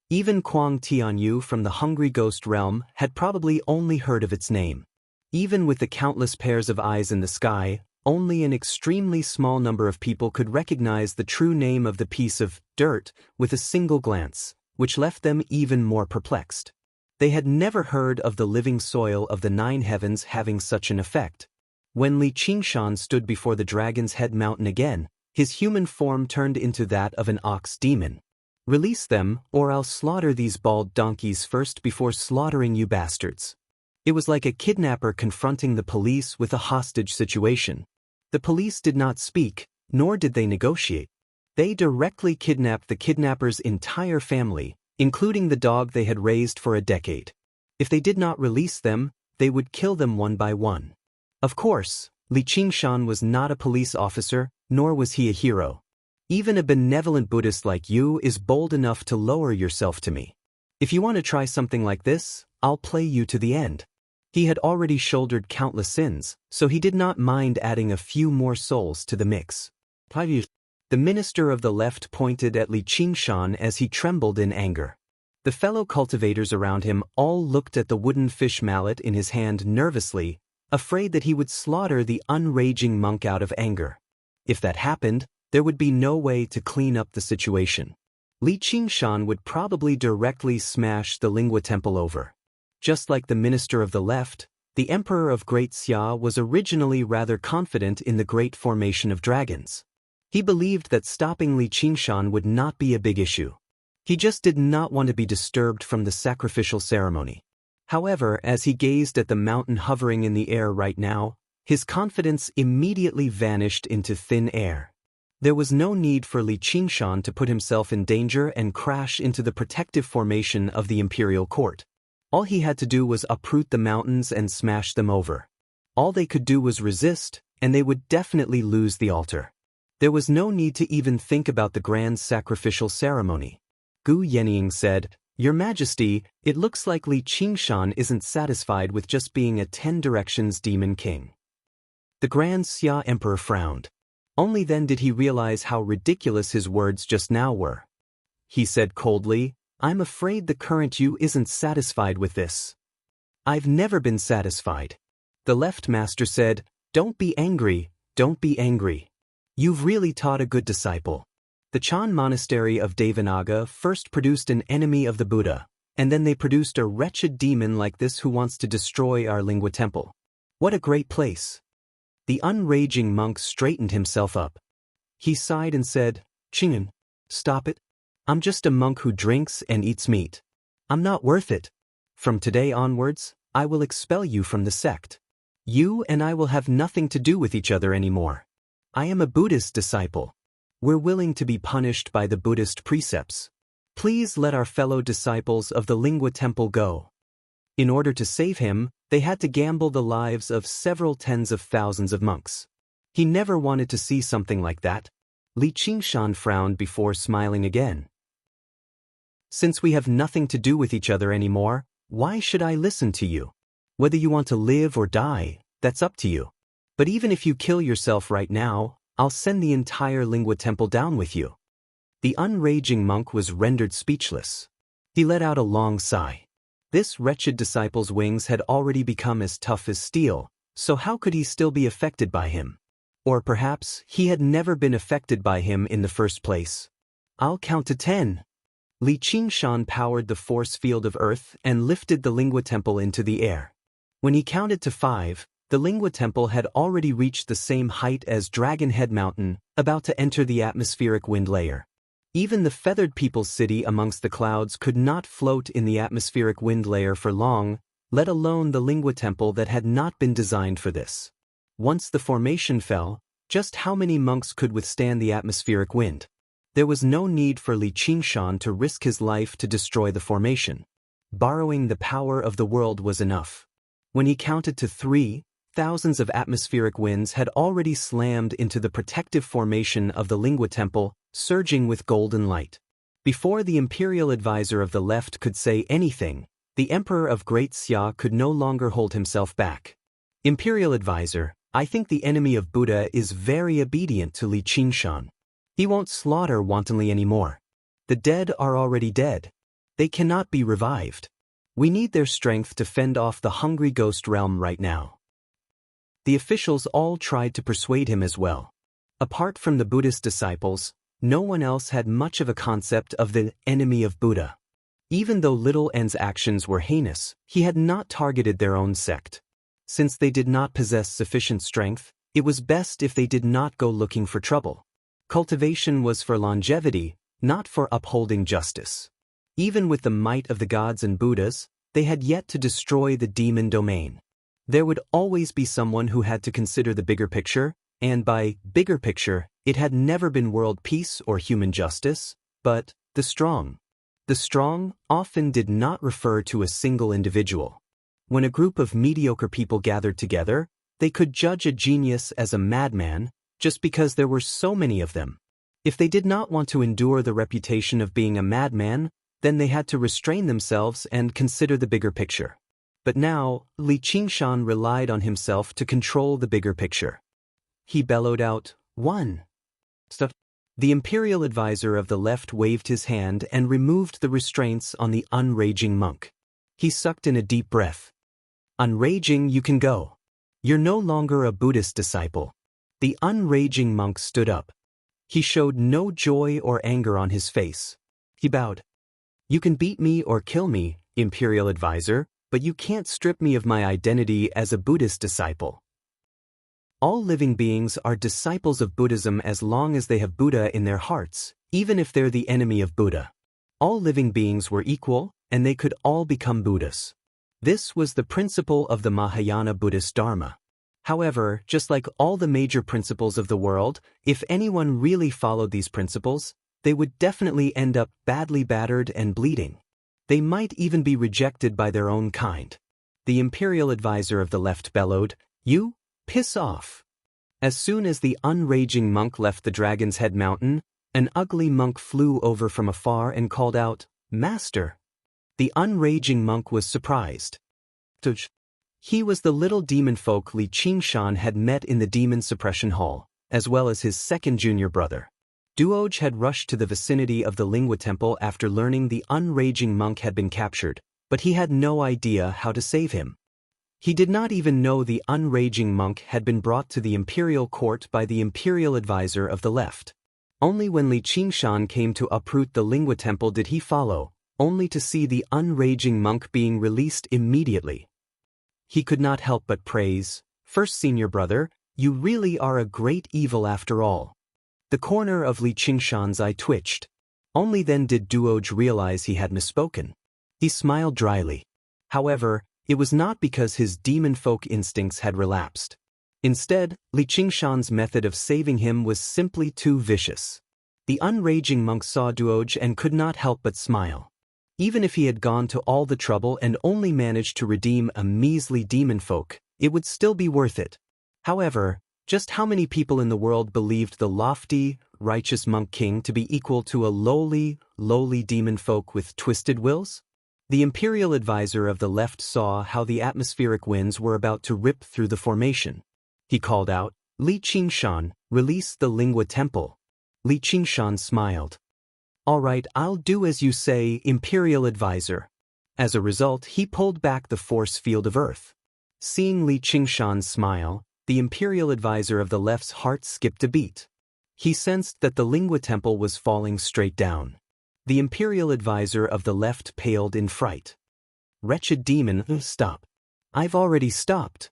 Even Kuang Tianyu from the Hungry Ghost realm had probably only heard of its name. Even with the countless pairs of eyes in the sky, only an extremely small number of people could recognize the true name of the piece of dirt with a single glance, which left them even more perplexed. They had never heard of the living soil of the 9 heavens having such an effect. When Li Qingshan stood before the Dragon's Head Mountain again, his human form turned into that of an ox demon. "Release them, or I'll slaughter these bald donkeys first before slaughtering you bastards." It was like a kidnapper confronting the police with a hostage situation. The police did not speak, nor did they negotiate. They directly kidnapped the kidnapper's entire family, including the dog they had raised for a decade. If they did not release them, they would kill them one by one. Of course, Li Qingshan was not a police officer, nor was he a hero. Even a benevolent Buddhist like you is bold enough to lower yourself to me. If you want to try something like this, I'll play you to the end. He had already shouldered countless sins, so he did not mind adding a few more souls to the mix. The minister of the left pointed at Li Qingshan as he trembled in anger. The fellow cultivators around him all looked at the wooden fish mallet in his hand nervously, afraid that he would slaughter the unraging monk out of anger. If that happened, there would be no way to clean up the situation. Li Qingshan would probably directly smash the Lingua Temple over. Just like the minister of the left, the emperor of Great Xia was originally rather confident in the great formation of dragons. He believed that stopping Li Qingshan would not be a big issue. He just did not want to be disturbed from the sacrificial ceremony. However, as he gazed at the mountain hovering in the air right now, his confidence immediately vanished into thin air. There was no need for Li Qingshan to put himself in danger and crash into the protective formation of the imperial court. All he had to do was uproot the mountains and smash them over. All they could do was resist, and they would definitely lose the altar. There was no need to even think about the grand sacrificial ceremony. Gu Yenying said, Your Majesty, it looks like Li Qingshan isn't satisfied with just being a 10 Directions demon king. The Grand Xia Emperor frowned. Only then did he realize how ridiculous his words just now were. He said coldly, I'm afraid the current you isn't satisfied with this. I've never been satisfied. The left master said, don't be angry, don't be angry. You've really taught a good disciple. The Chan monastery of Devanaga first produced an enemy of the Buddha, and then they produced a wretched demon like this who wants to destroy our Lingua temple. What a great place. The unraging monk straightened himself up. He sighed and said, Qing'an, stop it. I'm just a monk who drinks and eats meat. I'm not worth it. From today onwards, I will expel you from the sect. You and I will have nothing to do with each other anymore. I am a Buddhist disciple. We're willing to be punished by the Buddhist precepts. Please let our fellow disciples of the Lingua Temple go. In order to save him, they had to gamble the lives of several tens of thousands of monks. He never wanted to see something like that. Li Qingshan frowned before smiling again. Since we have nothing to do with each other anymore, why should I listen to you? Whether you want to live or die, that's up to you. But even if you kill yourself right now, I'll send the entire Lingua Temple down with you. The unraging monk was rendered speechless. He let out a long sigh. This wretched disciple's wings had already become as tough as steel, so how could he still be affected by him? Or perhaps he had never been affected by him in the first place. I'll count to 10. Li Qingshan powered the force field of earth and lifted the Lingua Temple into the air. When he counted to 5, the Lingua Temple had already reached the same height as Dragon Head Mountain, about to enter the atmospheric wind layer. Even the feathered people's city amongst the clouds could not float in the atmospheric wind layer for long, let alone the Lingua Temple that had not been designed for this. Once the formation fell, just how many monks could withstand the atmospheric wind? There was no need for Li Qingshan to risk his life to destroy the formation. Borrowing the power of the world was enough. When he counted to 3, thousands of atmospheric winds had already slammed into the protective formation of the Lingua Temple, surging with golden light. Before the imperial advisor of the left could say anything, the emperor of Great Xia could no longer hold himself back. Imperial advisor, I think the enemy of Buddha is very obedient to Li Qingshan. He won't slaughter wantonly anymore. The dead are already dead. They cannot be revived. We need their strength to fend off the hungry ghost realm right now. The officials all tried to persuade him as well. Apart from the Buddhist disciples, no one else had much of a concept of the enemy of Buddha. Even though Little N's actions were heinous, he had not targeted their own sect. Since they did not possess sufficient strength, it was best if they did not go looking for trouble. Cultivation was for longevity, not for upholding justice. Even with the might of the gods and Buddhas, they had yet to destroy the demon domain. There would always be someone who had to consider the bigger picture, and by bigger picture, it had never been world peace or human justice, but the strong. The strong often did not refer to a single individual. When a group of mediocre people gathered together, they could judge a genius as a madman just because there were so many of them. If they did not want to endure the reputation of being a madman, then they had to restrain themselves and consider the bigger picture. But now, Li Qingshan relied on himself to control the bigger picture. He bellowed out, 1. Stuff. The imperial advisor of the left waved his hand and removed the restraints on the unraging monk. He sucked in a deep breath. Unraging, you can go. You're no longer a Buddhist disciple. The unraging monk stood up. He showed no joy or anger on his face. He bowed. You can beat me or kill me, imperial advisor, but you can't strip me of my identity as a Buddhist disciple. All living beings are disciples of Buddhism as long as they have Buddha in their hearts, even if they're the enemy of Buddha. All living beings were equal, and they could all become Buddhas. This was the principle of the Mahayana Buddhist Dharma. However, just like all the major principles of the world, if anyone really followed these principles, they would definitely end up badly battered and bleeding. They might even be rejected by their own kind. The imperial advisor of the left bellowed, "You, piss off." As soon as the unraging monk left the Dragon's Head Mountain, an ugly monk flew over from afar and called out, "Master." The unraging monk was surprised. He was the little demon folk Li Qingshan had met in the demon suppression hall, as well as his second junior brother. Duoj had rushed to the vicinity of the Lingua Temple after learning the unraging monk had been captured, but he had no idea how to save him. He did not even know the unraging monk had been brought to the imperial court by the imperial advisor of the left. Only when Li Qingshan came to uproot the Lingua Temple did he follow, only to see the unraging monk being released immediately. He could not help but praise, "First senior brother, you really are a great evil after all." The corner of Li Qingshan's eye twitched. Only then did Duoj realize he had misspoken. He smiled dryly. However, it was not because his demon folk instincts had relapsed. Instead, Li Qingshan's method of saving him was simply too vicious. The unraging monk saw Duoj and could not help but smile. Even if he had gone to all the trouble and only managed to redeem a measly demon folk, it would still be worth it. However, just how many people in the world believed the lofty, righteous monk king to be equal to a lowly demon folk with twisted wills? The imperial advisor of the left saw how the atmospheric winds were about to rip through the formation. He called out, "Li Qingshan, release the Lingua Temple." Li Qingshan smiled. "All right, I'll do as you say, imperial advisor." As a result, he pulled back the force field of Earth. Seeing Li Qingshan smile, the imperial advisor of the left's heart skipped a beat. He sensed that the Lingua Temple was falling straight down. The imperial advisor of the left paled in fright. "Wretched demon, stop." "I've already stopped."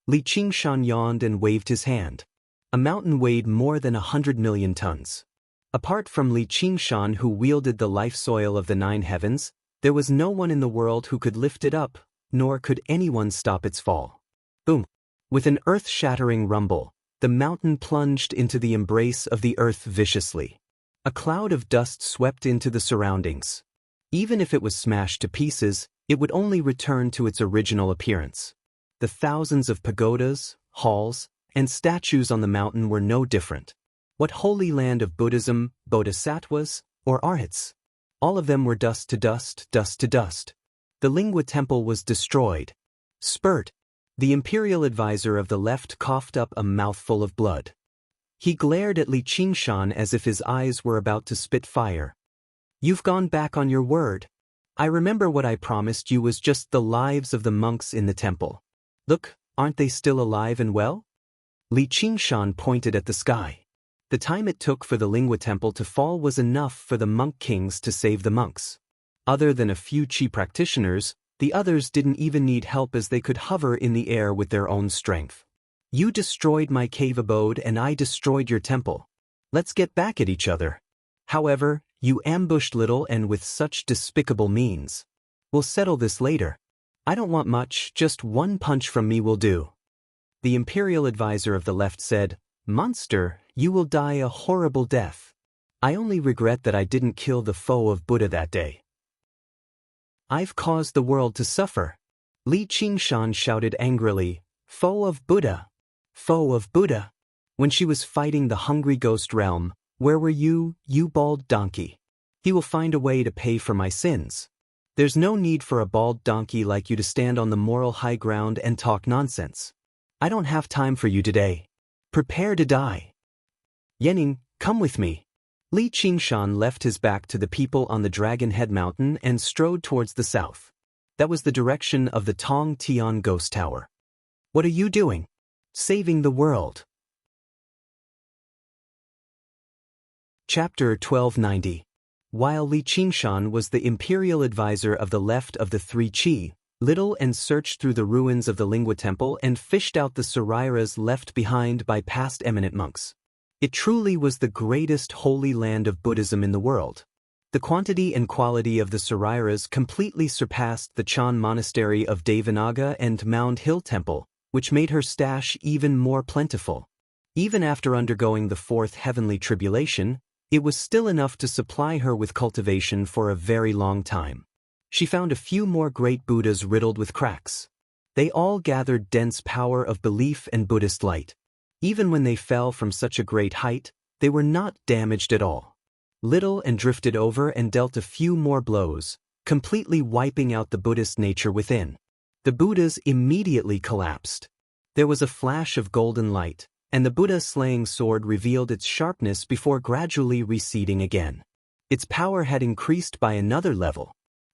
Li Qingshan yawned and waved his hand. A mountain weighed more than 100 million tons. Apart from Li Qingshan, who wielded the life soil of the nine heavens, there was no one in the world who could lift it up, nor could anyone stop its fall. Boom! With an earth-shattering rumble, the mountain plunged into the embrace of the earth viciously. A cloud of dust swept into the surroundings. Even if it was smashed to pieces, it would only return to its original appearance. The thousands of pagodas, halls, and statues on the mountain were no different. What holy land of Buddhism, bodhisattvas, or arhats? All of them were dust to dust, dust to dust. The Lingua Temple was destroyed. Spurt! The imperial advisor of the left coughed up a mouthful of blood. He glared at Li Qingshan as if his eyes were about to spit fire. "You've gone back on your word. I remember what I promised you was just the lives of the monks in the temple. Look, aren't they still alive and well?" Li Qingshan pointed at the sky. The time it took for the Lingua Temple to fall was enough for the monk kings to save the monks. Other than a few Qi practitioners, the others didn't even need help as they could hover in the air with their own strength. "You destroyed my cave abode and I destroyed your temple. Let's get back at each other. However, you ambushed little and with such despicable means. We'll settle this later. I don't want much, just one punch from me will do." The imperial advisor of the left said, "Monster, you will die a horrible death. I only regret that I didn't kill the foe of Buddha that day. I've caused the world to suffer." Li Qingshan shouted angrily, "Foe of Buddha! Foe of Buddha! When she was fighting the hungry ghost realm, where were you, you bald donkey? He will find a way to pay for my sins. There's no need for a bald donkey like you to stand on the moral high ground and talk nonsense. I don't have time for you today. Prepare to die. Yening, come with me." Li Qingshan left his back to the people on the Dragon Head Mountain and strode towards the south. That was the direction of the Tong Tian Ghost Tower. "What are you doing?" "Saving the world." Chapter 1290. While Li Qingshan was the imperial advisor of the left of the three Qi, Little and searched through the ruins of the Lingua Temple and fished out the Sarairas left behind by past eminent monks. It truly was the greatest holy land of Buddhism in the world. The quantity and quality of the Sarairas completely surpassed the Chan Monastery of Devanaga and Mound Hill Temple, which made her stash even more plentiful. Even after undergoing the fourth heavenly tribulation, it was still enough to supply her with cultivation for a very long time. She found a few more great Buddhas riddled with cracks. They all gathered dense power of belief and Buddhist light. Even when they fell from such a great height, they were not damaged at all. Little and drifted over and dealt a few more blows, completely wiping out the Buddhist nature within. The Buddhas immediately collapsed. There was a flash of golden light, and the Buddha slaying sword revealed its sharpness before gradually receding again. Its power had increased by another level.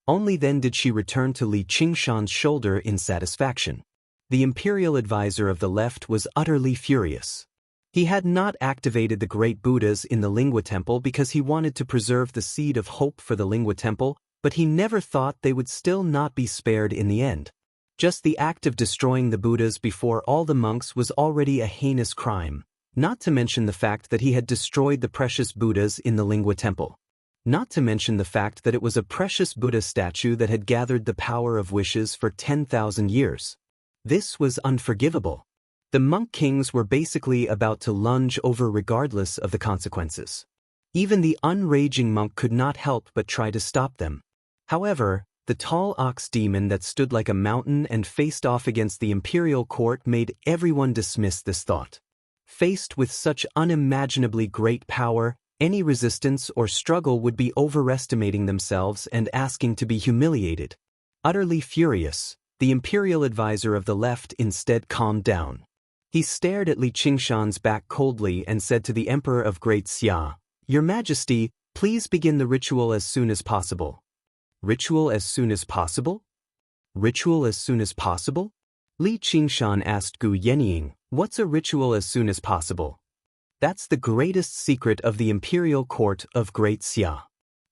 Only then did she return to Li Qingshan's shoulder in satisfaction. The imperial advisor of the left was utterly furious. He had not activated the great Buddhas in the Lingua Temple because he wanted to preserve the seed of hope for the Lingua Temple, but he never thought they would still not be spared in the end. Just the act of destroying the Buddhas before all the monks was already a heinous crime, not to mention the fact that he had destroyed the precious Buddhas in the Lingua Temple. Not to mention the fact that it was a precious Buddha statue that had gathered the power of wishes for 10,000 years. This was unforgivable. The monk kings were basically about to lunge over regardless of the consequences. Even the unraging monk could not help but try to stop them. However, the tall ox demon that stood like a mountain and faced off against the imperial court made everyone dismiss this thought. Faced with such unimaginably great power, any resistance or struggle would be overestimating themselves and asking to be humiliated. Utterly furious, the imperial advisor of the left instead calmed down. He stared at Li Qingshan's back coldly and said to the Emperor of Great Xia, "Your Majesty, please begin the ritual as soon as possible." Ritual as soon as possible? Ritual as soon as possible? Li Qingshan asked Gu Yenying, "What's a ritual as soon as possible?" "That's the greatest secret of the imperial court of Great Xia.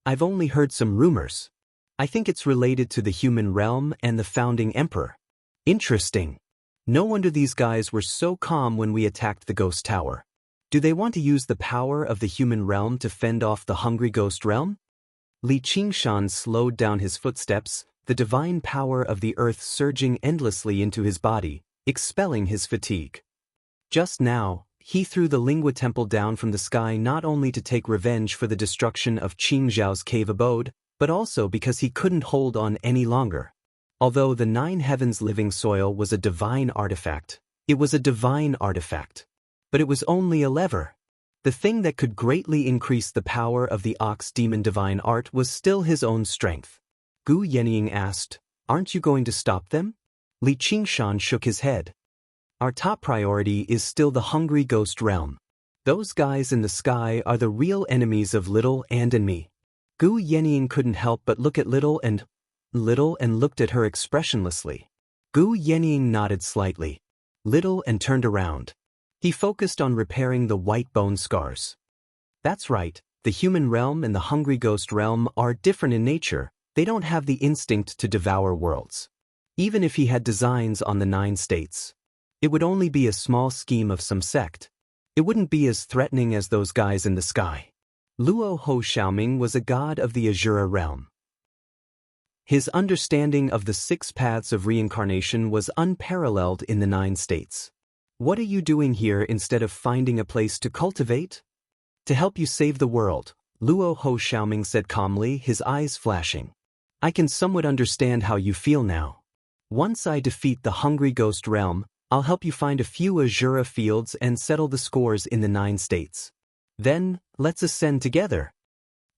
I've only heard some rumors. I think it's related to the human realm and the founding emperor." Interesting. No wonder these guys were so calm when we attacked the ghost tower. Do they want to use the power of the human realm to fend off the hungry ghost realm? Li Qingshan slowed down his footsteps, the divine power of the earth surging endlessly into his body, expelling his fatigue. Just now, he threw the Lingua Temple down from the sky not only to take revenge for the destruction of Qing Zhao's cave abode, but also because he couldn't hold on any longer. Although the Nine Heavens living soil was a divine artifact, it was a divine artifact. But it was only a lever. The thing that could greatly increase the power of the ox demon divine art was still his own strength. Gu Yenying asked, "Aren't you going to stop them?" Li Qingshan shook his head. "Our top priority is still the hungry ghost realm. Those guys in the sky are the real enemies of Little and me." Gu Yenying couldn't help but look at Little and looked at her expressionlessly. Gu Yenying nodded slightly. Little and turned around. He focused on repairing the white bone scars. "That's right, the human realm and the hungry ghost realm are different in nature. They don't have the instinct to devour worlds. Even if he had designs on the 9 states, it would only be a small scheme of some sect. It wouldn't be as threatening as those guys in the sky." Luo Ho Xiaoming was a god of the Azura realm. His understanding of the 6 paths of reincarnation was unparalleled in the 9 states. "What are you doing here instead of finding a place to cultivate?" "To help you save the world," Luo Ho Xiaoming said calmly, his eyes flashing. "I can somewhat understand how you feel now. Once I defeat the hungry ghost realm, I'll help you find a few Azura fields and settle the scores in the 9 states. Then, let's ascend together."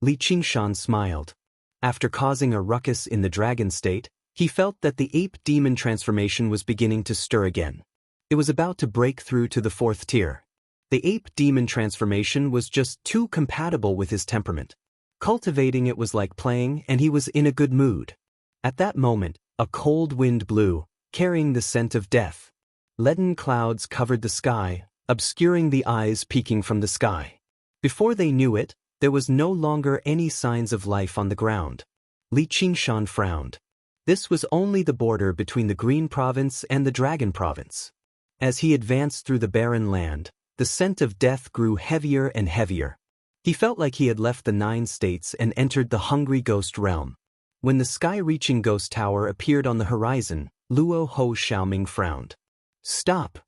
Li Qingshan smiled. After causing a ruckus in the dragon state, he felt that the ape demon transformation was beginning to stir again. It was about to break through to the 4th tier. The ape demon transformation was just too compatible with his temperament. Cultivating it was like playing, and he was in a good mood. At that moment, a cold wind blew, carrying the scent of death. Leaden clouds covered the sky, obscuring the eyes peeking from the sky. Before they knew it, there was no longer any signs of life on the ground. Li Qingshan frowned. This was only the border between the Green Province and the Dragon Province. As he advanced through the barren land, the scent of death grew heavier and heavier. He felt like he had left the 9 states and entered the hungry ghost realm. When the sky-reaching ghost tower appeared on the horizon, Luo Ho Xiaoming frowned. "Stop!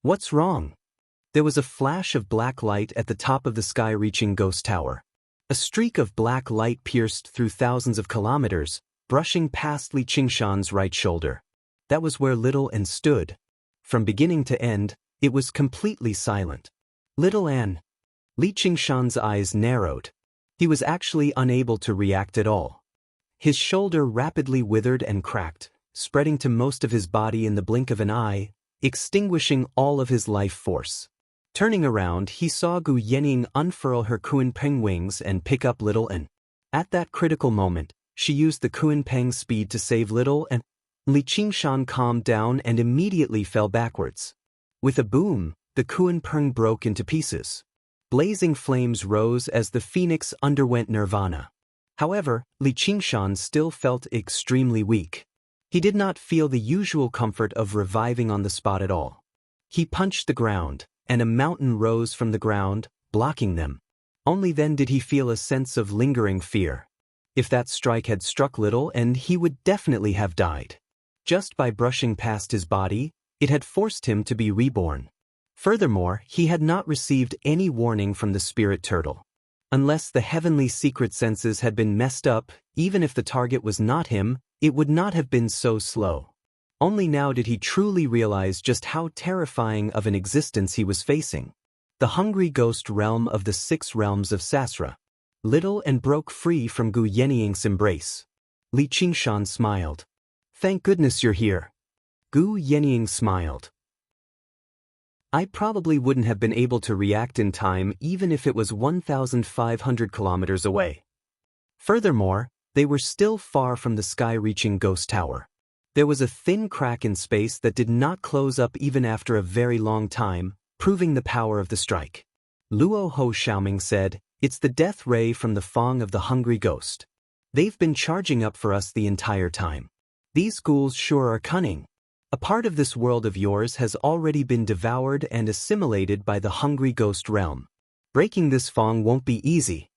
What's wrong?" There was a flash of black light at the top of the sky-reaching ghost tower. A streak of black light pierced through thousands of kilometers, brushing past Li Qingshan's right shoulder. That was where Little An stood. From beginning to end, it was completely silent. "Little An." Li Qingshan's eyes narrowed. He was actually unable to react at all. His shoulder rapidly withered and cracked, spreading to most of his body in the blink of an eye, extinguishing all of his life force. Turning around, he saw Gu Yenying unfurl her Kuan-Peng wings and pick up Little An. At that critical moment, she used the Kuan-Peng speed to save Little An. Li Qingshan calmed down and immediately fell backwards. With a boom, the Kuan-Peng broke into pieces. Blazing flames rose as the phoenix underwent nirvana. However, Li Qingshan still felt extremely weak. He did not feel the usual comfort of reviving on the spot at all. He punched the ground, and a mountain rose from the ground, blocking them. Only then did he feel a sense of lingering fear. If that strike had struck Little An, he would definitely have died. Just by brushing past his body, it had forced him to be reborn. Furthermore, he had not received any warning from the spirit turtle. Unless the heavenly secret senses had been messed up, even if the target was not him, it would not have been so slow. Only now did he truly realize just how terrifying of an existence he was facing. The hungry ghost realm of the 6 realms of Sasra. Little An broke free from Gu Yenying's embrace. Li Qingshan smiled. "Thank goodness you're here." Gu Yenying smiled. "I probably wouldn't have been able to react in time even if it was 1,500 kilometers away." Furthermore, they were still far from the sky-reaching ghost tower. There was a thin crack in space that did not close up even after a very long time, proving the power of the strike. Luo Ho Xiaoming said, "It's the death ray from the fang of the hungry ghost. They've been charging up for us the entire time. These ghouls sure are cunning. A part of this world of yours has already been devoured and assimilated by the hungry ghost realm. Breaking this fang won't be easy."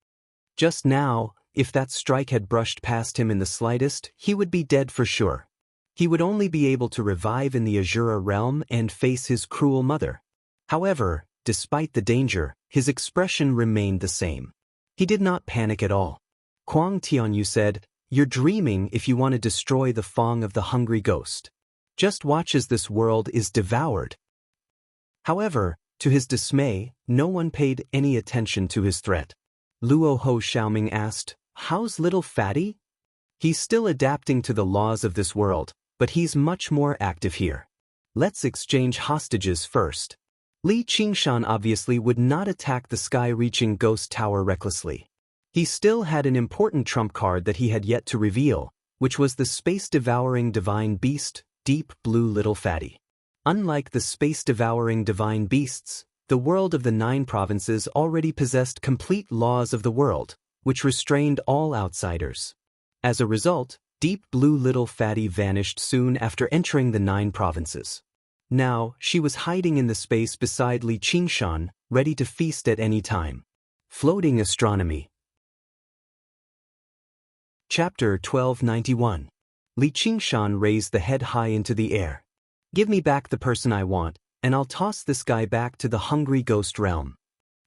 Just now, if that strike had brushed past him in the slightest, he would be dead for sure. He would only be able to revive in the Azura realm and face his cruel mother. However, despite the danger, his expression remained the same. He did not panic at all. Kuang Tianyu said, "You're dreaming if you want to destroy the fang of the hungry ghost. Just watch as this world is devoured." However, to his dismay, no one paid any attention to his threat. Luo Ho Xiaoming asked, "How's little Fatty?" "He's still adapting to the laws of this world, but he's much more active here. Let's exchange hostages first." Li Qingshan obviously would not attack the sky-reaching ghost tower recklessly. He still had an important trump card that he had yet to reveal, which was the space-devouring divine beast, Deep Blue Little Fatty. Unlike the space-devouring divine beasts, the world of the 9 provinces already possessed complete laws of the world, which restrained all outsiders. As a result, Deep Blue Little Fatty vanished soon after entering the 9 provinces. Now, she was hiding in the space beside Li Qingshan, ready to feast at any time. Floating Astronomy. Chapter 1291. Li Qingshan raised the head high into the air. "Give me back the person I want, and I'll toss this guy back to the hungry ghost realm."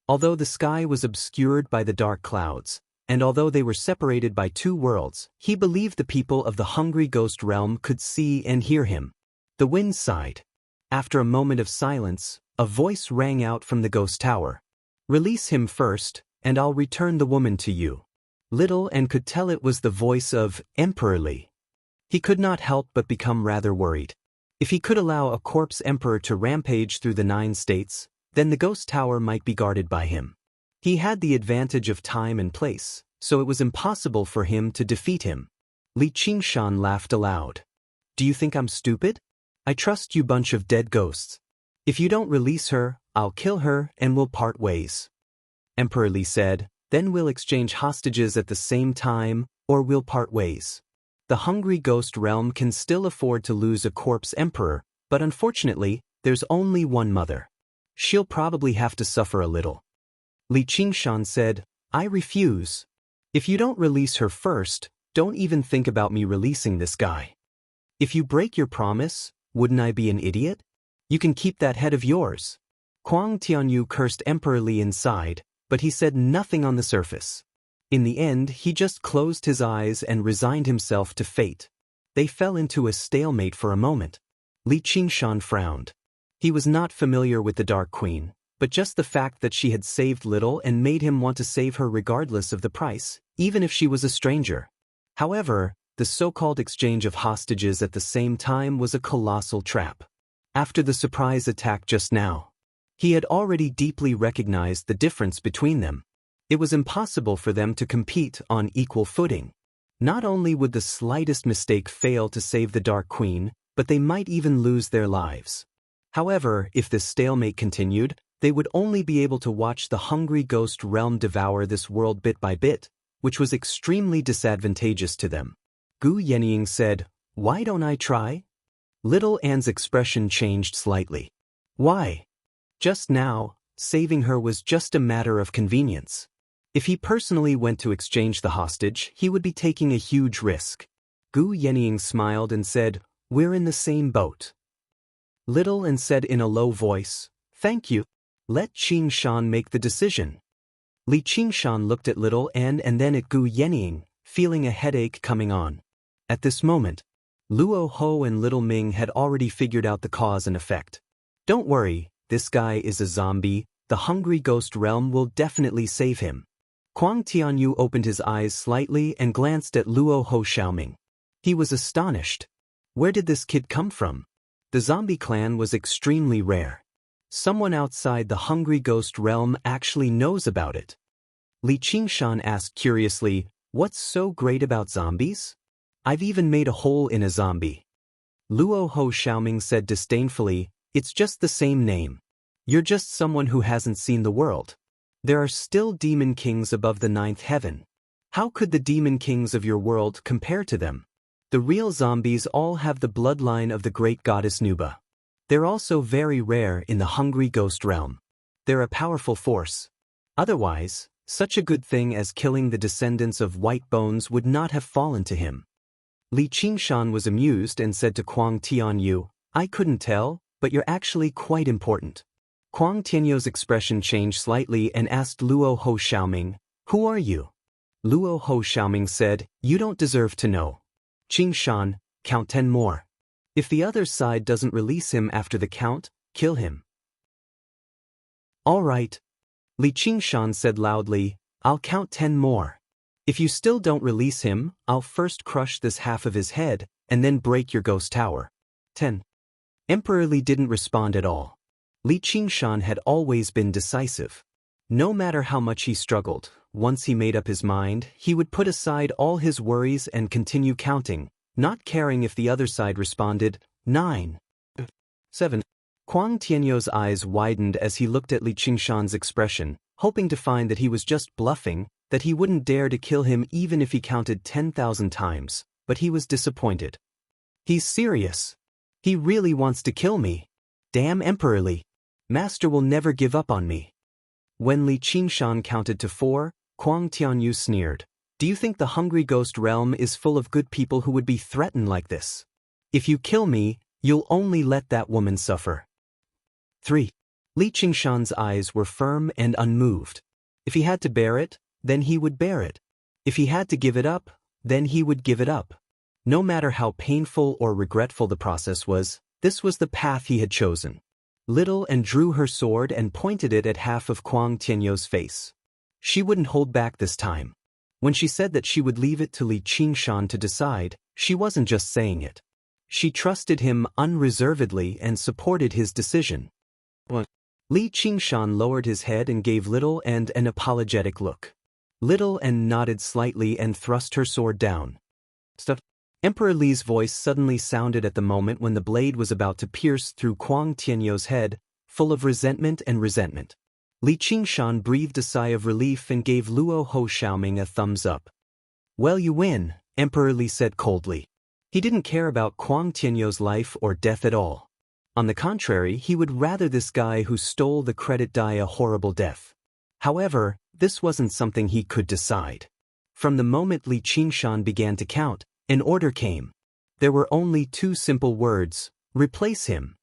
Although the sky was obscured by the dark clouds, and although they were separated by 2 worlds, he believed the people of the hungry ghost realm could see and hear him. The wind sighed. After a moment of silence, a voice rang out from the ghost tower. "Release him first, and I'll return the woman to you." Little An could tell it was the voice of Emperor Li. He could not help but become rather worried. If he could allow a corpse emperor to rampage through the 9 states, then the ghost tower might be guarded by him. He had the advantage of time and place, so it was impossible for him to defeat him. Li Qingshan laughed aloud. "Do you think I'm stupid? I trust you bunch of dead ghosts. If you don't release her, I'll kill her and we'll part ways." Emperor Li said, "Then we'll exchange hostages at the same time, or we'll part ways. The hungry ghost realm can still afford to lose a corpse emperor, but unfortunately, there's only one mother. She'll probably have to suffer a little." Li Qingshan said, "I refuse. If you don't release her first, don't even think about me releasing this guy. If you break your promise, wouldn't I be an idiot? You can keep that head of yours." Kuang Tianyu cursed Emperor Li inside, but he said nothing on the surface. In the end, he just closed his eyes and resigned himself to fate. They fell into a stalemate for a moment. Li Qingshan frowned. He was not familiar with the Dark Queen, but just the fact that she had saved Little and made him want to save her regardless of the price, even if she was a stranger. However, the so-called exchange of hostages at the same time was a colossal trap. After the surprise attack just now, he had already deeply recognized the difference between them. It was impossible for them to compete on equal footing. Not only would the slightest mistake fail to save the Dark Queen, but they might even lose their lives. However, if this stalemate continued, they would only be able to watch the hungry ghost realm devour this world bit by bit, which was extremely disadvantageous to them. Gu Yenying said, "Why don't I try?" Little Anne's expression changed slightly. Why? Just now, saving her was just a matter of convenience. If he personally went to exchange the hostage, he would be taking a huge risk. Gu Yenying smiled and said, "We're in the same boat." Little Anne said in a low voice, "Thank you. Let Qing Shan make the decision." Li Qingshan looked at Little Anne and then at Gu Yenying, feeling a headache coming on. At this moment, Luo Ho and Little Ming had already figured out the cause and effect. "Don't worry, this guy is a zombie, the hungry ghost realm will definitely save him." Kuang Tianyu opened his eyes slightly and glanced at Luo Ho Xiaoming. He was astonished. Where did this kid come from? The zombie clan was extremely rare. Someone outside the hungry ghost realm actually knows about it. Li Qingshan asked curiously, "What's so great about zombies? I've even made a hole in a zombie." Luo Ho Xiaoming said disdainfully, "It's just the same name. You're just someone who hasn't seen the world. There are still demon kings above the 9th heaven. How could the demon kings of your world compare to them? The real zombies all have the bloodline of the great goddess Nuba. They're also very rare in the hungry ghost realm. They're a powerful force. Otherwise, such a good thing as killing the descendants of White Bones would not have fallen to him." Li Qingshan was amused and said to Kuang Tianyu, "I couldn't tell, but you're actually quite important." Kuang Tianyu's expression changed slightly and asked Luo Ho Xiaoming, "Who are you?" Luo Ho Xiaoming said, "You don't deserve to know. Qingshan, count 10 more. If the other side doesn't release him after the count, kill him." "All right." Li Qingshan said loudly, "I'll count 10 more. If you still don't release him, I'll first crush this half of his head, and then break your ghost tower." 10. Emperor Li didn't respond at all. Li Qingshan had always been decisive. No matter how much he struggled, once he made up his mind, he would put aside all his worries and continue counting, not caring if the other side responded. 9. 7. Kuang Tianyu's eyes widened as he looked at Li Qingshan's expression, hoping to find that he was just bluffing, that he wouldn't dare to kill him even if he counted 10,000 times, but he was disappointed. He's serious. He really wants to kill me. Damn Emperor Li. Master will never give up on me. When Li Qingshan counted to 4, Kuang Tianyu sneered. "Do you think the hungry ghost realm is full of good people who would be threatened like this? If you kill me, you'll only let that woman suffer." 3. Li Qingshan's eyes were firm and unmoved. If he had to bear it, then he would bear it. If he had to give it up, then he would give it up. No matter how painful or regretful the process was, this was the path he had chosen. Little Anne drew her sword and pointed it at half of Kuang Tianyu's face. She wouldn't hold back this time. When she said that she would leave it to Li Qingshan to decide, she wasn't just saying it. She trusted him unreservedly and supported his decision. Li Qingshan lowered his head and gave Little Anne an apologetic look. Little Anne nodded slightly and thrust her sword down. Emperor Li's voice suddenly sounded at the moment when the blade was about to pierce through Kuang Tianyu's head, full of resentment and resentment. Li Qingshan breathed a sigh of relief and gave Luo Ho Xiaoming a thumbs up. "Well, you win," Emperor Li said coldly. He didn't care about Kuang Tianyu's life or death at all. On the contrary, he would rather this guy who stole the credit die a horrible death. However, this wasn't something he could decide. From the moment Li Qingshan began to count, an order came. There were only 2 simple words: replace him.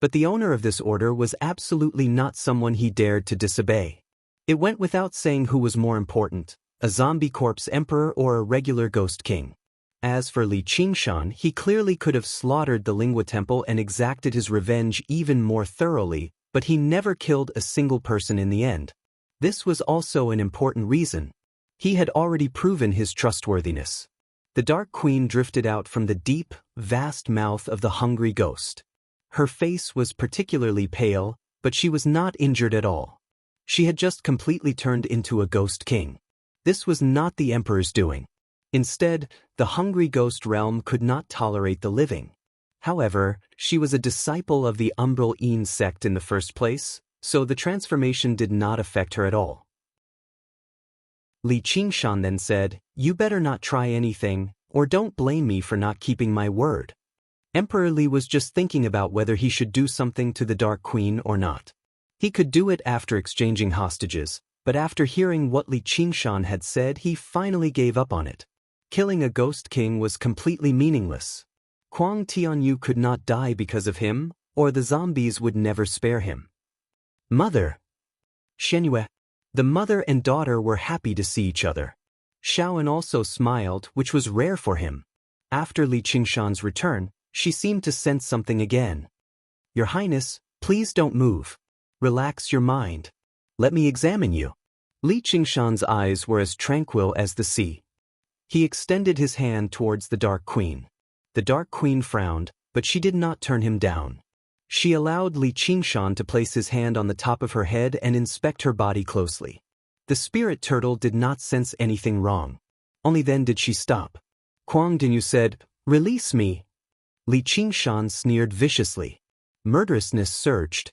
But the owner of this order was absolutely not someone he dared to disobey. It went without saying who was more important, a zombie corpse emperor or a regular ghost king. As for Li Qingshan, he clearly could have slaughtered the Lingua Temple and exacted his revenge even more thoroughly, but he never killed a single person in the end. This was also an important reason. He had already proven his trustworthiness. The Dark Queen drifted out from the deep, vast mouth of the hungry ghost. Her face was particularly pale, but she was not injured at all. She had just completely turned into a ghost king. This was not the Emperor's doing. Instead, the hungry ghost realm could not tolerate the living. However, she was a disciple of the Umbral Een sect in the first place, so the transformation did not affect her at all. Li Qingshan then said, "You better not try anything, or don't blame me for not keeping my word." Emperor Li was just thinking about whether he should do something to the Dark Queen or not. He could do it after exchanging hostages, but after hearing what Li Qingshan had said, he finally gave up on it. Killing a ghost king was completely meaningless. Huang Tianyu could not die because of him, or the zombies would never spare him. Mother. Shenyue. The mother and daughter were happy to see each other. Shaoan also smiled, which was rare for him. After Li Qingshan's return, she seemed to sense something again. "Your Highness, please don't move. Relax your mind. Let me examine you." Li Qingshan's eyes were as tranquil as the sea. He extended his hand towards the Dark Queen. The Dark Queen frowned, but she did not turn him down. She allowed Li Qingshan to place his hand on the top of her head and inspect her body closely. The spirit turtle did not sense anything wrong. Only then did she stop. Huang Dinyu said, "Release me." Li Qingshan sneered viciously. Murderousness surged.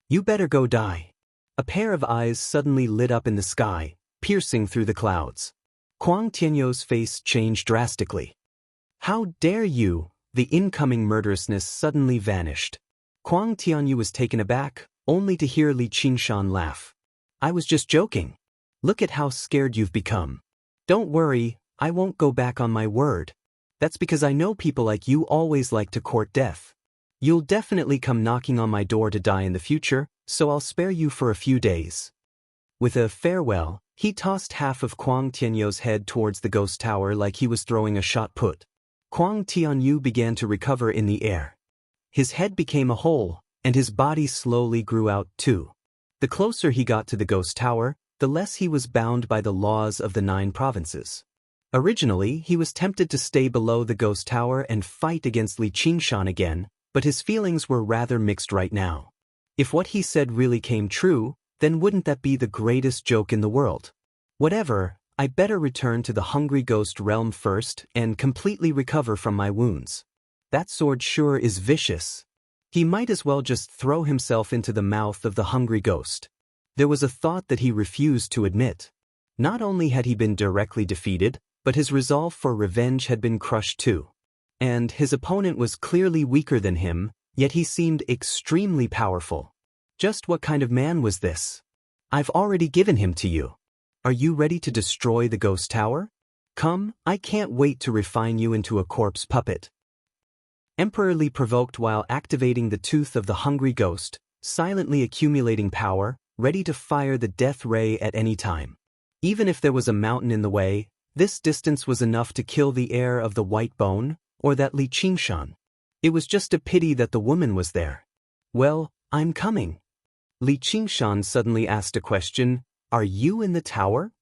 "You better go die." A pair of eyes suddenly lit up in the sky, piercing through the clouds. Huang Tianyou's face changed drastically. "How dare you!" The incoming murderousness suddenly vanished. Huang Tianyu was taken aback, only to hear Li Qingshan laugh. "I was just joking. Look at how scared you've become. Don't worry, I won't go back on my word. That's because I know people like you always like to court death. You'll definitely come knocking on my door to die in the future, so I'll spare you for a few days." With a farewell, he tossed half of Huang Tianyou's head towards the ghost tower like he was throwing a shot put. Huang Tianyu began to recover in the air. His head became a hole, and his body slowly grew out too. The closer he got to the ghost tower, the less he was bound by the laws of the 9 provinces. Originally, he was tempted to stay below the ghost tower and fight against Li Qingshan again, but his feelings were rather mixed right now. If what he said really came true, then wouldn't that be the greatest joke in the world? Whatever, I better return to the hungry ghost realm first and completely recover from my wounds. That sword sure is vicious. He might as well just throw himself into the mouth of the hungry ghost. There was a thought that he refused to admit. Not only had he been directly defeated, but his resolve for revenge had been crushed too. And his opponent was clearly weaker than him, yet he seemed extremely powerful. Just what kind of man was this? "I've already given him to you. Are you ready to destroy the ghost tower? Come, I can't wait to refine you into a corpse puppet." Emperor Li provoked while activating the tooth of the hungry ghost, silently accumulating power, ready to fire the death ray at any time. Even if there was a mountain in the way, this distance was enough to kill the heir of the white bone, or that Li Qingshan. It was just a pity that the woman was there. "Well, I'm coming." Li Qingshan suddenly asked a question. "Are you in the tower?"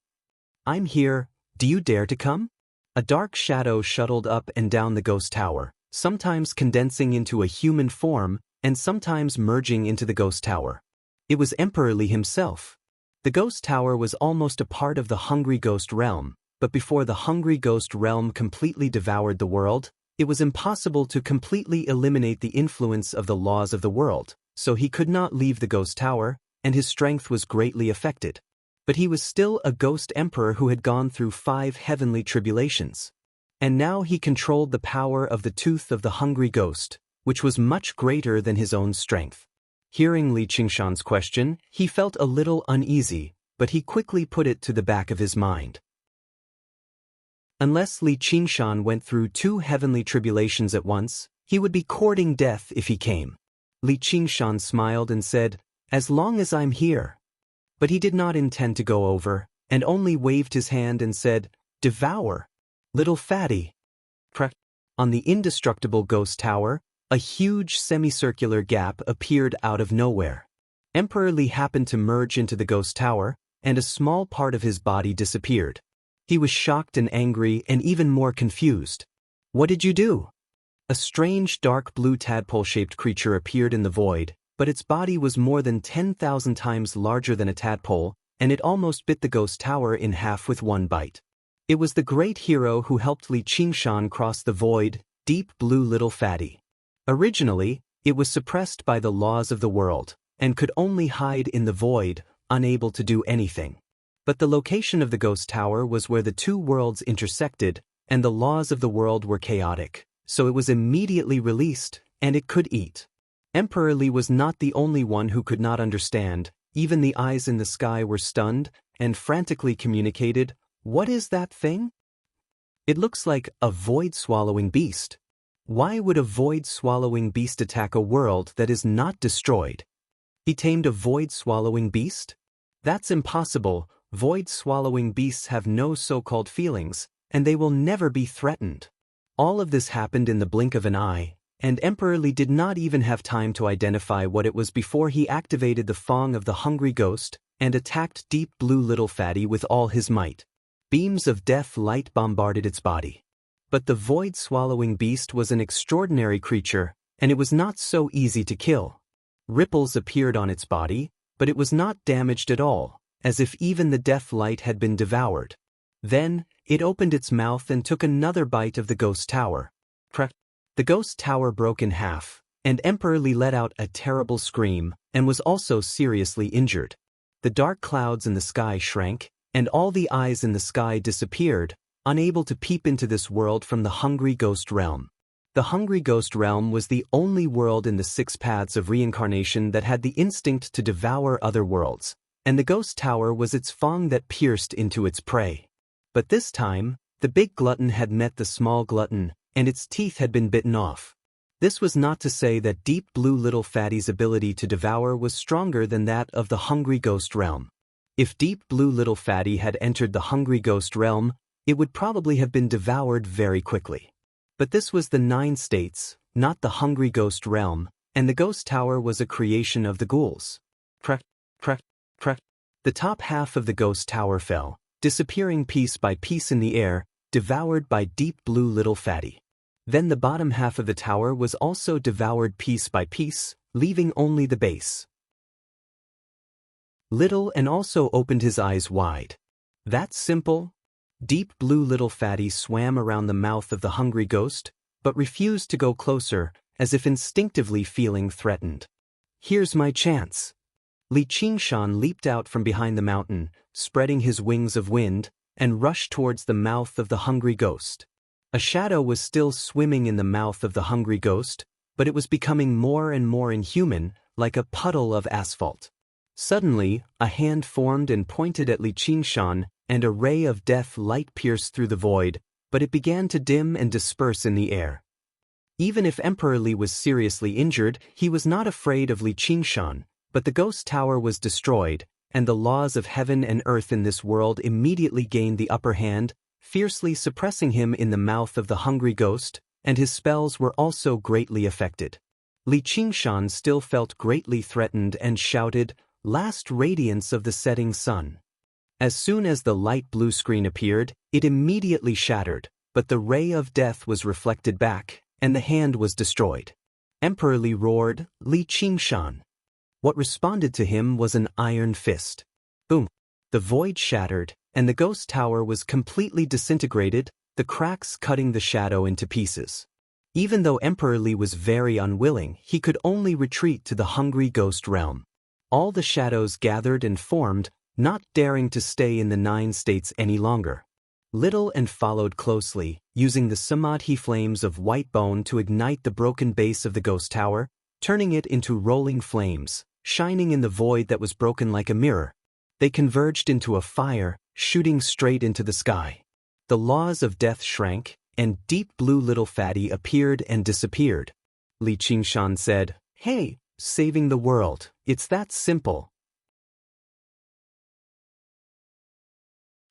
"I'm here. Do you dare to come?" A dark shadow shuttled up and down the ghost tower, sometimes condensing into a human form, and sometimes merging into the ghost tower. It was Emperor Li himself. The ghost tower was almost a part of the hungry ghost realm, but before the hungry ghost realm completely devoured the world, it was impossible to completely eliminate the influence of the laws of the world, so he could not leave the ghost tower, and his strength was greatly affected. But he was still a ghost emperor who had gone through 5 heavenly tribulations. And now he controlled the power of the tooth of the hungry ghost, which was much greater than his own strength. Hearing Li Qingshan's question, he felt a little uneasy, but he quickly put it to the back of his mind. Unless Li Qingshan went through 2 heavenly tribulations at once, he would be courting death if he came. Li Qingshan smiled and said, "As long as I'm here." But he did not intend to go over, and only waved his hand and said, "Devour, little fatty." On the indestructible ghost tower, a huge semicircular gap appeared out of nowhere. Emperor Li happened to merge into the ghost tower, and a small part of his body disappeared. He was shocked and angry and even more confused. "What did you do?" A strange dark blue tadpole-shaped creature appeared in the void, but its body was more than 10,000 times larger than a tadpole, and it almost bit the ghost tower in half with one bite. It was the great hero who helped Li Qingshan cross the void, Deep Blue Little Fatty. Originally, it was suppressed by the laws of the world, and could only hide in the void, unable to do anything. But the location of the ghost tower was where the two worlds intersected, and the laws of the world were chaotic, so it was immediately released, and it could eat. Emperor Li was not the only one who could not understand. Even the eyes in the sky were stunned, and frantically communicated, "What is that thing?" "It looks like a void-swallowing beast." "Why would a void-swallowing beast attack a world that is not destroyed?" "He tamed a void-swallowing beast?" "That's impossible. Void-swallowing beasts have no so-called feelings, and they will never be threatened." All of this happened in the blink of an eye, and Emperor Li did not even have time to identify what it was before he activated the Fong of the Hungry Ghost and attacked Deep Blue Little Fatty with all his might. Beams of death light bombarded its body. But the void-swallowing beast was an extraordinary creature, and it was not so easy to kill. Ripples appeared on its body, but it was not damaged at all, as if even the death light had been devoured. Then, it opened its mouth and took another bite of the ghost tower. The ghost tower broke in half, and Emperor Li let out a terrible scream, and was also seriously injured. The dark clouds in the sky shrank, and all the eyes in the sky disappeared, unable to peep into this world from the Hungry Ghost Realm. The Hungry Ghost Realm was the only world in the 6 paths of reincarnation that had the instinct to devour other worlds, and the ghost tower was its fong that pierced into its prey. But this time, the big glutton had met the small glutton, and its teeth had been bitten off. This was not to say that Deep Blue Little Fatty's ability to devour was stronger than that of the Hungry Ghost Realm. If Deep Blue Little Fatty had entered the Hungry Ghost Realm, it would probably have been devoured very quickly. But this was the 9 states, not the Hungry Ghost Realm, and the ghost tower was a creation of the ghouls. Crack, crack, crack. The top half of the ghost tower fell, disappearing piece by piece in the air, devoured by Deep Blue Little Fatty. Then the bottom half of the tower was also devoured piece by piece, leaving only the base. Little and also opened his eyes wide. "That's simple?" Deep Blue Little Fatty swam around the mouth of the hungry ghost, but refused to go closer, as if instinctively feeling threatened. "Here's my chance." Li Qingshan leaped out from behind the mountain, spreading his wings of wind, and rushed towards the mouth of the hungry ghost. A shadow was still swimming in the mouth of the hungry ghost, but it was becoming more and more inhuman, like a puddle of asphalt. Suddenly, a hand formed and pointed at Li Qingshan, and a ray of death light pierced through the void, but it began to dim and disperse in the air. Even if Emperor Li was seriously injured, he was not afraid of Li Qingshan, but the ghost tower was destroyed, and the laws of heaven and earth in this world immediately gained the upper hand, fiercely suppressing him in the mouth of the hungry ghost, and his spells were also greatly affected. Li Qingshan still felt greatly threatened and shouted, "Last radiance of the setting sun." As soon as the light blue screen appeared, it immediately shattered, but the ray of death was reflected back, and the hand was destroyed. Emperor Li roared, "Li Qingshan." What responded to him was an iron fist. Boom! The void shattered, and the ghost tower was completely disintegrated, the cracks cutting the shadow into pieces. Even though Emperor Li was very unwilling, he could only retreat to the hungry ghost realm. All the shadows gathered and formed, not daring to stay in the 9 states any longer. Little and followed closely, using the samadhi flames of white bone to ignite the broken base of the ghost tower, turning it into rolling flames, shining in the void that was broken like a mirror. They converged into a fire, shooting straight into the sky. The laws of death shrank, and Deep Blue Little Fatty appeared and disappeared. Li Qingshan said, "Hey, saving the world, it's that simple."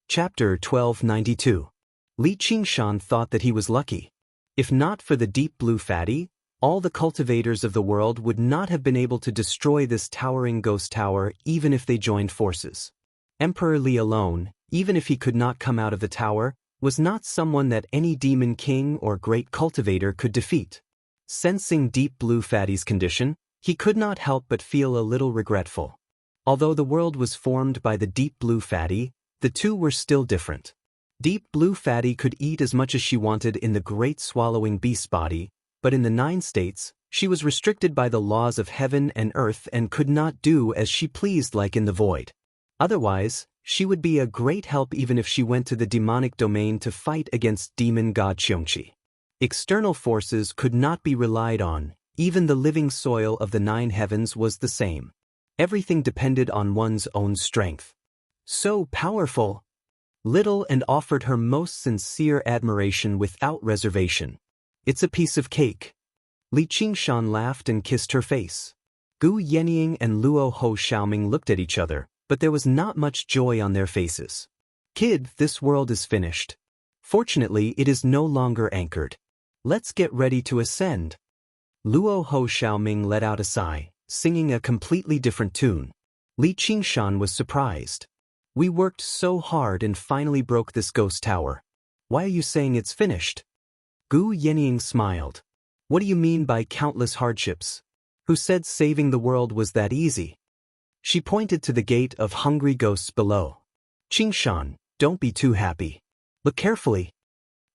Chapter 1292. Li Qingshan thought that he was lucky. If not for the Deep Blue Fatty, all the cultivators of the world would not have been able to destroy this towering ghost tower even if they joined forces. Emperor Li alone, even if he could not come out of the tower, was not someone that any demon king or great cultivator could defeat. Sensing Deep Blue Fatty's condition, he could not help but feel a little regretful. Although the world was formed by the Deep Blue Fatty, the two were still different. Deep Blue Fatty could eat as much as she wanted in the great swallowing beast's body, but in the 9 states, she was restricted by the laws of heaven and earth and could not do as she pleased like in the void. Otherwise, she would be a great help even if she went to the demonic domain to fight against demon god Xiongqi. External forces could not be relied on, even the living soil of the 9 heavens was the same. Everything depended on one's own strength. So powerful! Little and offered her most sincere admiration without reservation. It's a piece of cake. Li Qingshan laughed and kissed her face. Gu Yenying and Luo Ho Xiaoming looked at each other, but there was not much joy on their faces. Kid, this world is finished. Fortunately, it is no longer anchored. Let's get ready to ascend. Luo Ho Xiaoming let out a sigh, singing a completely different tune. Li Qingshan was surprised. We worked so hard and finally broke this ghost tower. Why are you saying it's finished? Gu Yenying smiled. What do you mean by countless hardships? Who said saving the world was that easy? She pointed to the gate of hungry ghosts below. Qingshan, don't be too happy. Look carefully.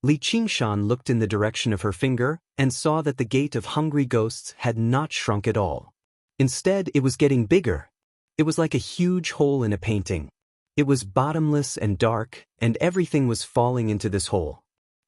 Li Qingshan looked in the direction of her finger and saw that the gate of hungry ghosts had not shrunk at all. Instead, it was getting bigger. It was like a huge hole in a painting. It was bottomless and dark, and everything was falling into this hole.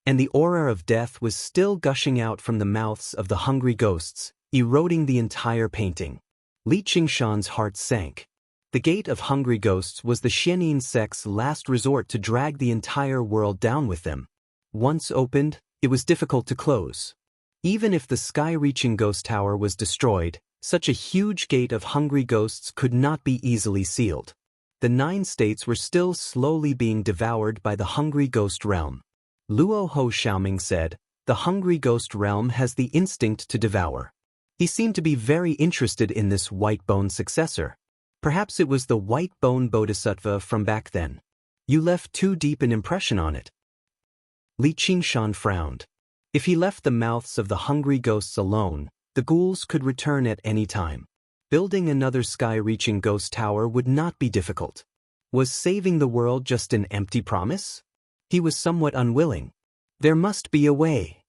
And the aura of death was still gushing out from the mouths of the hungry ghosts, eroding the entire painting. Li Qingshan's heart sank. The gate of hungry ghosts was the Xianyin sect's last resort to drag the entire world down with them. Once opened, it was difficult to close. Even if the sky-reaching ghost tower was destroyed, such a huge gate of hungry ghosts could not be easily sealed. The 9 states were still slowly being devoured by the hungry ghost realm. Luo Ho Xiaoming said, the hungry ghost realm has the instinct to devour. He seemed to be very interested in this white-bone successor. Perhaps it was the white-bone bodhisattva from back then. You left too deep an impression on it. Li Qingshan frowned. If he left the mouths of the hungry ghosts alone, the ghouls could return at any time. Building another sky-reaching ghost tower would not be difficult. Was saving the world just an empty promise? He was somewhat unwilling. There must be a way.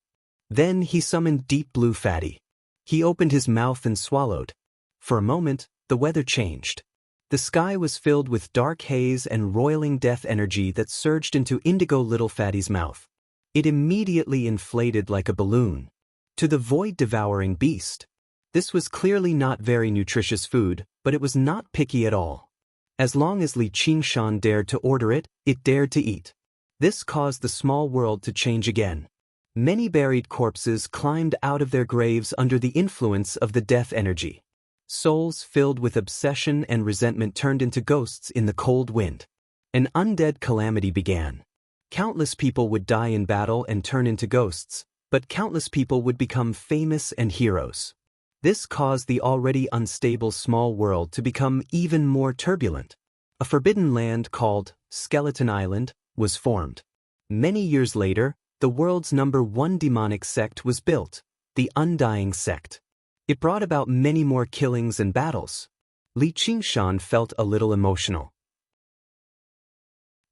Then he summoned Deep Blue Fatty. He opened his mouth and swallowed. For a moment, the weather changed. The sky was filled with dark haze and roiling death energy that surged into Indigo Little Fatty's mouth. It immediately inflated like a balloon. To the void-devouring beast. This was clearly not very nutritious food, but it was not picky at all. As long as Li Qingshan dared to order it, it dared to eat. This caused the small world to change again. Many buried corpses climbed out of their graves under the influence of the death energy. Souls filled with obsession and resentment turned into ghosts in the cold wind. An undead calamity began. Countless people would die in battle and turn into ghosts, but countless people would become famous and heroes. This caused the already unstable small world to become even more turbulent. A forbidden land called Skeleton Island was formed. Many years later, the world's #1 demonic sect was built, the Undying Sect. It brought about many more killings and battles. Li Qingshan felt a little emotional.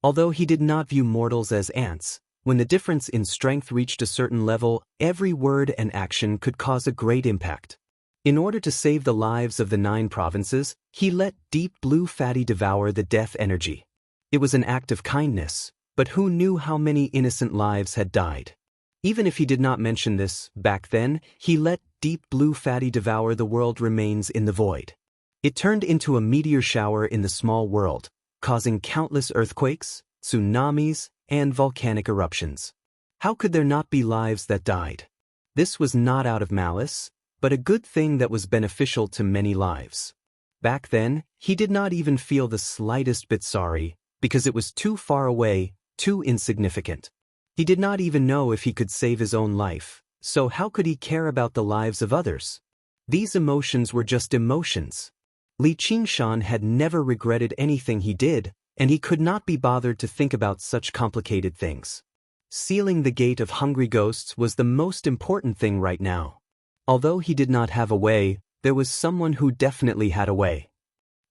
Although he did not view mortals as ants, when the difference in strength reached a certain level, every word and action could cause a great impact. In order to save the lives of the 9 provinces, he let Deep Blue Fatty devour the death energy. It was an act of kindness, but who knew how many innocent lives had died? Even if he did not mention this back then, he let Deep Blue Fatty devour the world remains in the void. It turned into a meteor shower in the small world, causing countless earthquakes, tsunamis, and volcanic eruptions. How could there not be lives that died? This was not out of malice, but a good thing that was beneficial to many lives. Back then, he did not even feel the slightest bit sorry, because it was too far away, too insignificant. He did not even know if he could save his own life, so how could he care about the lives of others? These emotions were just emotions. Li Qingshan had never regretted anything he did, and he could not be bothered to think about such complicated things. Sealing the gate of hungry ghosts was the most important thing right now. Although he did not have a way, there was someone who definitely had a way.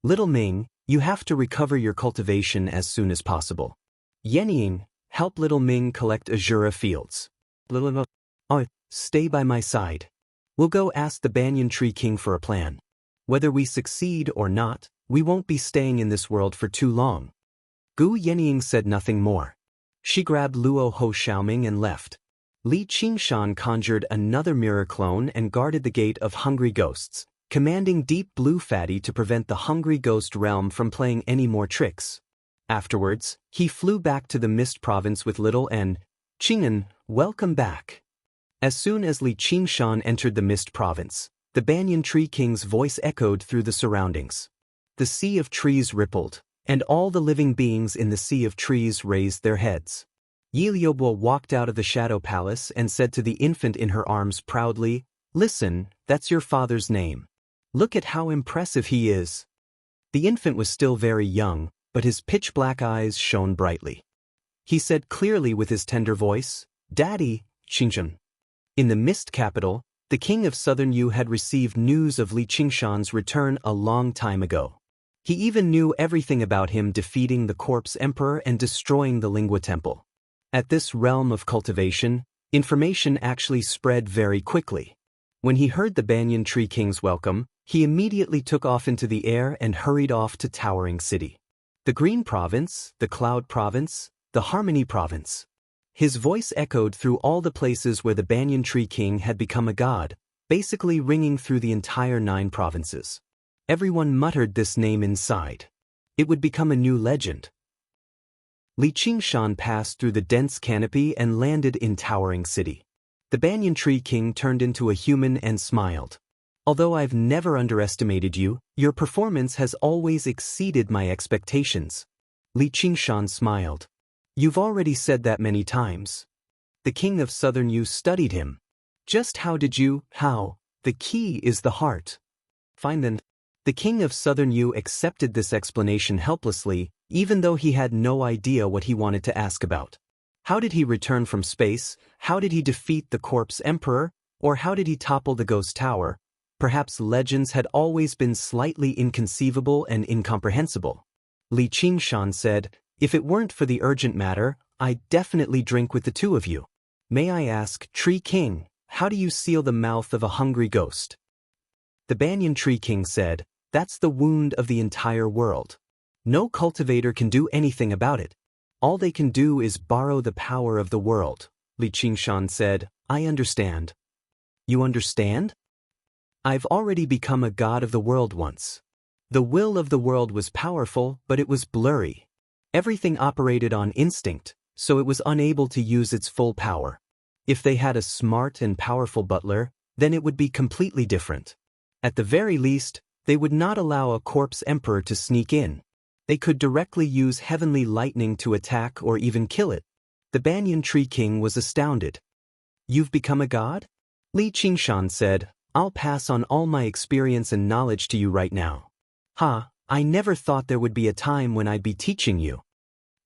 Little Ming, you have to recover your cultivation as soon as possible. Yenying, help Little Ming collect Azura fields. Little Oh, stay by my side. We'll go ask the Banyan Tree King for a plan. Whether we succeed or not, we won't be staying in this world for too long. Gu Yenying said nothing more. She grabbed Luo Ho Xiaoming and left. Li Qingshan conjured another mirror clone and guarded the gate of hungry ghosts, commanding Deep Blue Fatty to prevent the hungry ghost realm from playing any more tricks. Afterwards, he flew back to the Mist Province with Little N. Qing'an, welcome back. As soon as Li Qingshan entered the Mist Province, the Banyan Tree King's voice echoed through the surroundings. The sea of trees rippled, and all the living beings in the sea of trees raised their heads. Yi Liubo walked out of the Shadow Palace and said to the infant in her arms proudly, "Listen, that's your father's name. Look at how impressive he is." The infant was still very young, but his pitch-black eyes shone brightly. He said clearly with his tender voice, "Daddy, Qingshan." In the Mist Capital, the king of Southern Yu had received news of Li Qingshan's return a long time ago. He even knew everything about him defeating the Corpse Emperor and destroying the Lingua Temple. At this realm of cultivation, information actually spread very quickly. When he heard the Banyan Tree King's welcome, he immediately took off into the air and hurried off to Towering City. The Green Province, the Cloud Province, the Harmony Province. His voice echoed through all the places where the Banyan Tree King had become a god, basically ringing through the entire 9 provinces. Everyone muttered this name inside. It would become a new legend. Li Qingshan passed through the dense canopy and landed in Towering City. The Banyan Tree King turned into a human and smiled. "Although I've never underestimated you, your performance has always exceeded my expectations." Li Qingshan smiled. "You've already said that many times." The king of Southern Yu studied him. "Just how did you, how? The key is the heart." "Fine then." The king of Southern Yu accepted this explanation helplessly, even though he had no idea what he wanted to ask about. How did he return from space? How did he defeat the Corpse Emperor? Or how did he topple the Ghost Tower? Perhaps legends had always been slightly inconceivable and incomprehensible. Li Qingshan said, "If it weren't for the urgent matter, I'd definitely drink with the two of you. May I ask, Tree King, how do you seal the mouth of a hungry ghost?" The Banyan Tree King said, "That's the wound of the entire world. No cultivator can do anything about it. All they can do is borrow the power of the world." Li Qingshan said, "I understand." "You understand?" "I've already become a god of the world once. The will of the world was powerful, but it was blurry. Everything operated on instinct, so it was unable to use its full power. If they had a smart and powerful butler, then it would be completely different. At the very least, they would not allow a Corpse Emperor to sneak in. They could directly use heavenly lightning to attack or even kill it." The Banyan Tree King was astounded. "You've become a god?" Li Qingshan said, "I'll pass on all my experience and knowledge to you right now." I never thought there would be a time when I'd be teaching you."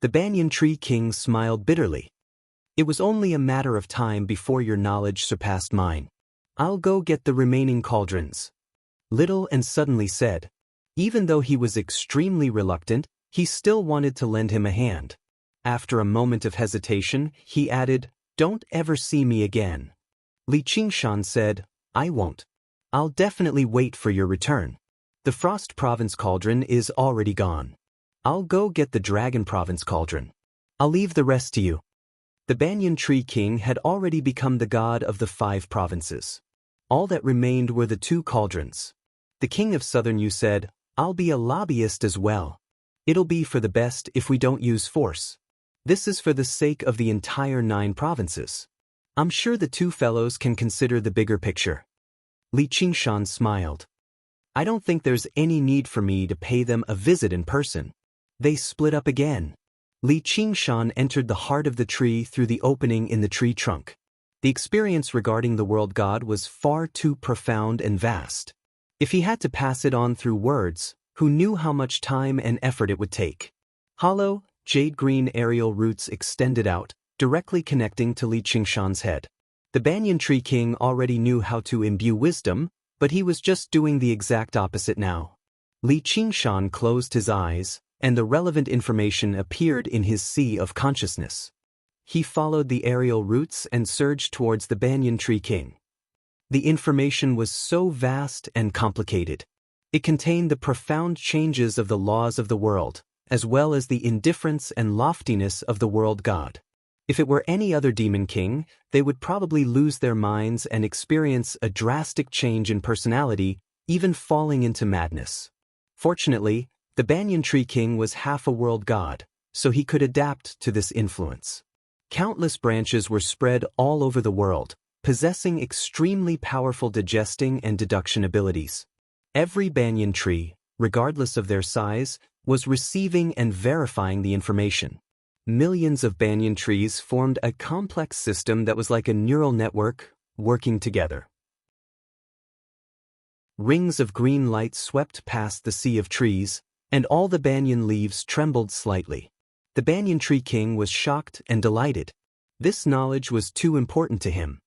The Banyan Tree King smiled bitterly. "It was only a matter of time before your knowledge surpassed mine. I'll go get the remaining cauldrons." Little and suddenly said. Even though he was extremely reluctant, he still wanted to lend him a hand. After a moment of hesitation, he added, "Don't ever see me again." Li Qingshan said, "I won't. I'll definitely wait for your return. The Frost Province cauldron is already gone. I'll go get the Dragon Province cauldron. I'll leave the rest to you." The Banyan Tree King had already become the god of the 5 provinces. All that remained were the 2 cauldrons. The king of Southern Yu said, "I'll be a lobbyist as well. It'll be for the best if we don't use force. This is for the sake of the entire 9 provinces. I'm sure the 2 fellows can consider the bigger picture." Li Qingshan smiled. "I don't think there's any need for me to pay them a visit in person." They split up again. Li Qingshan entered the heart of the tree through the opening in the tree trunk. The experience regarding the world god was far too profound and vast. If he had to pass it on through words, who knew how much time and effort it would take? Hollow, jade-green aerial roots extended out, directly connecting to Li Qingshan's head. The Banyan Tree King already knew how to imbue wisdom, but he was just doing the exact opposite now. Li Qingshan closed his eyes, and the relevant information appeared in his sea of consciousness. He followed the aerial roots and surged towards the Banyan Tree King. The information was so vast and complicated. It contained the profound changes of the laws of the world, as well as the indifference and loftiness of the world god. If it were any other demon king, they would probably lose their minds and experience a drastic change in personality, even falling into madness. Fortunately, the Banyan Tree King was half a world god, so he could adapt to this influence. Countless branches were spread all over the world, possessing extremely powerful digesting and deduction abilities. Every banyan tree, regardless of their size, was receiving and verifying the information. Millions of banyan trees formed a complex system that was like a neural network, working together. Rings of green light swept past the sea of trees, and all the banyan leaves trembled slightly. The Banyan Tree King was shocked and delighted. This knowledge was too important to him.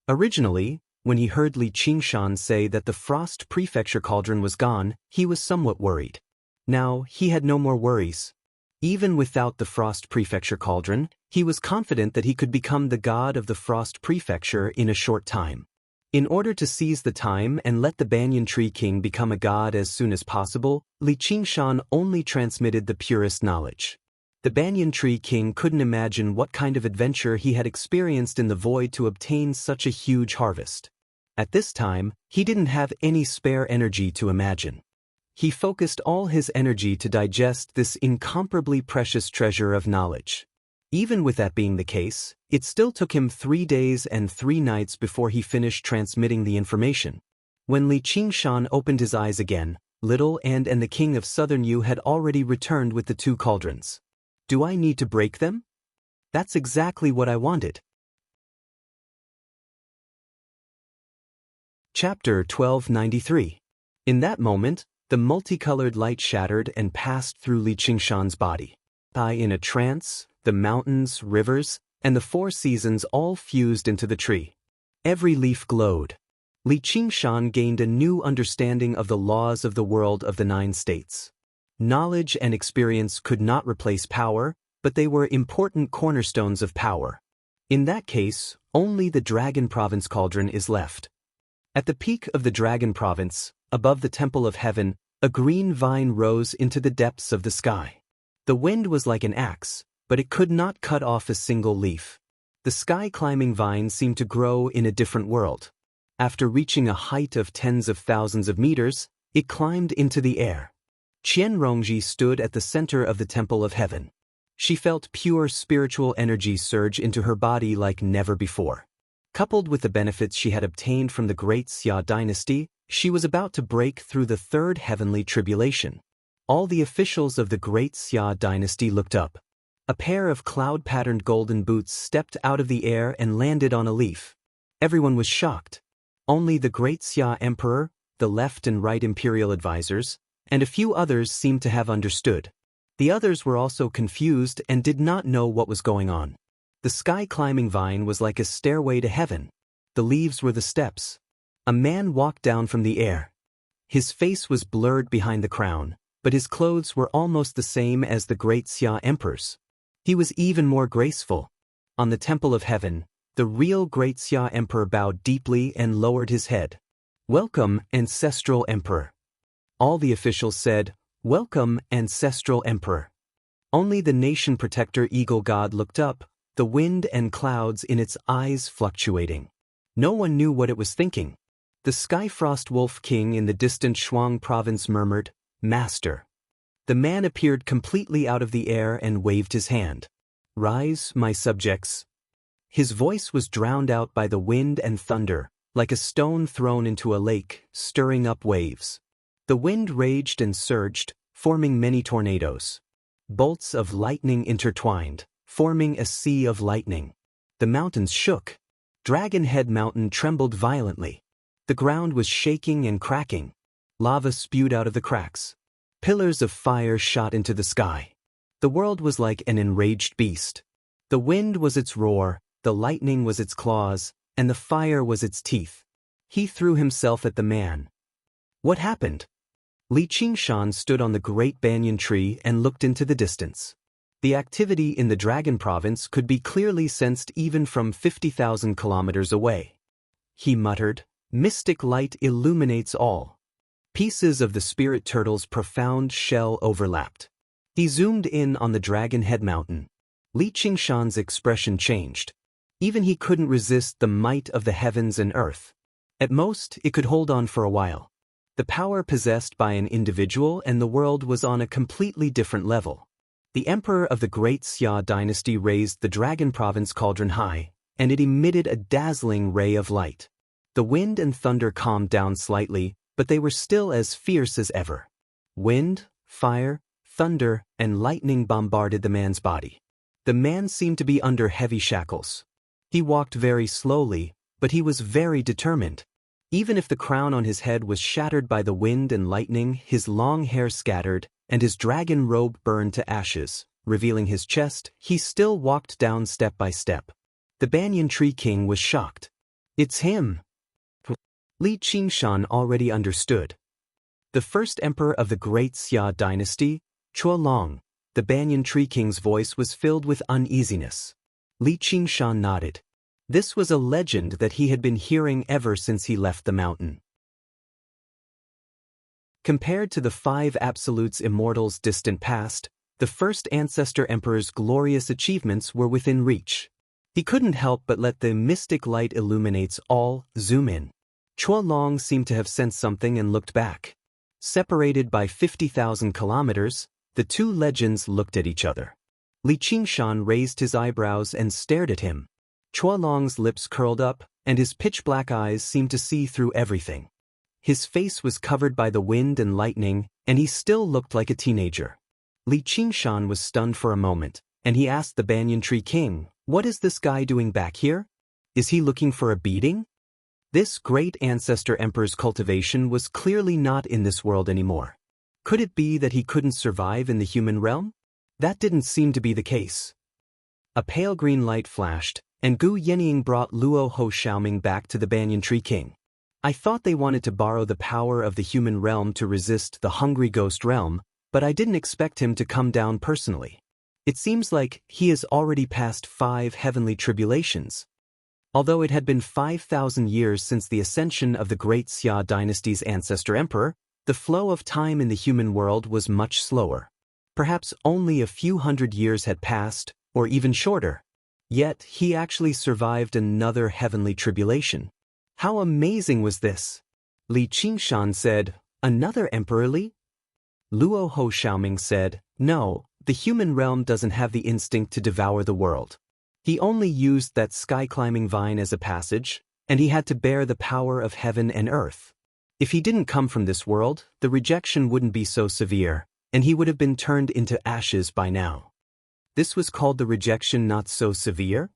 Originally, when he heard Li Qingshan say that the Frost Prefecture Cauldron was gone, he was somewhat worried. Now, he had no more worries. Even without the Frost Prefecture Cauldron, he was confident that he could become the god of the Frost Prefecture in a short time. In order to seize the time and let the Banyan Tree King become a god as soon as possible, Li Qingshan only transmitted the purest knowledge. The Banyan Tree King couldn't imagine what kind of adventure he had experienced in the void to obtain such a huge harvest. At this time, he didn't have any spare energy to imagine. He focused all his energy to digest this incomparably precious treasure of knowledge. Even with that being the case, it still took him 3 days and 3 nights before he finished transmitting the information. When Li Qingshan opened his eyes again, Little and the King of Southern Yu had already returned with the 2 cauldrons. Do I need to break them? That's exactly what I wanted. Chapter 1293. In that moment, the multicolored light shattered and passed through Li Qingshan's body. In a trance, the mountains, rivers, and the 4 seasons all fused into the tree. Every leaf glowed. Li Qingshan gained a new understanding of the laws of the world of the 9 states. Knowledge and experience could not replace power, but they were important cornerstones of power. In that case, only the Dragon Province Cauldron is left. At the peak of the Dragon Province, above the Temple of Heaven, a green vine rose into the depths of the sky. The wind was like an axe, but it could not cut off a single leaf. The sky-climbing vine seemed to grow in a different world. After reaching a height of tens of thousands of meters, it climbed into the air. Qian Rongji stood at the center of the Temple of Heaven. She felt pure spiritual energy surge into her body like never before. Coupled with the benefits she had obtained from the Great Xia dynasty, she was about to break through the 3rd heavenly tribulation. All the officials of the Great Xia dynasty looked up. A pair of cloud-patterned golden boots stepped out of the air and landed on a leaf. Everyone was shocked. Only the Great Xia Emperor, the left and right imperial advisors, and a few others seemed to have understood. The others were also confused and did not know what was going on. The sky-climbing vine was like a stairway to heaven. The leaves were the steps. A man walked down from the air. His face was blurred behind the crown, but his clothes were almost the same as the Great Xia Emperor's. He was even more graceful. On the Temple of Heaven, the real Great Xia Emperor bowed deeply and lowered his head. "Welcome, Ancestral Emperor." All the officials said, "Welcome, Ancestral Emperor." Only the nation protector Eagle God looked up, the wind and clouds in its eyes fluctuating. No one knew what it was thinking. The Skyfrost Wolf King in the distant Shuang province murmured, "Master." The man appeared completely out of the air and waved his hand. "Rise, my subjects." His voice was drowned out by the wind and thunder, like a stone thrown into a lake, stirring up waves. The wind raged and surged, forming many tornadoes. Bolts of lightning intertwined, forming a sea of lightning. The mountains shook. Dragon Head Mountain trembled violently. The ground was shaking and cracking. Lava spewed out of the cracks. Pillars of fire shot into the sky. The world was like an enraged beast. The wind was its roar, the lightning was its claws, and the fire was its teeth. He threw himself at the man. What happened? Li Qingshan stood on the great banyan tree and looked into the distance. The activity in the Dragon Province could be clearly sensed even from 50,000 kilometers away. He muttered, "Mystic light illuminates all." Pieces of the spirit turtle's profound shell overlapped. He zoomed in on the Dragon Head Mountain. Li Qingshan's expression changed. Even he couldn't resist the might of the heavens and earth. At most, it could hold on for a while. The power possessed by an individual and the world was on a completely different level. The emperor of the Great Xia dynasty raised the Dragon Province cauldron high, and it emitted a dazzling ray of light. The wind and thunder calmed down slightly, but they were still as fierce as ever. Wind, fire, thunder, and lightning bombarded the man's body. The man seemed to be under heavy shackles. He walked very slowly, but he was very determined. Even if the crown on his head was shattered by the wind and lightning, his long hair scattered, and his dragon robe burned to ashes, revealing his chest, he still walked down step by step. The Banyan Tree King was shocked. "It's him!" Li Qingshan already understood. The first emperor of the Great Xia dynasty, Chuolong, the Banyan Tree King's voice was filled with uneasiness. Li Qingshan nodded. This was a legend that he had been hearing ever since he left the mountain. Compared to the 5 Absolutes Immortals' distant past, the first ancestor emperor's glorious achievements were within reach. He couldn't help but let the mystic light illuminates all zoom in. Chuolong seemed to have sensed something and looked back. Separated by 50,000 kilometers, the two legends looked at each other. Li Qingshan raised his eyebrows and stared at him. Chuolong's lips curled up, and his pitch-black eyes seemed to see through everything. His face was covered by the wind and lightning, and he still looked like a teenager. Li Qingshan was stunned for a moment, and he asked the Banyan Tree King, "What is this guy doing back here? Is he looking for a beating?" This great ancestor emperor's cultivation was clearly not in this world anymore. Could it be that he couldn't survive in the human realm? That didn't seem to be the case. A pale green light flashed, and Gu Yenying brought Luo Ho Xiaoming back to the Banyan Tree King. I thought they wanted to borrow the power of the human realm to resist the hungry ghost realm, but I didn't expect him to come down personally. It seems like he has already passed 5 heavenly tribulations. Although it had been 5,000 years since the ascension of the Great Xia dynasty's ancestor emperor, the flow of time in the human world was much slower. Perhaps only a few hundred years had passed, or even shorter. Yet he actually survived another heavenly tribulation. How amazing was this? Li Qingshan said, "Another emperor Li?" Luo Ho Xiaoming said, "No, the human realm doesn't have the instinct to devour the world. He only used that sky-climbing vine as a passage, and he had to bear the power of heaven and earth. If he didn't come from this world, the rejection wouldn't be so severe, and he would have been turned into ashes by now." This was called the rejection not so severe?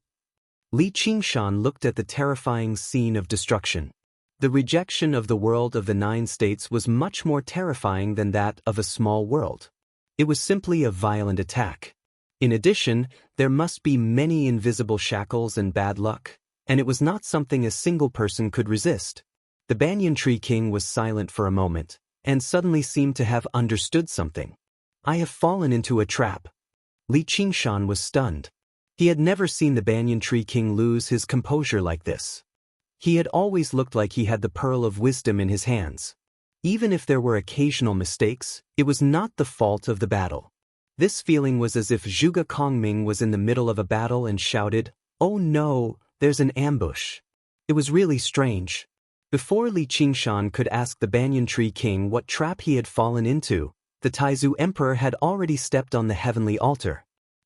Li Qingshan looked at the terrifying scene of destruction. The rejection of the world of the 9 states was much more terrifying than that of a small world. It was simply a violent attack. In addition, there must be many invisible shackles and bad luck, and it was not something a single person could resist. The Banyan Tree King was silent for a moment, and suddenly seemed to have understood something. "I have fallen into a trap." Li Qingshan was stunned. He had never seen the Banyan Tree King lose his composure like this. He had always looked like he had the pearl of wisdom in his hands. Even if there were occasional mistakes, it was not the fault of the battle. This feeling was as if Zhuge Kongming was in the middle of a battle and shouted, "Oh no, there's an ambush." It was really strange. Before Li Qingshan could ask the Banyan Tree King what trap he had fallen into, the Taizu Emperor had already stepped on the heavenly altar.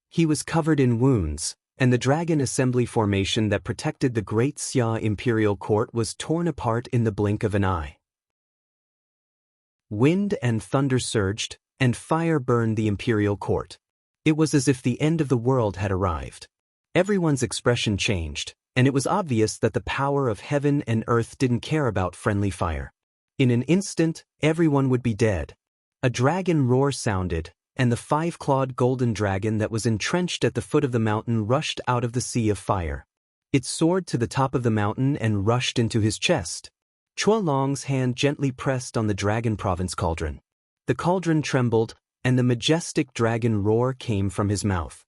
He was covered in wounds, and the dragon assembly formation that protected the Great Xia Imperial Court was torn apart in the blink of an eye. Wind and thunder surged, and fire burned the imperial court. It was as if the end of the world had arrived. Everyone's expression changed, and it was obvious that the power of heaven and earth didn't care about friendly fire. In an instant, everyone would be dead. A dragon roar sounded, and the five-clawed golden dragon that was entrenched at the foot of the mountain rushed out of the sea of fire. It soared to the top of the mountain and rushed into his chest. Chualong's hand gently pressed on the dragon province cauldron. The cauldron trembled, and the majestic dragon roar came from his mouth.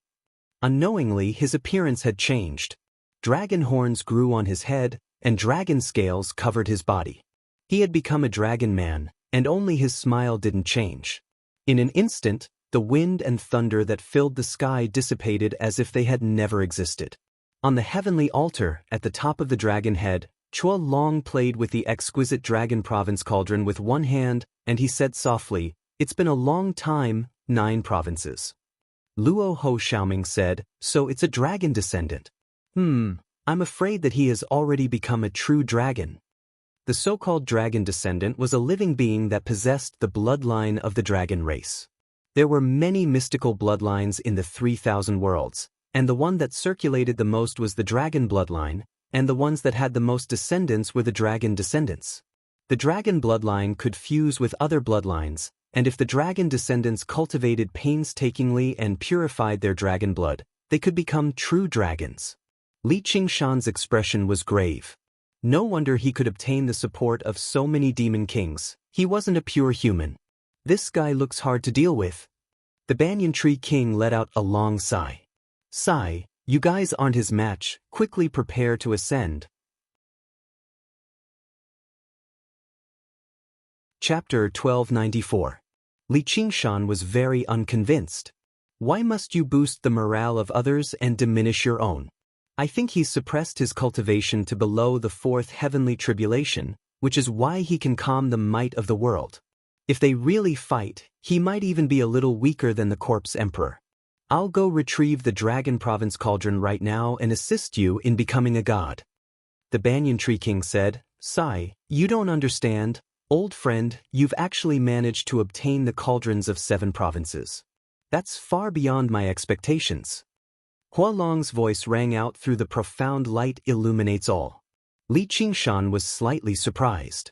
Unknowingly, his appearance had changed. Dragon horns grew on his head, and dragon scales covered his body. He had become a dragon man, and only his smile didn't change. In an instant, the wind and thunder that filled the sky dissipated as if they had never existed. On the heavenly altar, at the top of the dragon head, Chualong played with the exquisite dragon province cauldron with one hand, and he said softly, "It's been a long time, 9 provinces." Luo Ho Xiaoming said, "So it's a dragon descendant. I'm afraid that he has already become a true dragon." The so-called dragon descendant was a living being that possessed the bloodline of the dragon race. There were many mystical bloodlines in the 3,000 worlds, and the one that circulated the most was the dragon bloodline, and the ones that had the most descendants were the dragon descendants. The dragon bloodline could fuse with other bloodlines, and if the dragon descendants cultivated painstakingly and purified their dragon blood, they could become true dragons. Li Qingshan's expression was grave. No wonder he could obtain the support of so many demon kings. He wasn't a pure human. This guy looks hard to deal with. The banyan tree king let out a long sigh. "Sigh, you guys aren't his match. Quickly prepare to ascend." Chapter 1294. Li Qingshan was very unconvinced. Why must you boost the morale of others and diminish your own? I think he's suppressed his cultivation to below the 4th heavenly tribulation, which is why he can calm the might of the world. If they really fight, he might even be a little weaker than the corpse emperor. I'll go retrieve the dragon province cauldron right now and assist you in becoming a god. The banyan tree king said, "Sigh, you don't understand. Old friend, you've actually managed to obtain the cauldrons of 7 provinces. That's far beyond my expectations." Hualong's voice rang out through the profound light illuminates all. Li Qingshan was slightly surprised.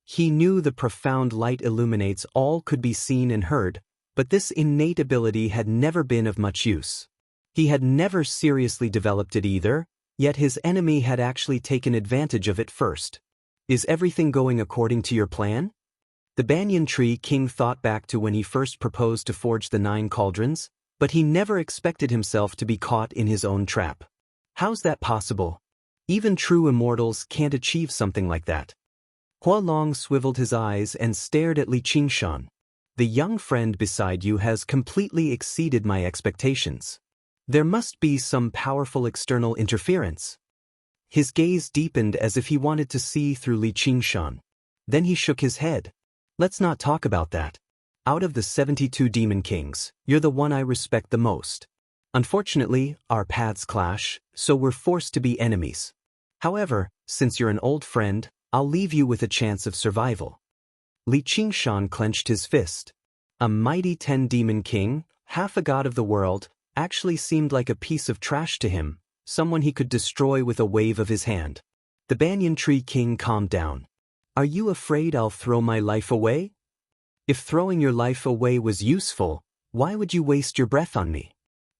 He knew the profound light illuminates all could be seen and heard, but this innate ability had never been of much use. He had never seriously developed it either, yet his enemy had actually taken advantage of it first. Is everything going according to your plan? The banyan tree king thought back to when he first proposed to forge the 9 cauldrons, but he never expected himself to be caught in his own trap. How's that possible? Even true immortals can't achieve something like that. Hualong swiveled his eyes and stared at Li Qingshan. The young friend beside you has completely exceeded my expectations. There must be some powerful external interference. His gaze deepened as if he wanted to see through Li Qingshan. Then he shook his head. Let's not talk about that. Out of the 72 demon kings, you're the one I respect the most. Unfortunately, our paths clash, so we're forced to be enemies. However, since you're an old friend, I'll leave you with a chance of survival. Li Qingshan clenched his fist. A mighty 10 demon king, half a god of the world, actually seemed like a piece of trash to him, someone he could destroy with a wave of his hand. The banyan tree king calmed down. Are you afraid I'll throw my life away? If throwing your life away was useful, why would you waste your breath on me?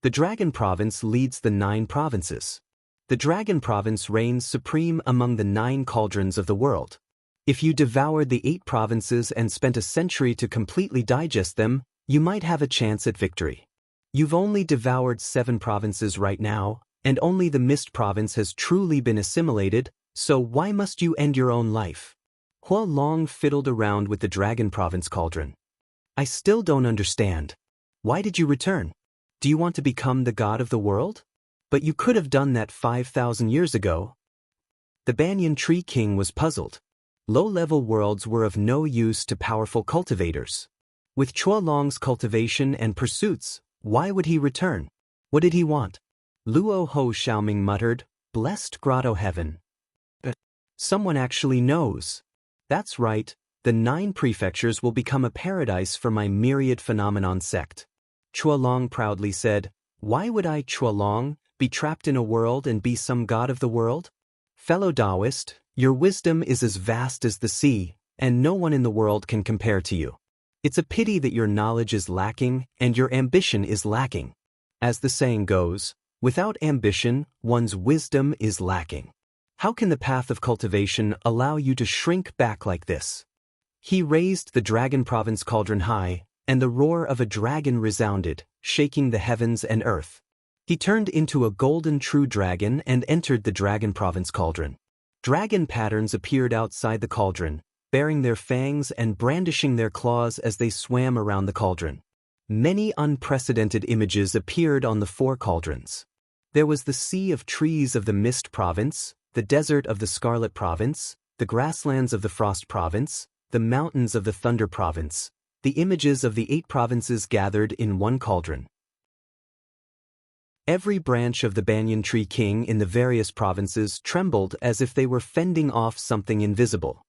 The dragon province leads the 9 provinces. The dragon province reigns supreme among the 9 cauldrons of the world. If you devoured the 8 provinces and spent a century to completely digest them, you might have a chance at victory. You've only devoured 7 provinces right now, and only the Mist province has truly been assimilated, so why must you end your own life? Hualong fiddled around with the dragon province cauldron. I still don't understand. Why did you return? Do you want to become the god of the world? But you could have done that 5,000 years ago. The banyan tree king was puzzled. Low-level worlds were of no use to powerful cultivators. With Chualong's cultivation and pursuits, why would he return? What did he want? Luo Ho Xiaoming muttered, "Blessed grotto heaven." Someone actually knows. That's right, the 9 prefectures will become a paradise for my myriad phenomenon sect. Chualong proudly said, "Why would I, Chualong, be trapped in a world and be some god of the world? Fellow Taoist, your wisdom is as vast as the sea, and no one in the world can compare to you. It's a pity that your knowledge is lacking and your ambition is lacking. As the saying goes, without ambition, one's wisdom is lacking. How can the path of cultivation allow you to shrink back like this? He raised the dragon province cauldron high, and the roar of a dragon resounded, shaking the heavens and earth. He turned into a golden true dragon and entered the dragon province cauldron. Dragon patterns appeared outside the cauldron, baring their fangs and brandishing their claws as they swam around the cauldron. Many unprecedented images appeared on the four cauldrons. There was the sea of trees of the Mist Province, the desert of the Scarlet Province, the grasslands of the Frost Province, the mountains of the Thunder Province, the images of the 8 provinces gathered in one cauldron. Every branch of the banyan tree king in the various provinces trembled as if they were fending off something invisible.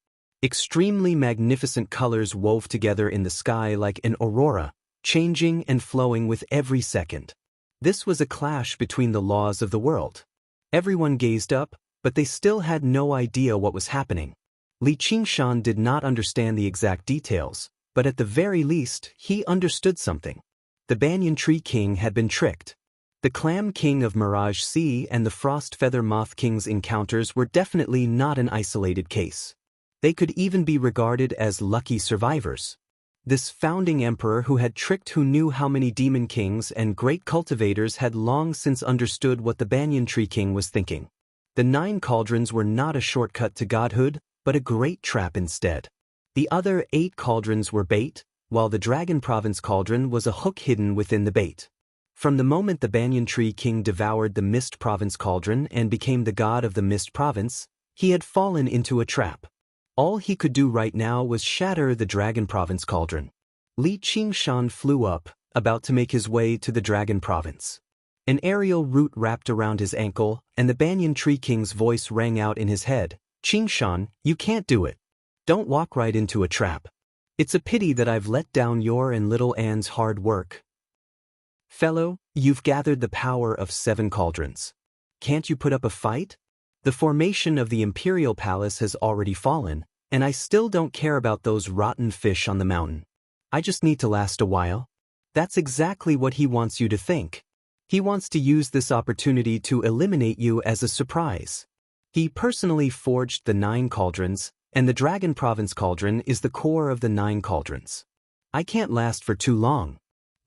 Extremely magnificent colors wove together in the sky like an aurora, changing and flowing with every second. This was a clash between the laws of the world. Everyone gazed up, but they still had no idea what was happening. Li Qingshan did not understand the exact details, but at the very least, he understood something. The Banyan Tree King had been tricked. The Clam King of Mirage Sea and the Frost Feather Moth King's encounters were definitely not an isolated case. They could even be regarded as lucky survivors. This founding emperor who had tricked who knew how many demon kings and great cultivators had long since understood what the Banyan Tree King was thinking. The 9 cauldrons were not a shortcut to godhood, but a great trap instead. The other 8 cauldrons were bait, while the Dragon Province cauldron was a hook hidden within the bait. From the moment the Banyan Tree King devoured the Mist Province cauldron and became the god of the Mist Province, he had fallen into a trap. All he could do right now was shatter the Dragon Province cauldron. Li Qingshan flew up, about to make his way to the Dragon Province. An aerial root wrapped around his ankle, and the Banyan Tree King's voice rang out in his head. "Qingshan, you can't do it. Don't walk right into a trap. It's a pity that I've let down your and little Anne's hard work. Fellow, you've gathered the power of 7 cauldrons. Can't you put up a fight? The formation of the Imperial Palace has already fallen, and I still don't care about those rotten fish on the mountain. I just need to last a while." That's exactly what he wants you to think. He wants to use this opportunity to eliminate you as a surprise. He personally forged the 9 cauldrons, and the Dragon Province cauldron is the core of the 9 cauldrons. I can't last for too long.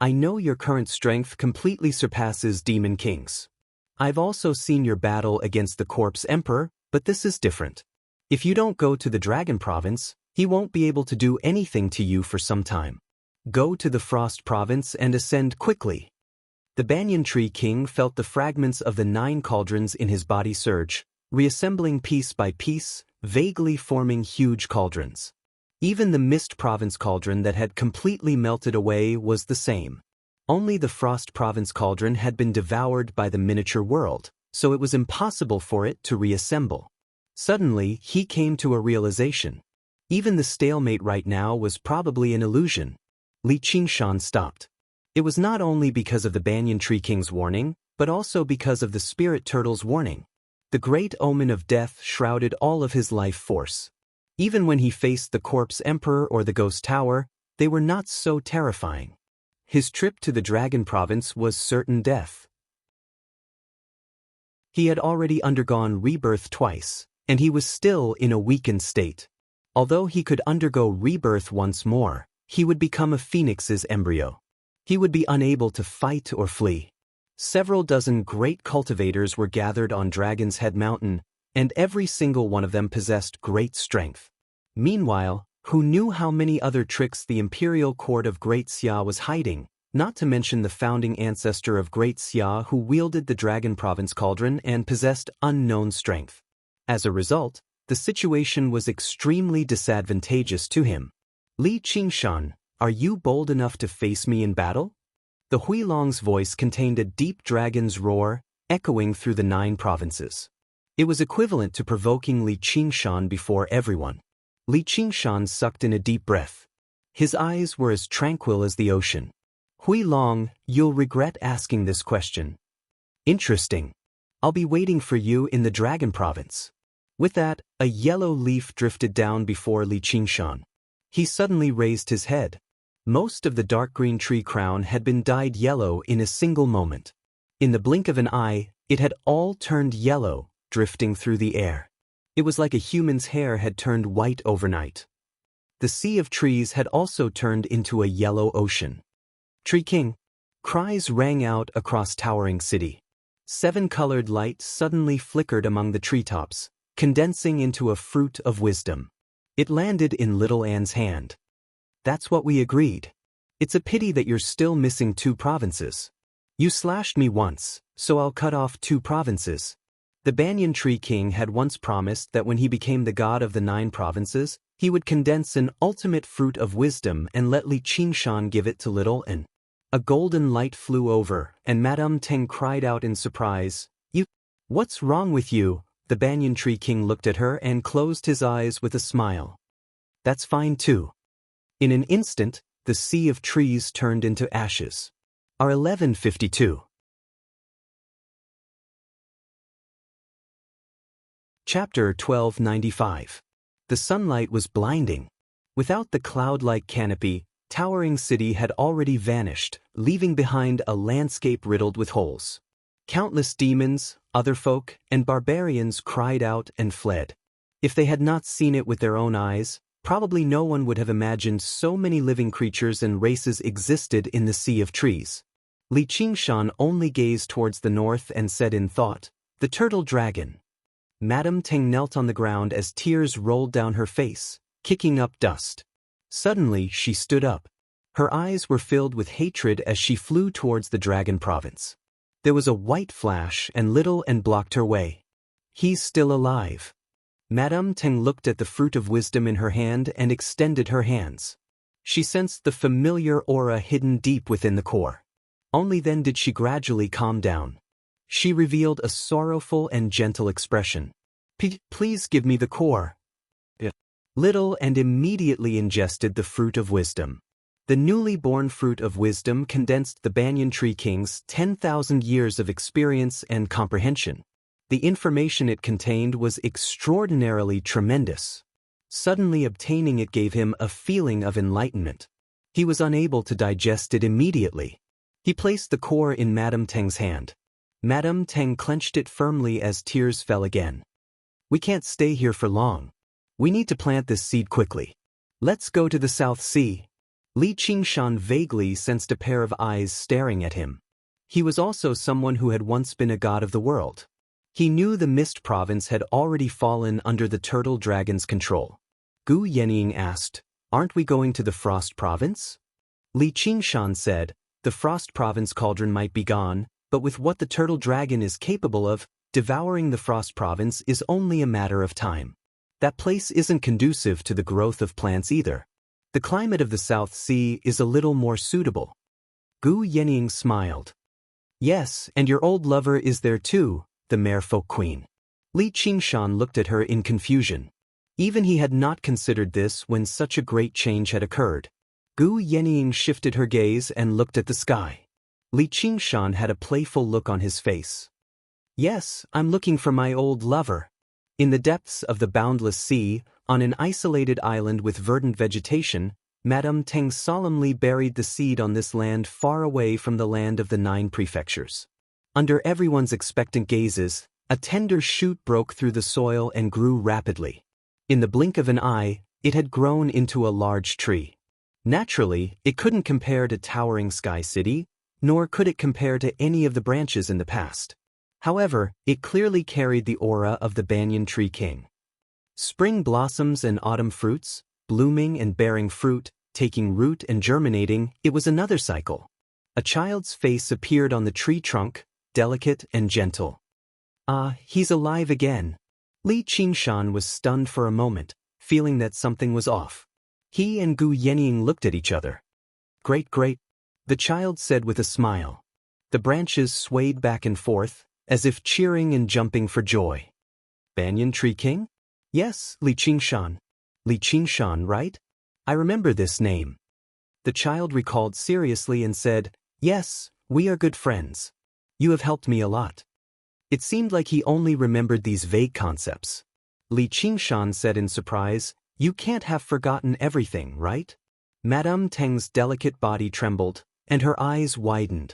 I know your current strength completely surpasses Demon King's. I've also seen your battle against the Corpse Emperor, but this is different. If you don't go to the Dragon Province, he won't be able to do anything to you for some time. Go to the Frost Province and ascend quickly. The Banyan Tree King felt the fragments of the 9 cauldrons in his body surge, reassembling piece by piece, vaguely forming huge cauldrons. Even the Mist Province cauldron that had completely melted away was the same. Only the Frost Province cauldron had been devoured by the miniature world, so it was impossible for it to reassemble. Suddenly, he came to a realization. Even the stalemate right now was probably an illusion. Li Qingshan stopped. It was not only because of the Banyan Tree King's warning, but also because of the Spirit Turtle's warning. The great omen of death shrouded all of his life force. Even when he faced the Corpse Emperor or the Ghost Tower, they were not so terrifying. His trip to the Dragon Province was certain death. He had already undergone rebirth twice, and he was still in a weakened state. Although he could undergo rebirth once more, he would become a phoenix's embryo. He would be unable to fight or flee. Several dozen great cultivators were gathered on Dragon's Head Mountain, and every single one of them possessed great strength. Meanwhile, who knew how many other tricks the Imperial Court of Great Xia was hiding, not to mention the founding ancestor of Great Xia who wielded the Dragon Province cauldron and possessed unknown strength. As a result, the situation was extremely disadvantageous to him. Li Qingshan, are you bold enough to face me in battle? The Huilong's voice contained a deep dragon's roar, echoing through the 9 provinces. It was equivalent to provoking Li Qingshan before everyone. Li Qingshan sucked in a deep breath. His eyes were as tranquil as the ocean. Huilong, you'll regret asking this question. Interesting. I'll be waiting for you in the Dragon Province. With that, a yellow leaf drifted down before Li Qingshan. He suddenly raised his head. Most of the dark green tree crown had been dyed yellow in a single moment. In the blink of an eye, it had all turned yellow, drifting through the air. It was like a human's hair had turned white overnight. The sea of trees had also turned into a yellow ocean. Tree King! Cries rang out across towering city. 7-colored light suddenly flickered among the treetops, condensing into a fruit of wisdom. It landed in little Anne's hand. That's what we agreed. It's a pity that you're still missing 2 provinces. You slashed me once, so I'll cut off 2 provinces. The Banyan Tree King had once promised that when he became the god of the 9 provinces, he would condense an ultimate fruit of wisdom and let Li Qingshan give it to little Anne. A golden light flew over, and Madame Teng cried out in surprise, "You? What's wrong with you?" The Banyan Tree King looked at her and closed his eyes with a smile. "That's fine too." In an instant, the sea of trees turned into ashes. Our 1152. Chapter 1295. The sunlight was blinding. Without the cloud-like canopy, towering city had already vanished, leaving behind a landscape riddled with holes. Countless demons, other folk, and barbarians cried out and fled. If they had not seen it with their own eyes, probably no one would have imagined so many living creatures and races existed in the sea of trees. Li Qingshan only gazed towards the north and said in thought, "The turtle dragon." Madame Teng knelt on the ground as tears rolled down her face, kicking up dust. Suddenly she stood up. Her eyes were filled with hatred as she flew towards the dragon province. There was a white flash and little Anne blocked her way. "He's still alive." Madame Teng looked at the fruit of wisdom in her hand and extended her hands. She sensed the familiar aura hidden deep within the core. Only then did she gradually calm down. She revealed a sorrowful and gentle expression. Please give me the core." Little and immediately ingested the fruit of wisdom. The newly born fruit of wisdom condensed the Banyan Tree King's 10,000 years of experience and comprehension. The information it contained was extraordinarily tremendous. Suddenly obtaining it gave him a feeling of enlightenment. He was unable to digest it immediately. He placed the core in Madame Teng's hand. Madame Teng clenched it firmly as tears fell again. "We can't stay here for long. We need to plant this seed quickly. Let's go to the South Sea." Li Qingshan vaguely sensed a pair of eyes staring at him. He was also someone who had once been a god of the world. He knew the Mist Province had already fallen under the Turtle Dragon's control. Gu Yenying asked, "Aren't we going to the Frost Province?" Li Qingshan said, "The Frost Province cauldron might be gone, but with what the Turtle Dragon is capable of, devouring the Frost Province is only a matter of time. That place isn't conducive to the growth of plants either. The climate of the South Sea is a little more suitable." Gu Yenying smiled. "Yes, and your old lover is there too, the Merfolk Queen." Li Qingshan looked at her in confusion. Even he had not considered this when such a great change had occurred. Gu Yenying shifted her gaze and looked at the sky. Li Qingshan had a playful look on his face. "Yes, I'm looking for my old lover." In the depths of the boundless sea, on an isolated island with verdant vegetation, Madame Teng solemnly buried the seed on this land far away from the land of the 9 prefectures. Under everyone's expectant gazes, a tender shoot broke through the soil and grew rapidly. In the blink of an eye, it had grown into a large tree. Naturally, it couldn't compare to towering Sky City, nor could it compare to any of the branches in the past. However, it clearly carried the aura of the Banyan Tree King. Spring blossoms and autumn fruits, blooming and bearing fruit, taking root and germinating, it was another cycle. A child's face appeared on the tree trunk, delicate and gentle. "Ah, he's alive again." Li Qingshan was stunned for a moment, feeling that something was off. He and Gu Yenying looked at each other. Great, the child said with a smile. The branches swayed back and forth, as if cheering and jumping for joy. "Banyan Tree King?" "Yes, Li Qingshan." "Li Qingshan, right? I remember this name." The child recalled seriously and said, "Yes, we are good friends. You have helped me a lot." It seemed like he only remembered these vague concepts. Li Qingshan said in surprise, "You can't have forgotten everything, right?" Madame Teng's delicate body trembled, and her eyes widened.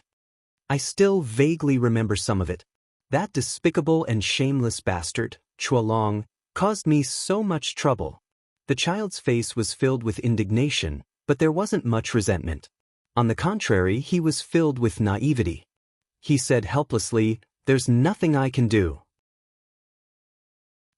I still vaguely remember some of it. That despicable and shameless bastard, Chualong, caused me so much trouble. The child's face was filled with indignation, but there wasn't much resentment. On the contrary, he was filled with naivety. He said helplessly, "There's nothing I can do."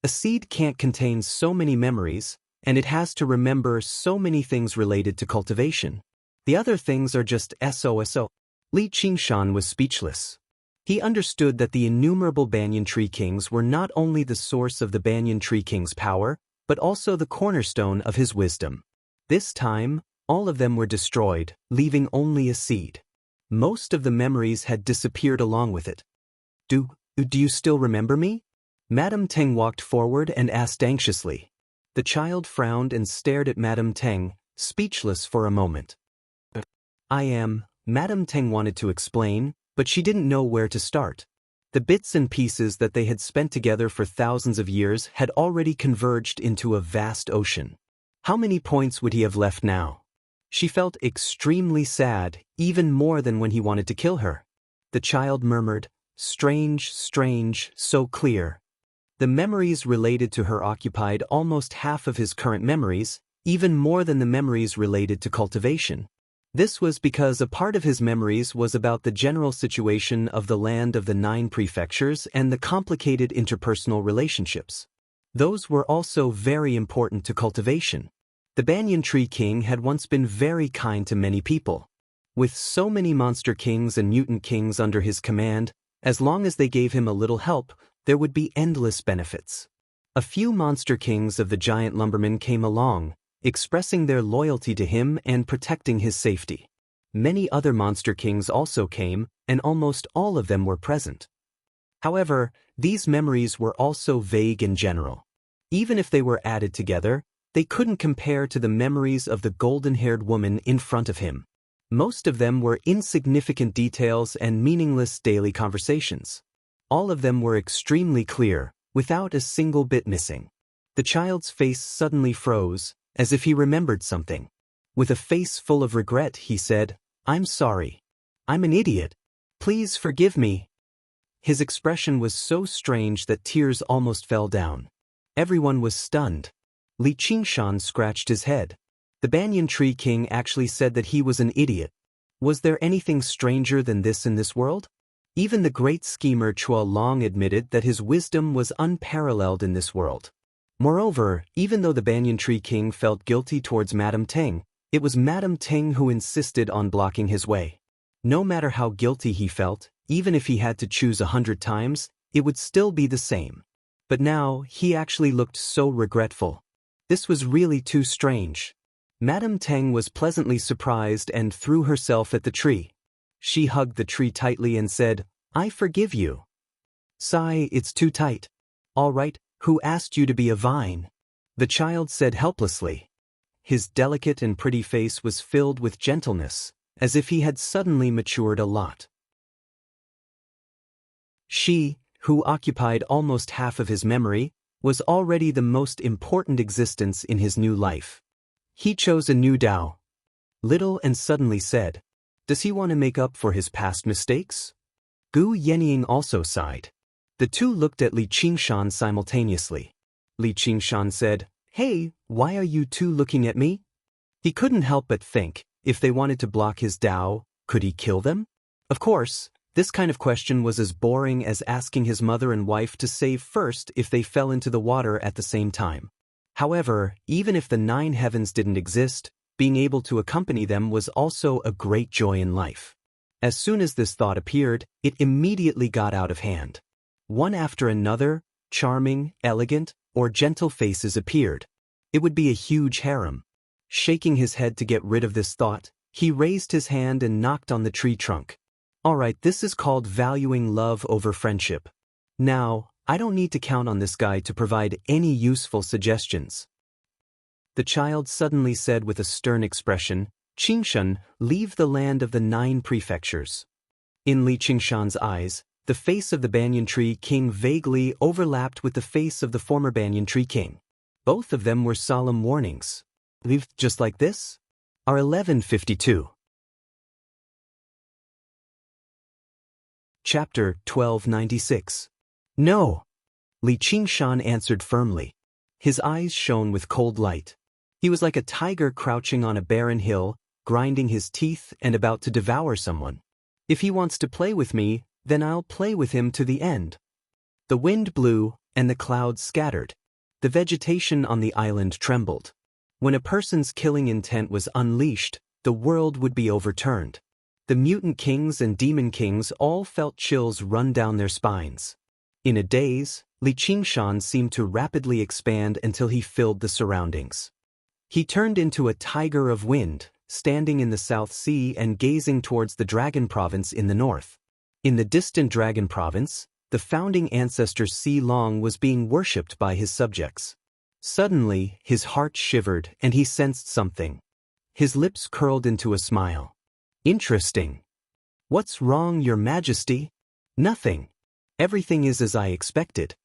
A seed can't contain so many memories, and it has to remember so many things related to cultivation. The other things are just SOSO. Li Qingshan was speechless. He understood that the innumerable banyan tree kings were not only the source of the banyan tree king's power, but also the cornerstone of his wisdom. This time, all of them were destroyed, leaving only a seed. Most of the memories had disappeared along with it. Do you still remember me? Madame Teng walked forward and asked anxiously. The child frowned and stared at Madame Teng, speechless for a moment. Madame Teng wanted to explain, but she didn't know where to start. The bits and pieces that they had spent together for thousands of years had already converged into a vast ocean. How many points would he have left now? She felt extremely sad, even more than when he wanted to kill her. The child murmured, "Strange, strange, so clear." The memories related to her occupied almost half of his current memories, even more than the memories related to cultivation. This was because a part of his memories was about the general situation of the land of the 9 prefectures and the complicated interpersonal relationships. Those were also very important to cultivation. The Banyan Tree King had once been very kind to many people. With so many monster kings and mutant kings under his command, as long as they gave him a little help, there would be endless benefits. A few monster kings of the giant lumbermen came along, expressing their loyalty to him and protecting his safety. Many other monster kings also came, and almost all of them were present. However, these memories were also vague and general. Even if they were added together, they couldn't compare to the memories of the golden-haired woman in front of him. Most of them were insignificant details and meaningless daily conversations. All of them were extremely clear, without a single bit missing. The child's face suddenly froze, as if he remembered something. With a face full of regret, he said, "I'm sorry. I'm an idiot. Please forgive me." His expression was so strange that tears almost fell down. Everyone was stunned. Li Qingshan scratched his head. The Banyan Tree King actually said that he was an idiot. Was there anything stranger than this in this world? Even the great schemer Chua Long admitted that his wisdom was unparalleled in this world. Moreover, even though the Banyan Tree King felt guilty towards Madame Teng, it was Madame Teng who insisted on blocking his way. No matter how guilty he felt, even if he had to choose 100 times, it would still be the same. But now, he actually looked so regretful. This was really too strange. Madame Teng was pleasantly surprised and threw herself at the tree. She hugged the tree tightly and said, "I forgive you." "Sigh, it's too tight." "All right, who asked you to be a vine?" the child said helplessly. His delicate and pretty face was filled with gentleness, as if he had suddenly matured a lot. She, who occupied almost half of his memory, was already the most important existence in his new life. He chose a new Tao. Little and suddenly said, "Does he want to make up for his past mistakes?" Gu Yenying also sighed. The two looked at Li Qingshan simultaneously. Li Qingshan said, "Hey, why are you two looking at me?" He couldn't help but think, if they wanted to block his Tao, could he kill them? Of course, this kind of question was as boring as asking his mother and wife to save first if they fell into the water at the same time. However, even if the 9 heavens didn't exist, being able to accompany them was also a great joy in life. As soon as this thought appeared, it immediately got out of hand. One after another, charming, elegant, or gentle faces appeared. It would be a huge harem. Shaking his head to get rid of this thought, he raised his hand and knocked on the tree trunk. "All right, this is called valuing love over friendship. Now, I don't need to count on this guy to provide any useful suggestions." The child suddenly said with a stern expression, "Qingshan, leave the land of the 9 prefectures." In Li Qingshan's eyes, the face of the Banyan Tree King vaguely overlapped with the face of the former Banyan Tree King. Both of them were solemn warnings. "Leave just like this?" are 1152. Chapter 1296. No, Li Qingshan answered firmly. His eyes shone with cold light. He was like a tiger crouching on a barren hill, grinding his teeth and about to devour someone. If he wants to play with me, then I'll play with him to the end. The wind blew, and the clouds scattered. The vegetation on the island trembled. When a person's killing intent was unleashed, the world would be overturned. The mutant kings and demon kings all felt chills run down their spines. In a daze, Li Qingshan seemed to rapidly expand until he filled the surroundings. He turned into a tiger of wind, standing in the South Sea and gazing towards the Dragon Province in the north. In the distant Dragon Province, the founding ancestor Si Long was being worshipped by his subjects. Suddenly, his heart shivered and he sensed something. His lips curled into a smile. Interesting. What's wrong, Your Majesty? Nothing. Everything is as I expected.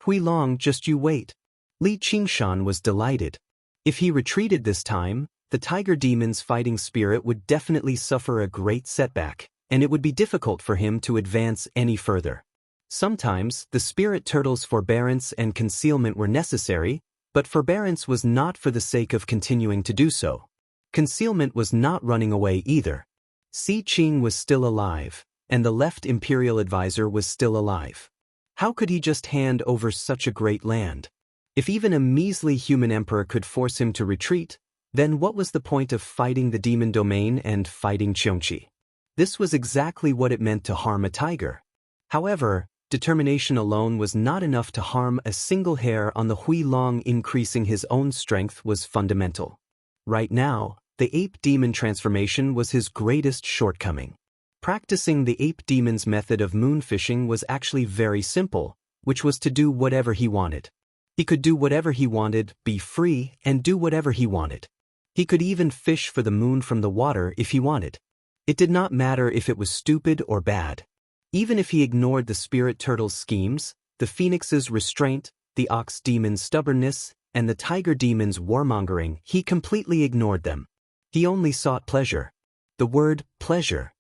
Hui Long, just you wait. Li Qingshan was delighted. If he retreated this time, the tiger demon's fighting spirit would definitely suffer a great setback, and it would be difficult for him to advance any further. Sometimes, the spirit turtle's forbearance and concealment were necessary, but forbearance was not for the sake of continuing to do so. Concealment was not running away either. Si Qing was still alive, and the left imperial advisor was still alive. How could he just hand over such a great land? If even a measly human emperor could force him to retreat, then what was the point of fighting the demon domain and fighting Qiongqi? This was exactly what it meant to harm a tiger. However, determination alone was not enough to harm a single hair on the Hui Long. Increasing his own strength was fundamental. Right now, the ape demon transformation was his greatest shortcoming. Practicing the ape demon's method of moonfishing was actually very simple, which was to do whatever he wanted. He could do whatever he wanted, be free, and do whatever he wanted. He could even fish for the moon from the water if he wanted. It did not matter if it was stupid or bad. Even if he ignored the spirit turtle's schemes, the phoenix's restraint, the ox demon's stubbornness, and the tiger demon's warmongering, he completely ignored them. He only sought pleasure. The word pleasure.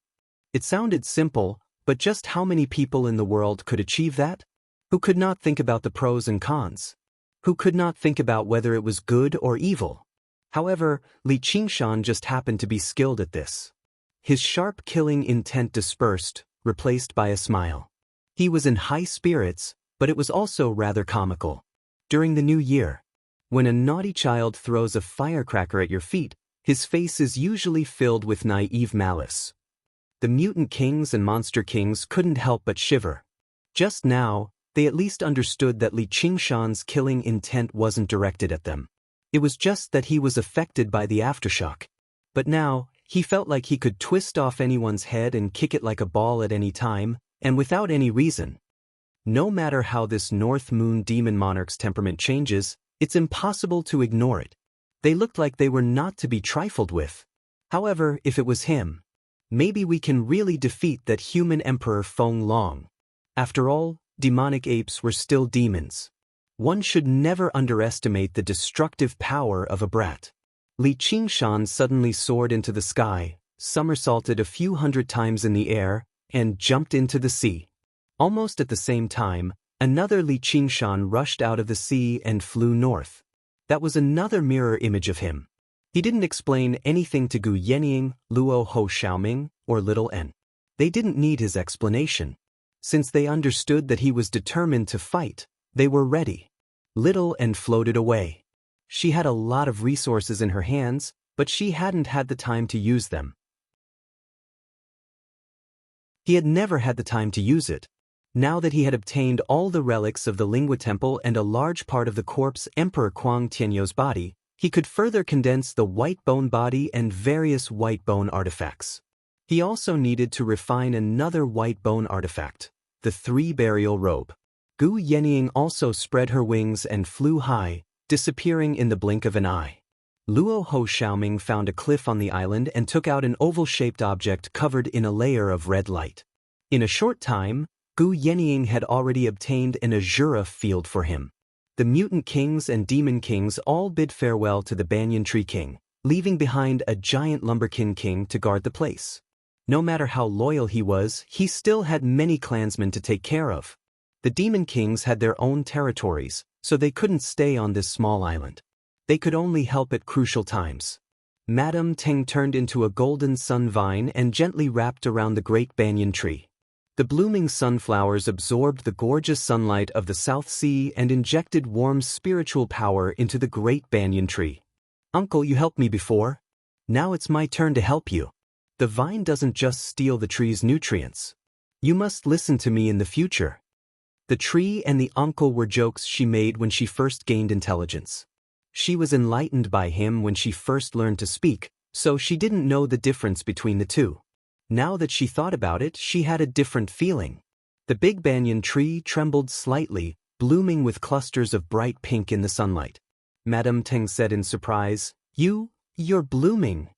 It sounded simple, but just how many people in the world could achieve that? Who could not think about the pros and cons? Who could not think about whether it was good or evil? However, Li Qingshan just happened to be skilled at this. His sharp killing intent dispersed, replaced by a smile. He was in high spirits, but it was also rather comical. During the new year, when a naughty child throws a firecracker at your feet, his face is usually filled with naive malice. The mutant kings and monster kings couldn't help but shiver. Just now, they at least understood that Li Qingshan's killing intent wasn't directed at them. It was just that he was affected by the aftershock. But now, he felt like he could twist off anyone's head and kick it like a ball at any time, and without any reason. No matter how this North Moon Demon Monarch's temperament changes, it's impossible to ignore it. They looked like they were not to be trifled with. However, if it was him, maybe we can really defeat that human Emperor Feng Long. After all, demonic apes were still demons. One should never underestimate the destructive power of a brat. Li Qingshan suddenly soared into the sky, somersaulted a few hundred times in the air, and jumped into the sea. Almost at the same time, another Li Qingshan rushed out of the sea and flew north. That was another mirror image of him. He didn't explain anything to Gu Yenying, Luo Ho Xiaoming, or Little N. They didn't need his explanation. Since they understood that he was determined to fight, they were ready. Little N floated away. She had a lot of resources in her hands, but she hadn't had the time to use them. He had never had the time to use it. Now that he had obtained all the relics of the Lingua Temple and a large part of the corpse Emperor Kuang Tianyou's body, he could further condense the white bone body and various white bone artifacts. He also needed to refine another white bone artifact, the 3 burial robe. Gu Yenying also spread her wings and flew high, disappearing in the blink of an eye. Luo Ho Xiaoming found a cliff on the island and took out an oval-shaped object covered in a layer of red light. In a short time, Gu Yenying had already obtained an Azura field for him. The mutant kings and demon kings all bid farewell to the banyan tree king, leaving behind a giant lumberkin king to guard the place. No matter how loyal he was, he still had many clansmen to take care of. The demon kings had their own territories, so they couldn't stay on this small island. They could only help at crucial times. Madame Teng turned into a golden sun vine and gently wrapped around the great banyan tree. The blooming sunflowers absorbed the gorgeous sunlight of the South Sea and injected warm spiritual power into the great banyan tree. "Uncle, you helped me before. Now it's my turn to help you. The vine doesn't just steal the tree's nutrients. You must listen to me in the future." The tree and the uncle were jokes she made when she first gained intelligence. She was enlightened by him when she first learned to speak, so she didn't know the difference between the two. Now that she thought about it, she had a different feeling. The big banyan tree trembled slightly, blooming with clusters of bright pink in the sunlight. Madame Teng said in surprise, You're blooming.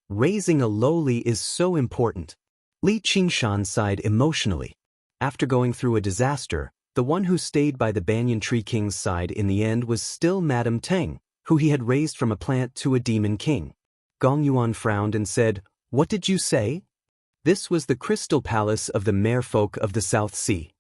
Raising a lowly is so important." Li Qingshan sighed emotionally. After going through a disaster, the one who stayed by the banyan tree king's side in the end was still Madame Teng, who he had raised from a plant to a demon king. Gong Yuan frowned and said, "What did you say?" This was the crystal palace of the merfolk of the South Sea.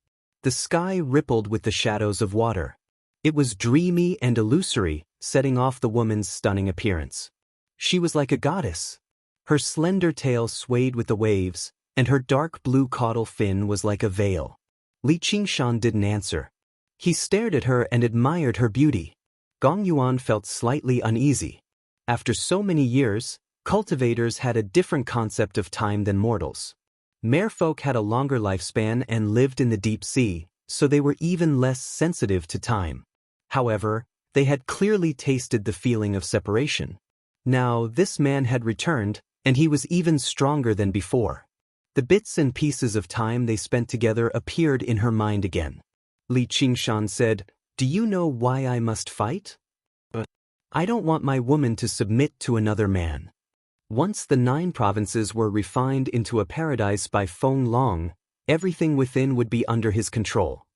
The sky rippled with the shadows of water. It was dreamy and illusory, setting off the woman's stunning appearance. She was like a goddess. Her slender tail swayed with the waves, and her dark blue caudal fin was like a veil. Li Qingshan didn't answer. He stared at her and admired her beauty. Gong Yuan felt slightly uneasy. After so many years, cultivators had a different concept of time than mortals. Merfolk had a longer lifespan and lived in the deep sea, so they were even less sensitive to time. However, they had clearly tasted the feeling of separation. Now this man had returned, and he was even stronger than before. The bits and pieces of time they spent together appeared in her mind again. Li Qingshan said, "Do you know why I must fight? I don't want my woman to submit to another man." Once the 9 provinces were refined into a paradise by Feng Long, everything within would be under his control.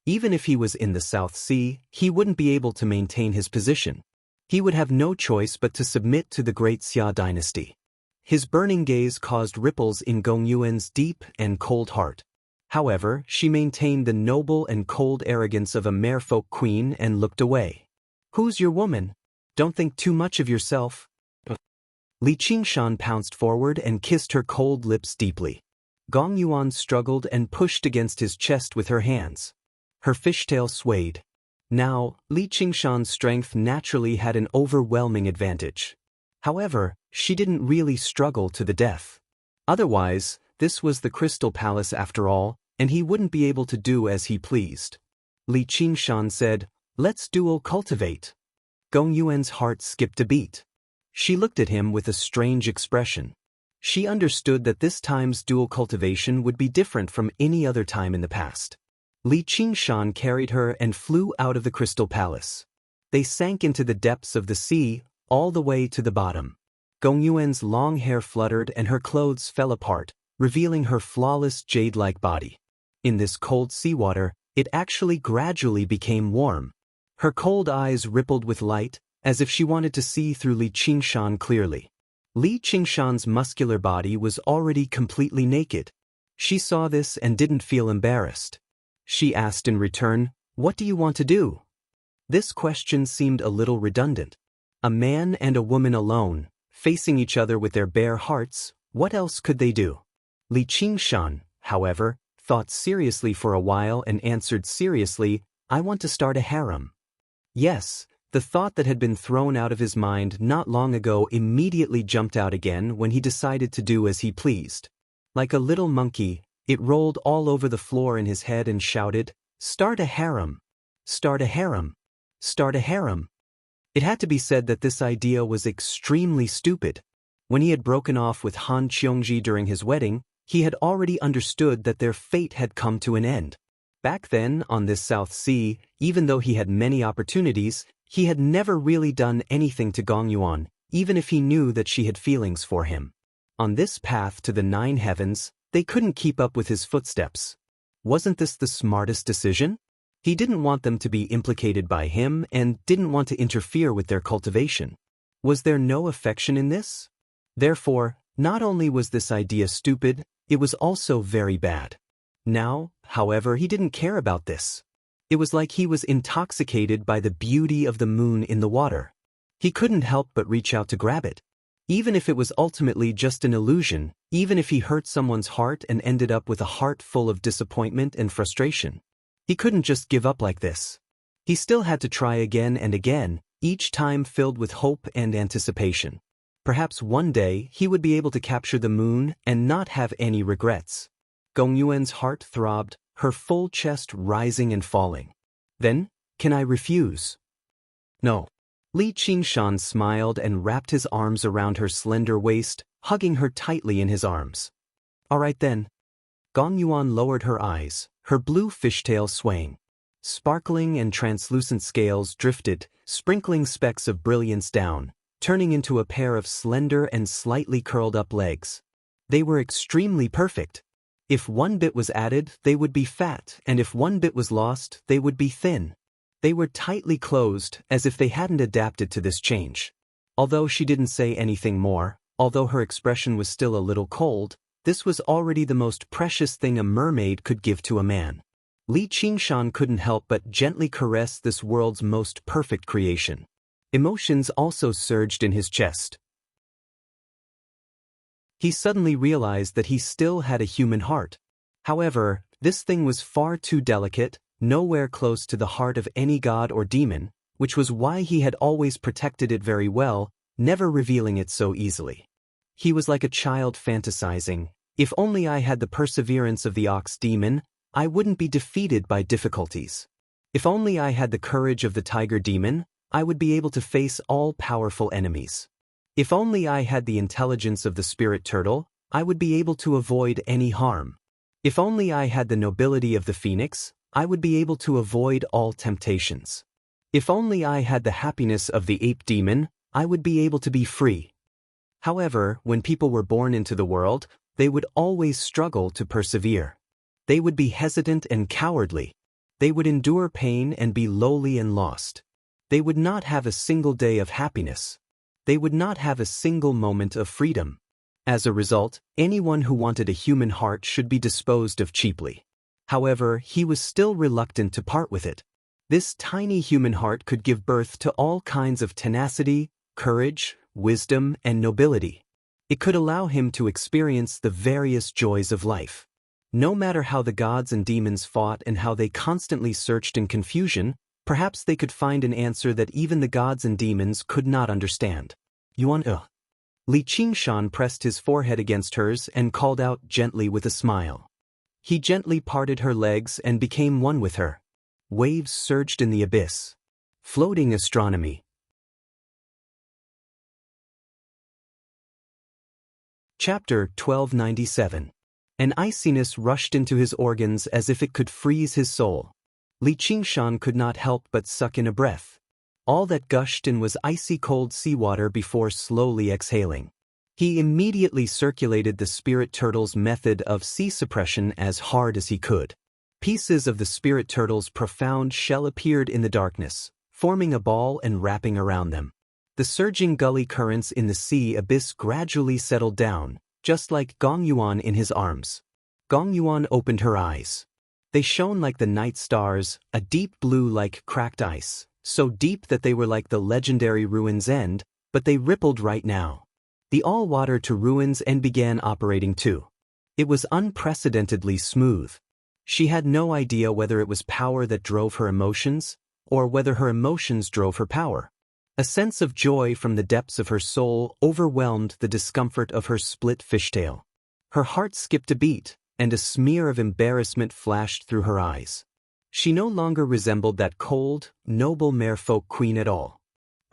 Even if he was in the South Sea, he wouldn't be able to maintain his position. He would have no choice but to submit to the great Xia dynasty. His burning gaze caused ripples in Gong Yuan's deep and cold heart. However, she maintained the noble and cold arrogance of a merfolk queen and looked away. "Who's your woman? Don't think too much of yourself." Li Qingshan pounced forward and kissed her cold lips deeply. Gong Yuan struggled and pushed against his chest with her hands. Her fishtail swayed. Now, Li Qingshan's strength naturally had an overwhelming advantage. However, she didn't really struggle to the death. Otherwise, this was the Crystal Palace after all, and he wouldn't be able to do as he pleased. Li Qingshan said, "Let's dual cultivate." Gong Yuan's heart skipped a beat. She looked at him with a strange expression. She understood that this time's dual cultivation would be different from any other time in the past. Li Qingshan carried her and flew out of the Crystal Palace. They sank into the depths of the sea, all the way to the bottom. Gong Yuan's long hair fluttered and her clothes fell apart, revealing her flawless jade-like body. In this cold seawater, it actually gradually became warm. Her cold eyes rippled with light, as if she wanted to see through Li Qingshan clearly. Li Qingshan's muscular body was already completely naked. She saw this and didn't feel embarrassed. She asked in return, "What do you want to do?" This question seemed a little redundant. A man and a woman alone, facing each other with their bare hearts, what else could they do? Li Qingshan, however, thought seriously for a while and answered seriously, "I want to start a harem." Yes, the thought that had been thrown out of his mind not long ago immediately jumped out again when he decided to do as he pleased. Like a little monkey, it rolled all over the floor in his head and shouted, "Start a harem! Start a harem! Start a harem!" It had to be said that this idea was extremely stupid. When he had broken off with Han Qiongji during his wedding, he had already understood that their fate had come to an end. Back then, on this South Sea, even though he had many opportunities, he had never really done anything to Gong Yuan, even if he knew that she had feelings for him. On this path to the 9 heavens, they couldn't keep up with his footsteps. Wasn't this the smartest decision? He didn't want them to be implicated by him and didn't want to interfere with their cultivation. Was there no affection in this? Therefore, not only was this idea stupid, it was also very bad. Now, however, he didn't care about this. It was like he was intoxicated by the beauty of the moon in the water. He couldn't help but reach out to grab it. Even if it was ultimately just an illusion, even if he hurt someone's heart and ended up with a heart full of disappointment and frustration. He couldn't just give up like this. He still had to try again and again, each time filled with hope and anticipation. Perhaps one day he would be able to capture the moon and not have any regrets. Gong Yuan's heart throbbed, her full chest rising and falling. Then, can I refuse? No. Li Qingshan smiled and wrapped his arms around her slender waist, hugging her tightly in his arms. All right then. Gong Yuan lowered her eyes, her blue fishtail swaying. Sparkling and translucent scales drifted, sprinkling specks of brilliance down, turning into a pair of slender and slightly curled up legs. They were extremely perfect. If one bit was added, they would be fat, and if one bit was lost, they would be thin. They were tightly closed, as if they hadn't adapted to this change. Although she didn't say anything more, although her expression was still a little cold, this was already the most precious thing a mermaid could give to a man. Li Qingshan couldn't help but gently caress this world's most perfect creation. Emotions also surged in his chest. He suddenly realized that he still had a human heart. However, this thing was far too delicate, nowhere close to the heart of any god or demon, which was why he had always protected it very well, never revealing it so easily. He was like a child fantasizing, if only I had the perseverance of the ox demon, I wouldn't be defeated by difficulties. If only I had the courage of the tiger demon, I would be able to face all powerful enemies. If only I had the intelligence of the spirit turtle, I would be able to avoid any harm. If only I had the nobility of the phoenix, I would be able to avoid all temptations. If only I had the happiness of the ape demon, I would be able to be free. However, when people were born into the world, they would always struggle to persevere. They would be hesitant and cowardly. They would endure pain and be lowly and lost. They would not have a single day of happiness. They would not have a single moment of freedom. As a result, anyone who wanted a human heart should be disposed of cheaply. However, he was still reluctant to part with it. This tiny human heart could give birth to all kinds of tenacity, courage, wisdom, and nobility. It could allow him to experience the various joys of life. No matter how the gods and demons fought and how they constantly searched in confusion, perhaps they could find an answer that even the gods and demons could not understand. Yuan. Li Qingshan pressed his forehead against hers and called out gently with a smile. He gently parted her legs and became one with her. Waves surged in the abyss. Floating astronomy. Chapter 1297. An iciness rushed into his organs as if it could freeze his soul. Li Qingshan could not help but suck in a breath. All that gushed in was icy cold seawater before slowly exhaling. He immediately circulated the spirit turtle's method of sea suppression as hard as he could. Pieces of the spirit turtle's profound shell appeared in the darkness, forming a ball and wrapping around them. The surging gully currents in the sea abyss gradually settled down, just like Gong Yuan in his arms. Gong Yuan opened her eyes. They shone like the night stars, a deep blue like cracked ice, so deep that they were like the legendary ruin's end, but they rippled right now. The all-water to ruin's end began operating too. It was unprecedentedly smooth. She had no idea whether it was power that drove her emotions, or whether her emotions drove her power. A sense of joy from the depths of her soul overwhelmed the discomfort of her split fishtail. Her heart skipped a beat, and a smear of embarrassment flashed through her eyes. She no longer resembled that cold, noble merfolk queen at all.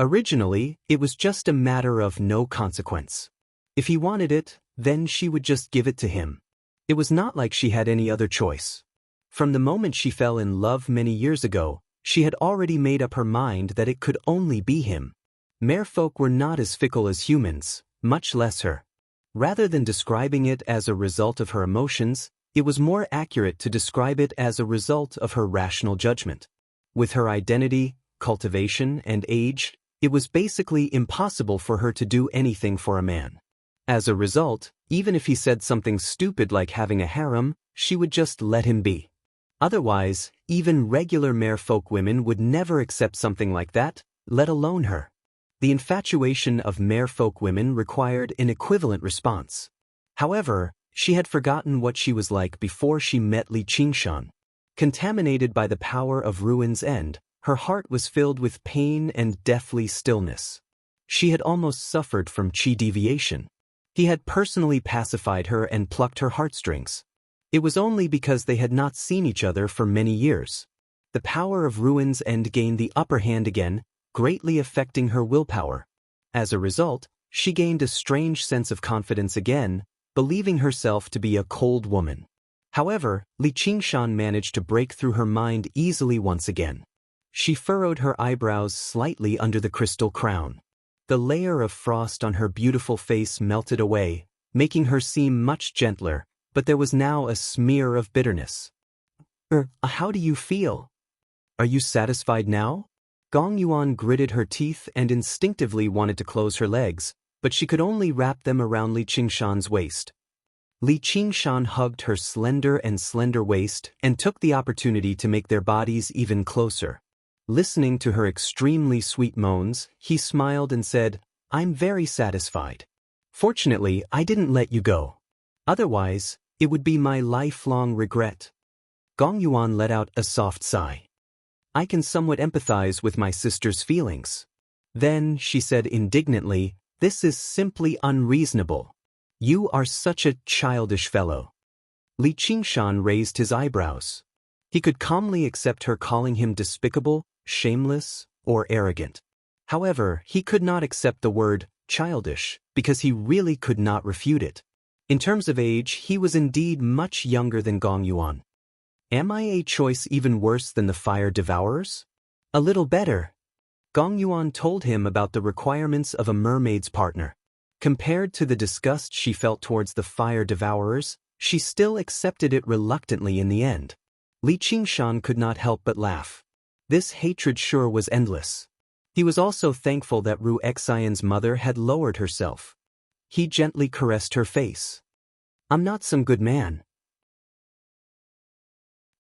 Originally, it was just a matter of no consequence. If he wanted it, then she would just give it to him. It was not like she had any other choice. From the moment she fell in love many years ago, she had already made up her mind that it could only be him. Merfolk were not as fickle as humans, much less her. Rather than describing it as a result of her emotions, It was more accurate to describe it as a result of her rational judgment. With her identity, cultivation, and age, it was basically impossible for her to do anything for a man. As a result, even if he said something stupid like having a harem, she would just let him be. Otherwise, even regular merfolk women would never accept something like that, let alone her. The infatuation of merfolk women required an equivalent response. However, she had forgotten what she was like before she met Li Qingshan. Contaminated by the power of Ruin's End, her heart was filled with pain and deathly stillness. She had almost suffered from qi deviation. He had personally pacified her and plucked her heartstrings. It was only because they had not seen each other for many years. The power of Ruin's End gained the upper hand again, greatly affecting her willpower. As a result, she gained a strange sense of confidence again, believing herself to be a cold woman. However, Li Qingshan managed to break through her mind easily once again. She furrowed her eyebrows slightly under the crystal crown. The layer of frost on her beautiful face melted away, making her seem much gentler, but there was now a smear of bitterness. How do you feel? Are you satisfied now? Gong Yuan gritted her teeth and instinctively wanted to close her legs, but she could only wrap them around Li Qingshan's waist. Li Qingshan hugged her slender waist and took the opportunity to make their bodies even closer. Listening to her extremely sweet moans, he smiled and said, "I'm very satisfied. Fortunately, I didn't let you go. Otherwise, it would be my lifelong regret." Gong Yuan let out a soft sigh. "I can somewhat empathize with my sister's feelings." Then, she said indignantly, "This is simply unreasonable. You are such a childish fellow." Li Qingshan raised his eyebrows. He could calmly accept her calling him despicable, shameless, or arrogant. However, he could not accept the word childish because he really could not refute it. In terms of age, he was indeed much younger than Gong Yuan. Am I a choice even worse than the fire devourers? A little better. Gong Yuan told him about the requirements of a mermaid's partner. Compared to the disgust she felt towards the fire devourers, she still accepted it reluctantly in the end. Li Qingshan could not help but laugh. This hatred sure was endless. He was also thankful that Ru Xian's mother had lowered herself. He gently caressed her face. "I'm not some good man.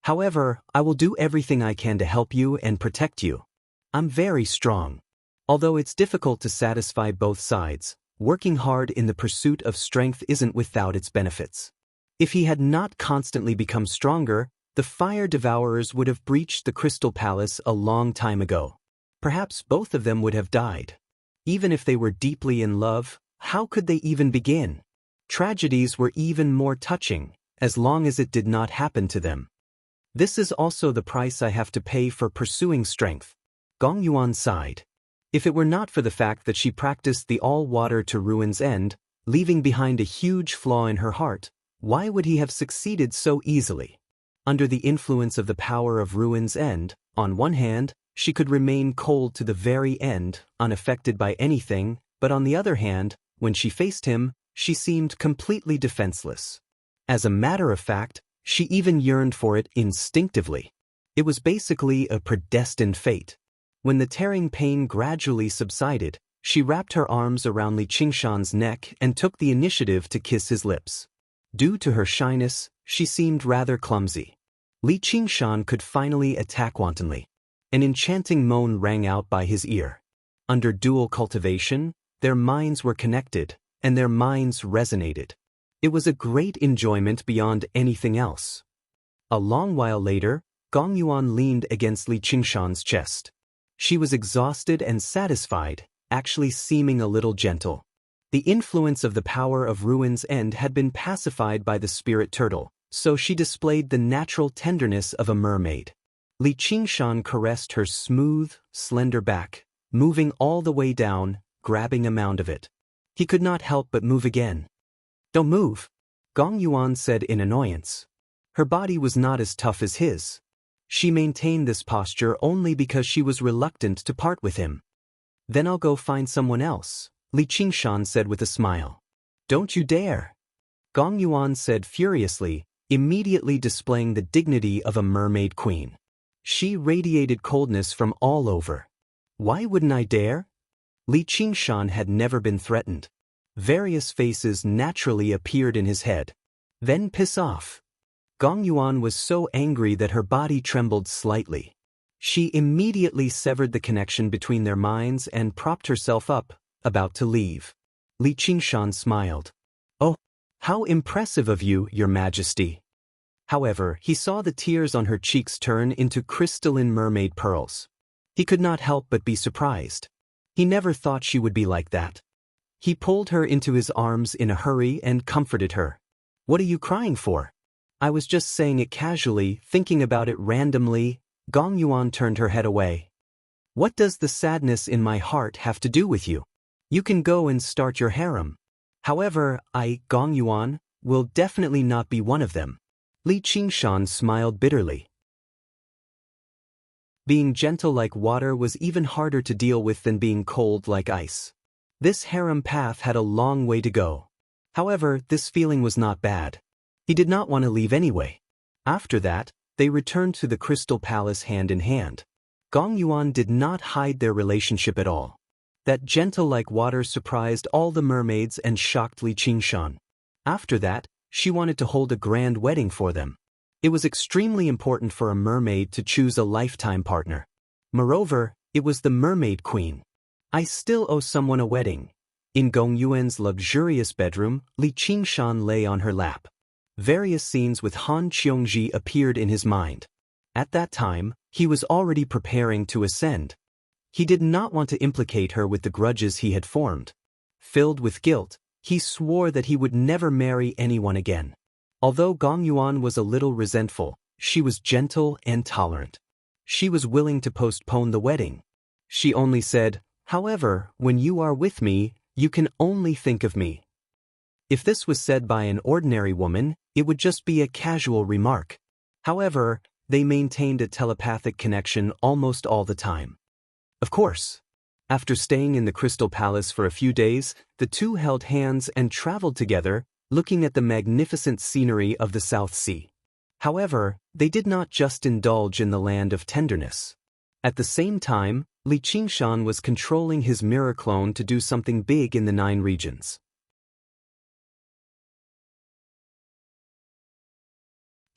However, I will do everything I can to help you and protect you. I'm very strong. Although it's difficult to satisfy both sides, working hard in the pursuit of strength isn't without its benefits." If he had not constantly become stronger, the fire devourers would have breached the Crystal Palace a long time ago. Perhaps both of them would have died. Even if they were deeply in love, how could they even begin? Tragedies were even more touching, as long as it did not happen to them. This is also the price I have to pay for pursuing strength. Gong Yuan sighed. If it were not for the fact that she practiced the all-water to Ruin's End, leaving behind a huge flaw in her heart, why would he have succeeded so easily? Under the influence of the power of Ruin's End, on one hand, she could remain cold to the very end, unaffected by anything, but on the other hand, when she faced him, she seemed completely defenseless. As a matter of fact, she even yearned for it instinctively. It was basically a predestined fate. When the tearing pain gradually subsided, she wrapped her arms around Li Qingshan's neck and took the initiative to kiss his lips. Due to her shyness, she seemed rather clumsy. Li Qingshan could finally attack wantonly. An enchanting moan rang out by his ear. Under dual cultivation, their minds were connected, and their minds resonated. It was a great enjoyment beyond anything else. A long while later, Gong Yuan leaned against Li Qingshan's chest. She was exhausted and satisfied, actually seeming a little gentle. The influence of the power of Ruin's End had been pacified by the spirit turtle, so she displayed the natural tenderness of a mermaid. Li Qingshan caressed her smooth, slender back, moving all the way down, grabbing a mound of it. He could not help but move again. "Don't move," Gong Yuan said in annoyance. Her body was not as tough as his. She maintained this posture only because she was reluctant to part with him. "Then I'll go find someone else," Li Qingshan said with a smile. "Don't you dare," Gong Yuan said furiously, immediately displaying the dignity of a mermaid queen. She radiated coldness from all over. Why wouldn't I dare? Li Qingshan had never been threatened. Various faces naturally appeared in his head. Then piss off. Gong Yuan was so angry that her body trembled slightly. She immediately severed the connection between their minds and propped herself up, about to leave. Li Qingshan smiled. "Oh, how impressive of you, Your Majesty." However, he saw the tears on her cheeks turn into crystalline mermaid pearls. He could not help but be surprised. He never thought she would be like that. He pulled her into his arms in a hurry and comforted her. "What are you crying for?" "I was just saying it casually, thinking about it randomly." Gong Yuan turned her head away. "What does the sadness in my heart have to do with you? You can go and start your harem. However, Gong Yuan, will definitely not be one of them." Li Qingshan smiled bitterly. Being gentle like water was even harder to deal with than being cold like ice. This harem path had a long way to go. However, this feeling was not bad. He did not want to leave anyway. After that, they returned to the Crystal Palace hand in hand. Gong Yuan did not hide their relationship at all. That gentle like water surprised all the mermaids and shocked Li Qingshan. After that, she wanted to hold a grand wedding for them. It was extremely important for a mermaid to choose a lifetime partner. Moreover, it was the mermaid queen. "I still owe someone a wedding." In Gong Yuan's luxurious bedroom, Li Qingshan lay on her lap. Various scenes with Han Qiongji appeared in his mind. At that time, he was already preparing to ascend. He did not want to implicate her with the grudges he had formed. Filled with guilt, he swore that he would never marry anyone again. Although Gong Yuan was a little resentful, she was gentle and tolerant. She was willing to postpone the wedding. She only said, "However, when you are with me, you can only think of me." If this was said by an ordinary woman, it would just be a casual remark. However, they maintained a telepathic connection almost all the time. Of course. After staying in the Crystal Palace for a few days, the two held hands and traveled together, looking at the magnificent scenery of the South Sea. However, they did not just indulge in the land of tenderness. At the same time, Li Qingshan was controlling his mirror clone to do something big in the 9 regions.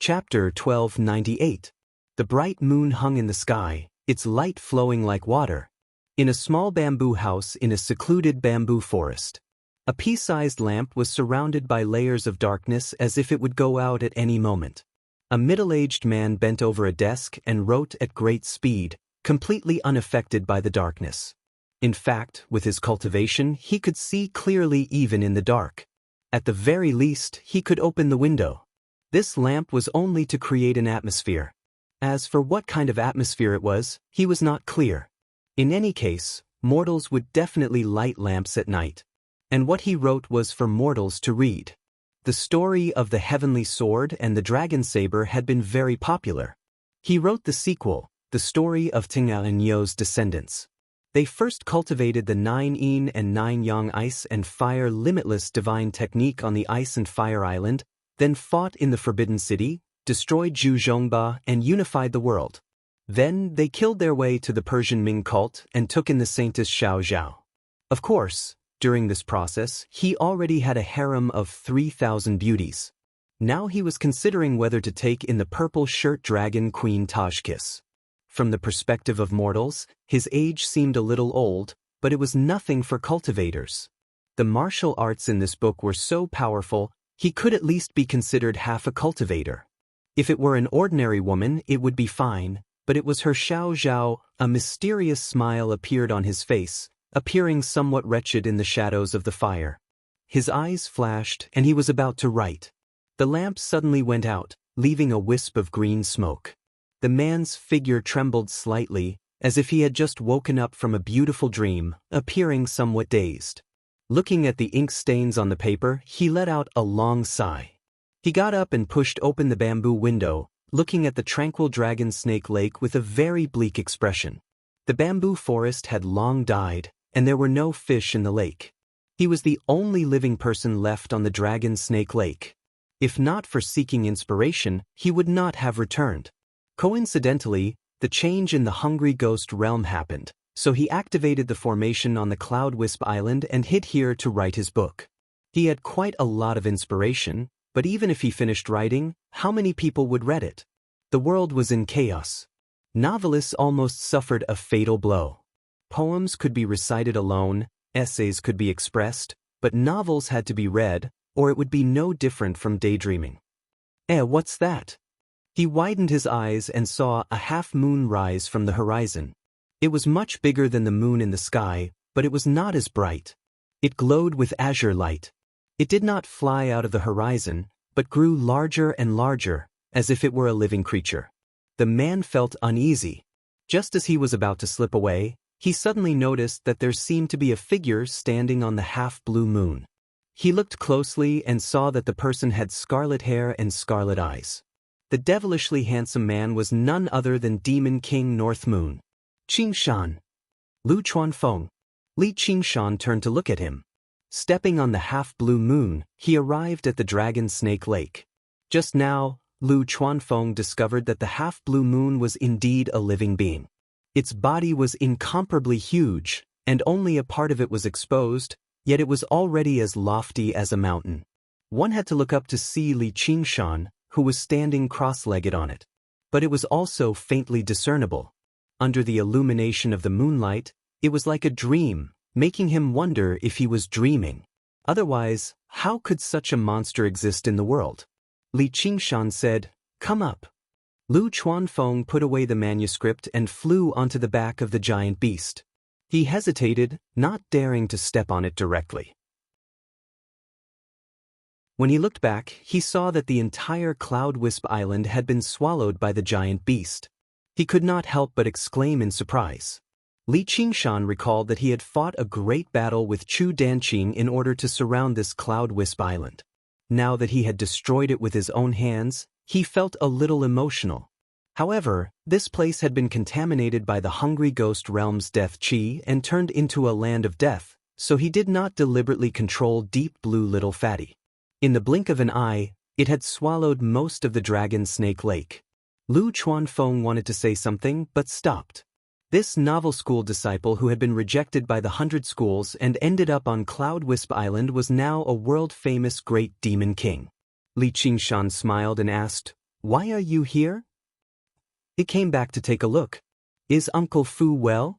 Chapter 1298. The bright moon hung in the sky, its light flowing like water. In a small bamboo house in a secluded bamboo forest. A pea-sized lamp was surrounded by layers of darkness as if it would go out at any moment. A middle-aged man bent over a desk and wrote at great speed, completely unaffected by the darkness. In fact, with his cultivation, he could see clearly even in the dark. At the very least, he could open the window. This lamp was only to create an atmosphere. As for what kind of atmosphere it was, he was not clear. In any case, mortals would definitely light lamps at night. And what he wrote was for mortals to read. The story of the Heavenly Sword and the Dragon Saber had been very popular. He wrote the sequel, the story of Tinga and Yo's descendants. They first cultivated the 9 yin and 9 yang ice and fire limitless divine technique on the Ice and Fire Island, then fought in the Forbidden City, destroyed Zhu Zhongba and unified the world. Then they killed their way to the Persian Ming cult and took in the saintess Xiao Zhao. Of course, during this process, he already had a harem of 3,000 beauties. Now he was considering whether to take in the purple shirt dragon Queen Tajkis. From the perspective of mortals, his age seemed a little old, but it was nothing for cultivators. The martial arts in this book were so powerful, he could at least be considered half a cultivator. If it were an ordinary woman, it would be fine, but it was her Xiao Zhao. A mysterious smile appeared on his face, appearing somewhat wretched in the shadows of the fire. His eyes flashed, and he was about to write. The lamp suddenly went out, leaving a wisp of green smoke. The man's figure trembled slightly, as if he had just woken up from a beautiful dream, appearing somewhat dazed. Looking at the ink stains on the paper, he let out a long sigh. He got up and pushed open the bamboo window, looking at the tranquil dragon snake lake with a very bleak expression. The bamboo forest had long died, and there were no fish in the lake. He was the only living person left on the dragon snake lake. If not for seeking inspiration, he would not have returned. Coincidentally, the change in the Hungry Ghost realm happened, so he activated the formation on the Cloud Wisp Island and hid here to write his book. He had quite a lot of inspiration, but even if he finished writing, how many people would read it? The world was in chaos. Novelists almost suffered a fatal blow. Poems could be recited alone, essays could be expressed, but novels had to be read, or it would be no different from daydreaming. What's that? He widened his eyes and saw a half-moon rise from the horizon. It was much bigger than the moon in the sky, but it was not as bright. It glowed with azure light. It did not fly out of the horizon, but grew larger and larger, as if it were a living creature. The man felt uneasy. Just as he was about to slip away, he suddenly noticed that there seemed to be a figure standing on the half-blue moon. He looked closely and saw that the person had scarlet hair and scarlet eyes. The devilishly handsome man was none other than Demon King North Moon. Qingshan. Lu Chuanfeng. Li Qingshan turned to look at him. Stepping on the half-blue moon, he arrived at the Dragon Snake Lake. Just now, Lu Chuanfeng discovered that the half-blue moon was indeed a living being. Its body was incomparably huge, and only a part of it was exposed, yet it was already as lofty as a mountain. One had to look up to see Li Qingshan, who was standing cross-legged on it. But it was also faintly discernible. Under the illumination of the moonlight, it was like a dream, making him wonder if he was dreaming. Otherwise, how could such a monster exist in the world? Li Qingshan said, "Come up." Lu Chuanfeng put away the manuscript and flew onto the back of the giant beast. He hesitated, not daring to step on it directly. When he looked back, he saw that the entire Cloud Wisp Island had been swallowed by the giant beast. He could not help but exclaim in surprise. Li Qingshan recalled that he had fought a great battle with Chu Danqing in order to surround this Cloud Wisp Island. Now that he had destroyed it with his own hands, he felt a little emotional. However, this place had been contaminated by the Hungry Ghost realm's death chi and turned into a land of death, so he did not deliberately control Deep Blue Little Fatty. In the blink of an eye, it had swallowed most of the Dragon Snake Lake. Lu Chuanfeng wanted to say something but stopped. This novel school disciple who had been rejected by the 100 schools and ended up on Cloud Wisp Island was now a world-famous great demon king. Li Qingshan smiled and asked, "Why are you here?" "It came back to take a look. Is Uncle Fu well?"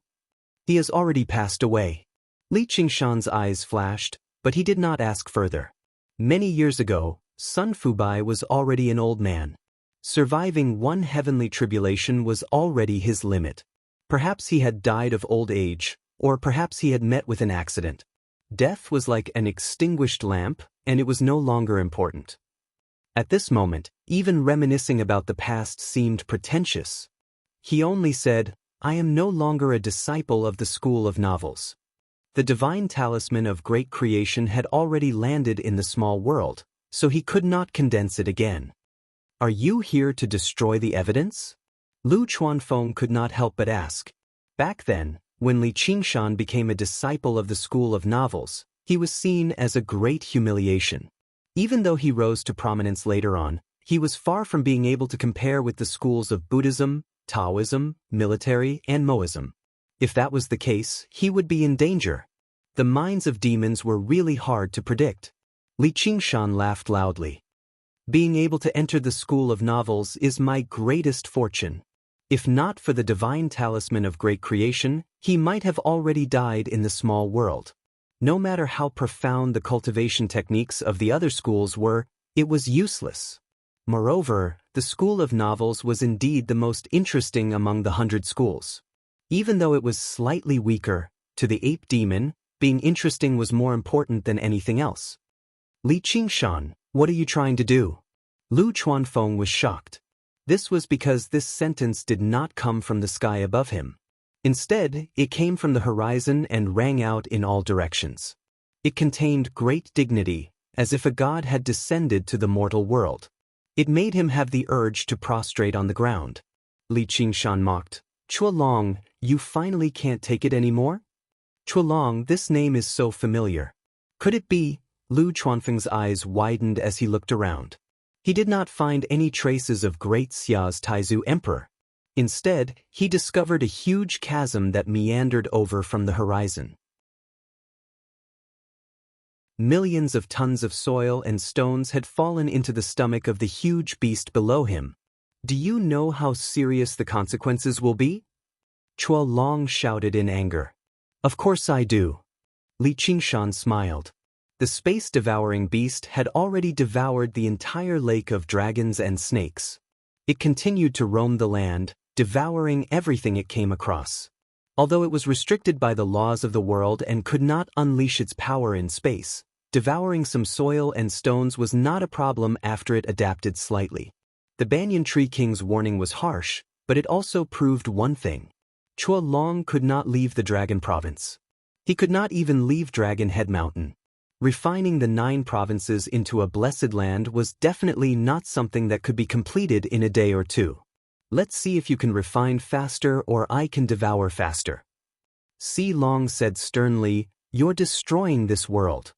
"He has already passed away." Li Qingshan's eyes flashed, but he did not ask further. Many years ago, Sun Fubai was already an old man. Surviving one heavenly tribulation was already his limit. Perhaps he had died of old age, or perhaps he had met with an accident. Death was like an extinguished lamp, and it was no longer important. At this moment, even reminiscing about the past seemed pretentious. He only said, "I am no longer a disciple of the school of novels." The divine talisman of great creation had already landed in the small world, so he could not condense it again. "Are you here to destroy the evidence?" Lu Chuanfeng could not help but ask. Back then, when Li Qingshan became a disciple of the school of novels, he was seen as a great humiliation. Even though he rose to prominence later on, he was far from being able to compare with the schools of Buddhism, Taoism, military, and Moism. If that was the case, he would be in danger. The minds of demons were really hard to predict. Li Qingshan laughed loudly. "Being able to enter the school of novels is my greatest fortune. If not for the divine talisman of great creation, he might have already died in the small world. No matter how profound the cultivation techniques of the other schools were, it was useless. Moreover, the school of novels was indeed the most interesting among the 100 schools. Even though it was slightly weaker, to the ape demon, being interesting was more important than anything else." "Li Qingshan, what are you trying to do?" Lu Chuanfeng was shocked. This was because this sentence did not come from the sky above him. Instead, it came from the horizon and rang out in all directions. It contained great dignity, as if a god had descended to the mortal world. It made him have the urge to prostrate on the ground. Li Qingshan mocked, "Chualong, you finally can't take it anymore?" "Chualong, this name is so familiar. Could it be?" Lu Chuanfeng's eyes widened as he looked around. He did not find any traces of Great Xia's Taizu Emperor. Instead, he discovered a huge chasm that meandered over from the horizon. Millions of tons of soil and stones had fallen into the stomach of the huge beast below him. Do you know how serious the consequences will be? Chua Long shouted in anger. Of course I do. Li Qingshan smiled. The space-devouring beast had already devoured the entire lake of dragons and snakes. It continued to roam the land, devouring everything it came across. Although it was restricted by the laws of the world and could not unleash its power in space, devouring some soil and stones was not a problem after it adapted slightly. The Banyan Tree King's warning was harsh, but it also proved one thing. Chua Long could not leave the Dragon Province. He could not even leave Dragon Head Mountain. Refining the 9 provinces into a blessed land was definitely not something that could be completed in a day or two. Let's see if you can refine faster or I can devour faster. Si Long said sternly, you're destroying this world.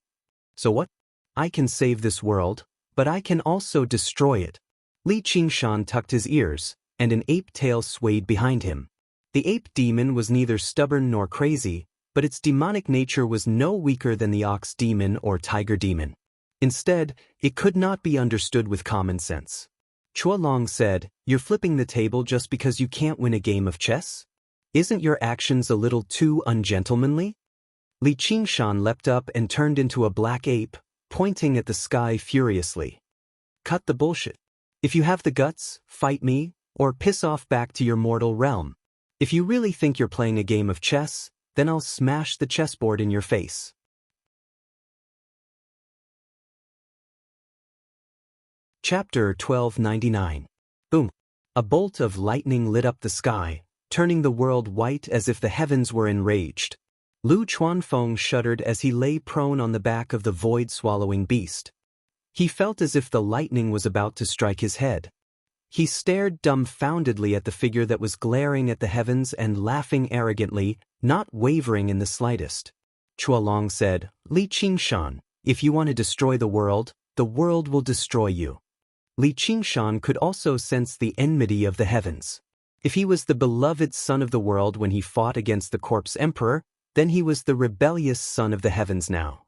So what? I can save this world, but I can also destroy it. Li Qingshan tucked his ears, and an ape tail swayed behind him. The ape demon was neither stubborn nor crazy, but its demonic nature was no weaker than the ox demon or tiger demon. Instead, it could not be understood with common sense. Chua Long said, you're flipping the table just because you can't win a game of chess? Isn't your actions a little too ungentlemanly? Li Qingshan leapt up and turned into a black ape, pointing at the sky furiously. Cut the bullshit. If you have the guts, fight me, or piss off back to your mortal realm. If you really think you're playing a game of chess, then I'll smash the chessboard in your face. Chapter 1299. Boom. A bolt of lightning lit up the sky, turning the world white as if the heavens were enraged. Lu Chuanfeng shuddered as he lay prone on the back of the void-swallowing beast. He felt as if the lightning was about to strike his head. He stared dumbfoundedly at the figure that was glaring at the heavens and laughing arrogantly, not wavering in the slightest. Chua Long said, Li Qingshan, if you want to destroy the world will destroy you. Li Qingshan could also sense the enmity of the heavens. If he was the beloved son of the world when he fought against the corpse emperor, then he was the rebellious son of the heavens now.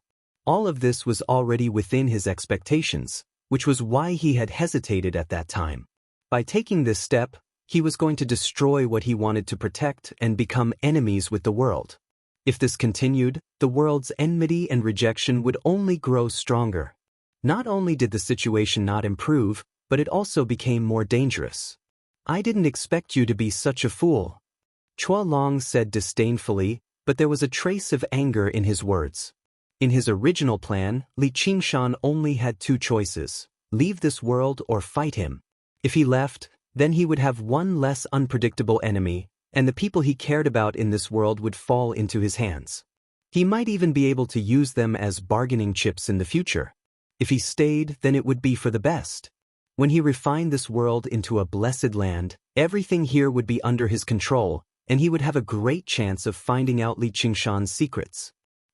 All of this was already within his expectations, which was why he had hesitated at that time. By taking this step, he was going to destroy what he wanted to protect and become enemies with the world. If this continued, the world's enmity and rejection would only grow stronger. Not only did the situation not improve, but it also became more dangerous. I didn't expect you to be such a fool. Chua Long said disdainfully, but there was a trace of anger in his words. In his original plan, Li Qingshan only had 2 choices: leave this world or fight him. If he left, then he would have one less unpredictable enemy, and the people he cared about in this world would fall into his hands. He might even be able to use them as bargaining chips in the future. If he stayed, then it would be for the best. When he refined this world into a blessed land, everything here would be under his control, and he would have a great chance of finding out Li Qingshan's secrets.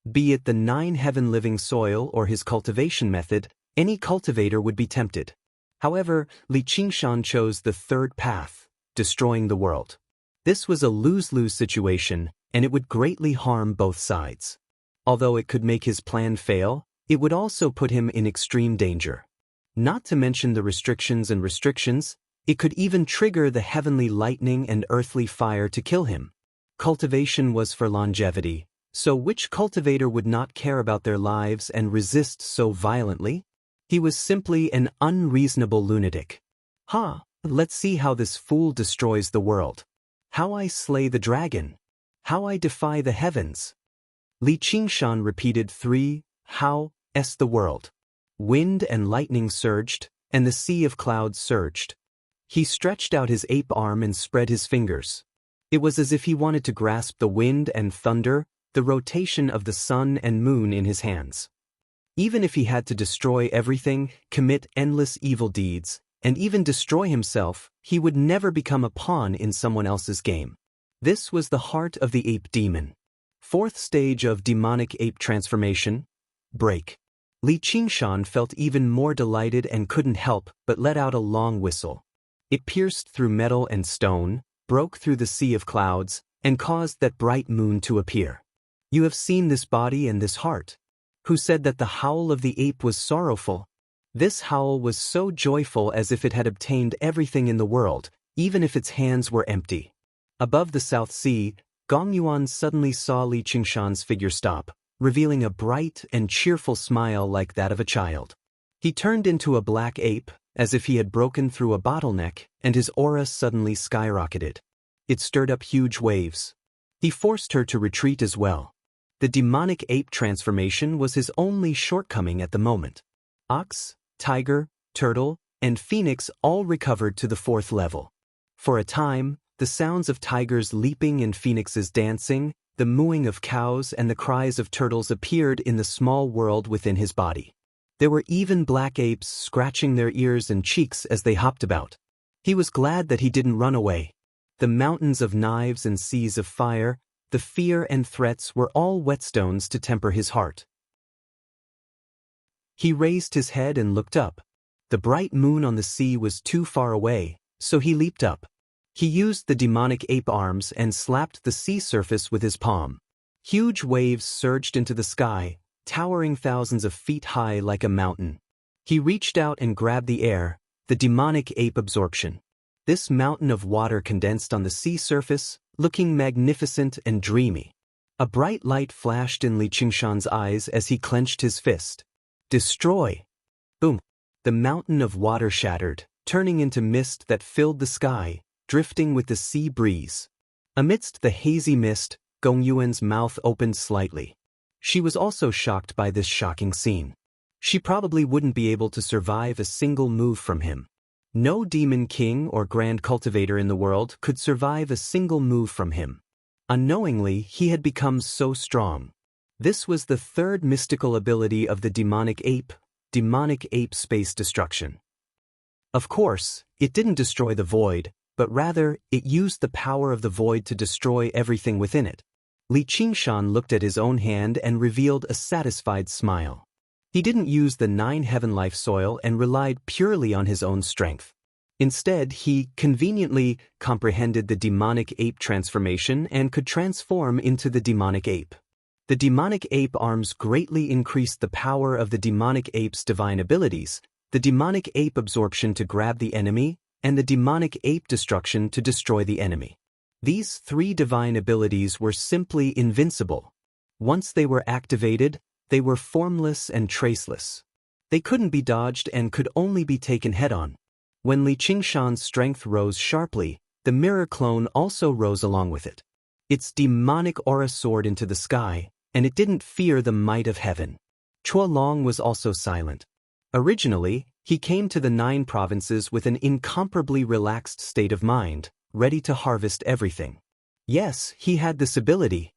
Be it the 9 heaven-living soil or his cultivation method, any cultivator would be tempted. However, Li Qingshan chose the 3rd path, destroying the world. This was a lose-lose situation, and it would greatly harm both sides. Although it could make his plan fail, it would also put him in extreme danger. Not to mention the restrictions, it could even trigger the heavenly lightning and earthly fire to kill him. Cultivation was for longevity, so which cultivator would not care about their lives and resist so violently? He was simply an unreasonable lunatic. Let's see how this fool destroys the world. How I slay the dragon. How I defy the heavens. Li Qingshan repeated 3 how-s the world. Wind and lightning surged, and the sea of clouds surged. He stretched out his ape arm and spread his fingers. It was as if he wanted to grasp the wind and thunder, the rotation of the sun and moon in his hands. Even if he had to destroy everything, commit endless evil deeds, and even destroy himself, he would never become a pawn in someone else's game. This was the heart of the ape demon. 4th stage of demonic ape transformation, break. Li Qingshan felt even more delighted and couldn't help but let out a long whistle. It pierced through metal and stone, broke through the sea of clouds, and caused that bright moon to appear. You have seen this body and this heart. Who said that the howl of the ape was sorrowful? This howl was so joyful as if it had obtained everything in the world, even if its hands were empty. Above the South Sea, Gong Yuan suddenly saw Li Qingshan's figure stop, revealing a bright and cheerful smile like that of a child. He turned into a black ape, as if he had broken through a bottleneck, and his aura suddenly skyrocketed. It stirred up huge waves. He forced her to retreat as well. The demonic ape transformation was his only shortcoming at the moment. Ox, tiger, turtle, and phoenix all recovered to the 4th level. For a time, the sounds of tigers leaping and phoenixes dancing, the mooing of cows and the cries of turtles appeared in the small world within his body. There were even black apes scratching their ears and cheeks as they hopped about. He was glad that he didn't run away. The mountains of knives and seas of fire, the fear and threats were all whetstones to temper his heart. He raised his head and looked up. The bright moon on the sea was too far away, so he leaped up. He used the demonic ape arms and slapped the sea surface with his palm. Huge waves surged into the sky, towering thousands of feet high like a mountain. He reached out and grabbed the air, the demonic ape absorption. This mountain of water condensed on the sea surface, looking magnificent and dreamy. A bright light flashed in Li Qingshan's eyes as he clenched his fist. Destroy! Boom! The mountain of water shattered, turning into mist that filled the sky, drifting with the sea breeze. Amidst the hazy mist, Gong Yuan's mouth opened slightly. She was also shocked by this shocking scene. She probably wouldn't be able to survive a single move from him. No demon king or grand cultivator in the world could survive a single move from him. Unknowingly, he had become so strong. This was the 3rd mystical ability of the demonic ape space destruction. Of course, it didn't destroy the void, but rather, it used the power of the void to destroy everything within it. Li Qingshan looked at his own hand and revealed a satisfied smile. He didn't use the 9 heaven life soil and relied purely on his own strength. Instead, he conveniently comprehended the demonic ape transformation and could transform into the demonic ape. The demonic ape arms greatly increased the power of the demonic ape's divine abilities, the demonic ape absorption to grab the enemy, and the demonic ape destruction to destroy the enemy. These 3 divine abilities were simply invincible. Once they were activated, they were formless and traceless. They couldn't be dodged and could only be taken head-on. When Li Qingshan's strength rose sharply, the mirror clone also rose along with it. Its demonic aura soared into the sky, and it didn't fear the might of heaven. Chuolong was also silent. Originally, he came to the 9 provinces with an incomparably relaxed state of mind, ready to harvest everything. Yes, he had this ability.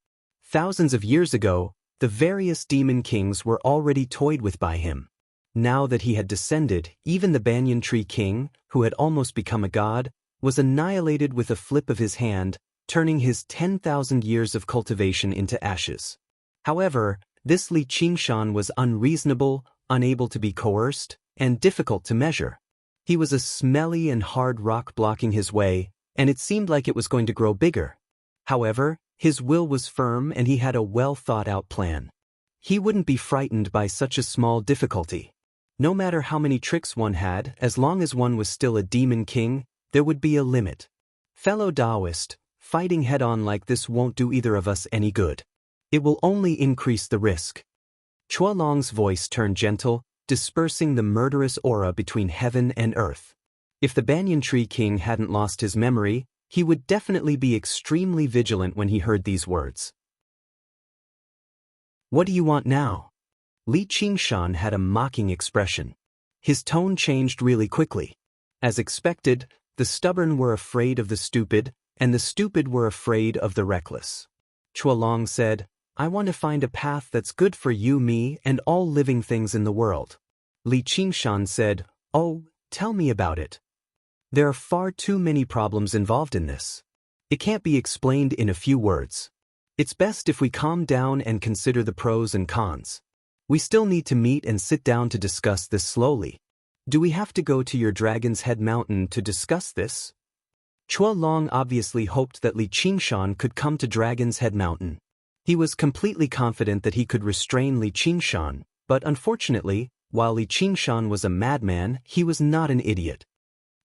Thousands of years ago, the various demon kings were already toyed with by him. Now that he had descended, even the banyan tree king, who had almost become a god, was annihilated with a flip of his hand, turning his 10,000 years of cultivation into ashes. However, this Li Qingshan was unreasonable, unable to be coerced, and difficult to measure. He was a smelly and hard rock blocking his way, and it seemed like it was going to grow bigger. However, his will was firm and he had a well-thought-out plan. He wouldn't be frightened by such a small difficulty. No matter how many tricks one had, as long as one was still a demon king, there would be a limit. Fellow Taoist, fighting head-on like this won't do either of us any good. It will only increase the risk. Chuolong's voice turned gentle, dispersing the murderous aura between heaven and earth. If the banyan tree king hadn't lost his memory, he would definitely be extremely vigilant when he heard these words. What do you want now? Li Qingshan had a mocking expression. His tone changed really quickly. As expected, the stubborn were afraid of the stupid, and the stupid were afraid of the reckless. Chuolong said, I want to find a path that's good for you, me, and all living things in the world. Li Qingshan said, Oh, tell me about it. There are far too many problems involved in this. It can't be explained in a few words. It's best if we calm down and consider the pros and cons. We still need to meet and sit down to discuss this slowly. Do we have to go to your Dragon's Head mountain to discuss this? Chua Long obviously hoped that Li Qingshan could come to Dragon's Head mountain. He was completely confident that he could restrain Li Qingshan, but unfortunately, while Li Qingshan was a madman, he was not an idiot.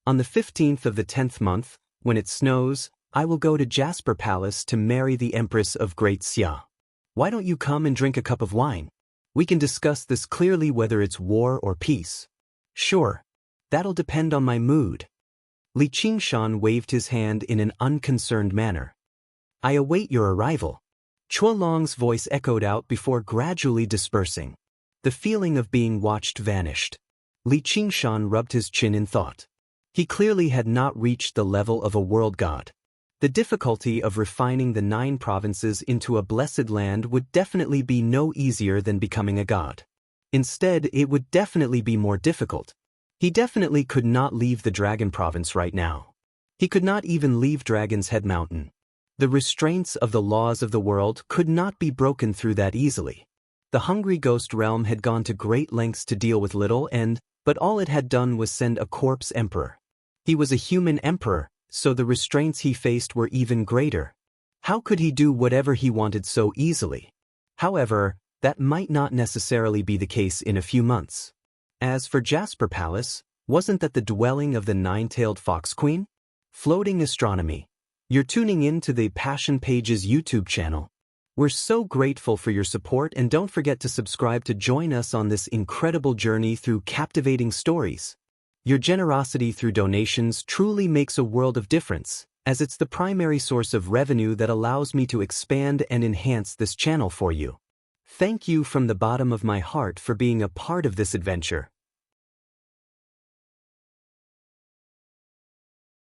On the 15th of the 10th month, when it snows, I will go to Jasper Palace to marry the Empress of Great Xia. Why don't you come and drink a cup of wine? We can discuss this clearly, whether it's war or peace. Sure. That'll depend on my mood. Li Qingshan waved his hand in an unconcerned manner. I await your arrival. Chua Long's voice echoed out before gradually dispersing. The feeling of being watched vanished. Li Qingshan rubbed his chin in thought. He clearly had not reached the level of a world god. The difficulty of refining the 9 provinces into a blessed land would definitely be no easier than becoming a god. Instead, it would definitely be more difficult. He definitely could not leave the Dragon Province right now. He could not even leave Dragon's Head Mountain. The restraints of the laws of the world could not be broken through that easily. The hungry ghost realm had gone to great lengths to deal with little but all it had done was send a corpse emperor. He was a human emperor, so the restraints he faced were even greater. How could he do whatever he wanted so easily? However, that might not necessarily be the case in a few months. As for Jasper Palace, wasn't that the dwelling of the 9-tailed fox queen? Floating astronomy. You're tuning in to the Passion Pages YouTube channel. We're so grateful for your support, and don't forget to subscribe to join us on this incredible journey through captivating stories. Your generosity through donations truly makes a world of difference, as it's the primary source of revenue that allows me to expand and enhance this channel for you. Thank you from the bottom of my heart for being a part of this adventure.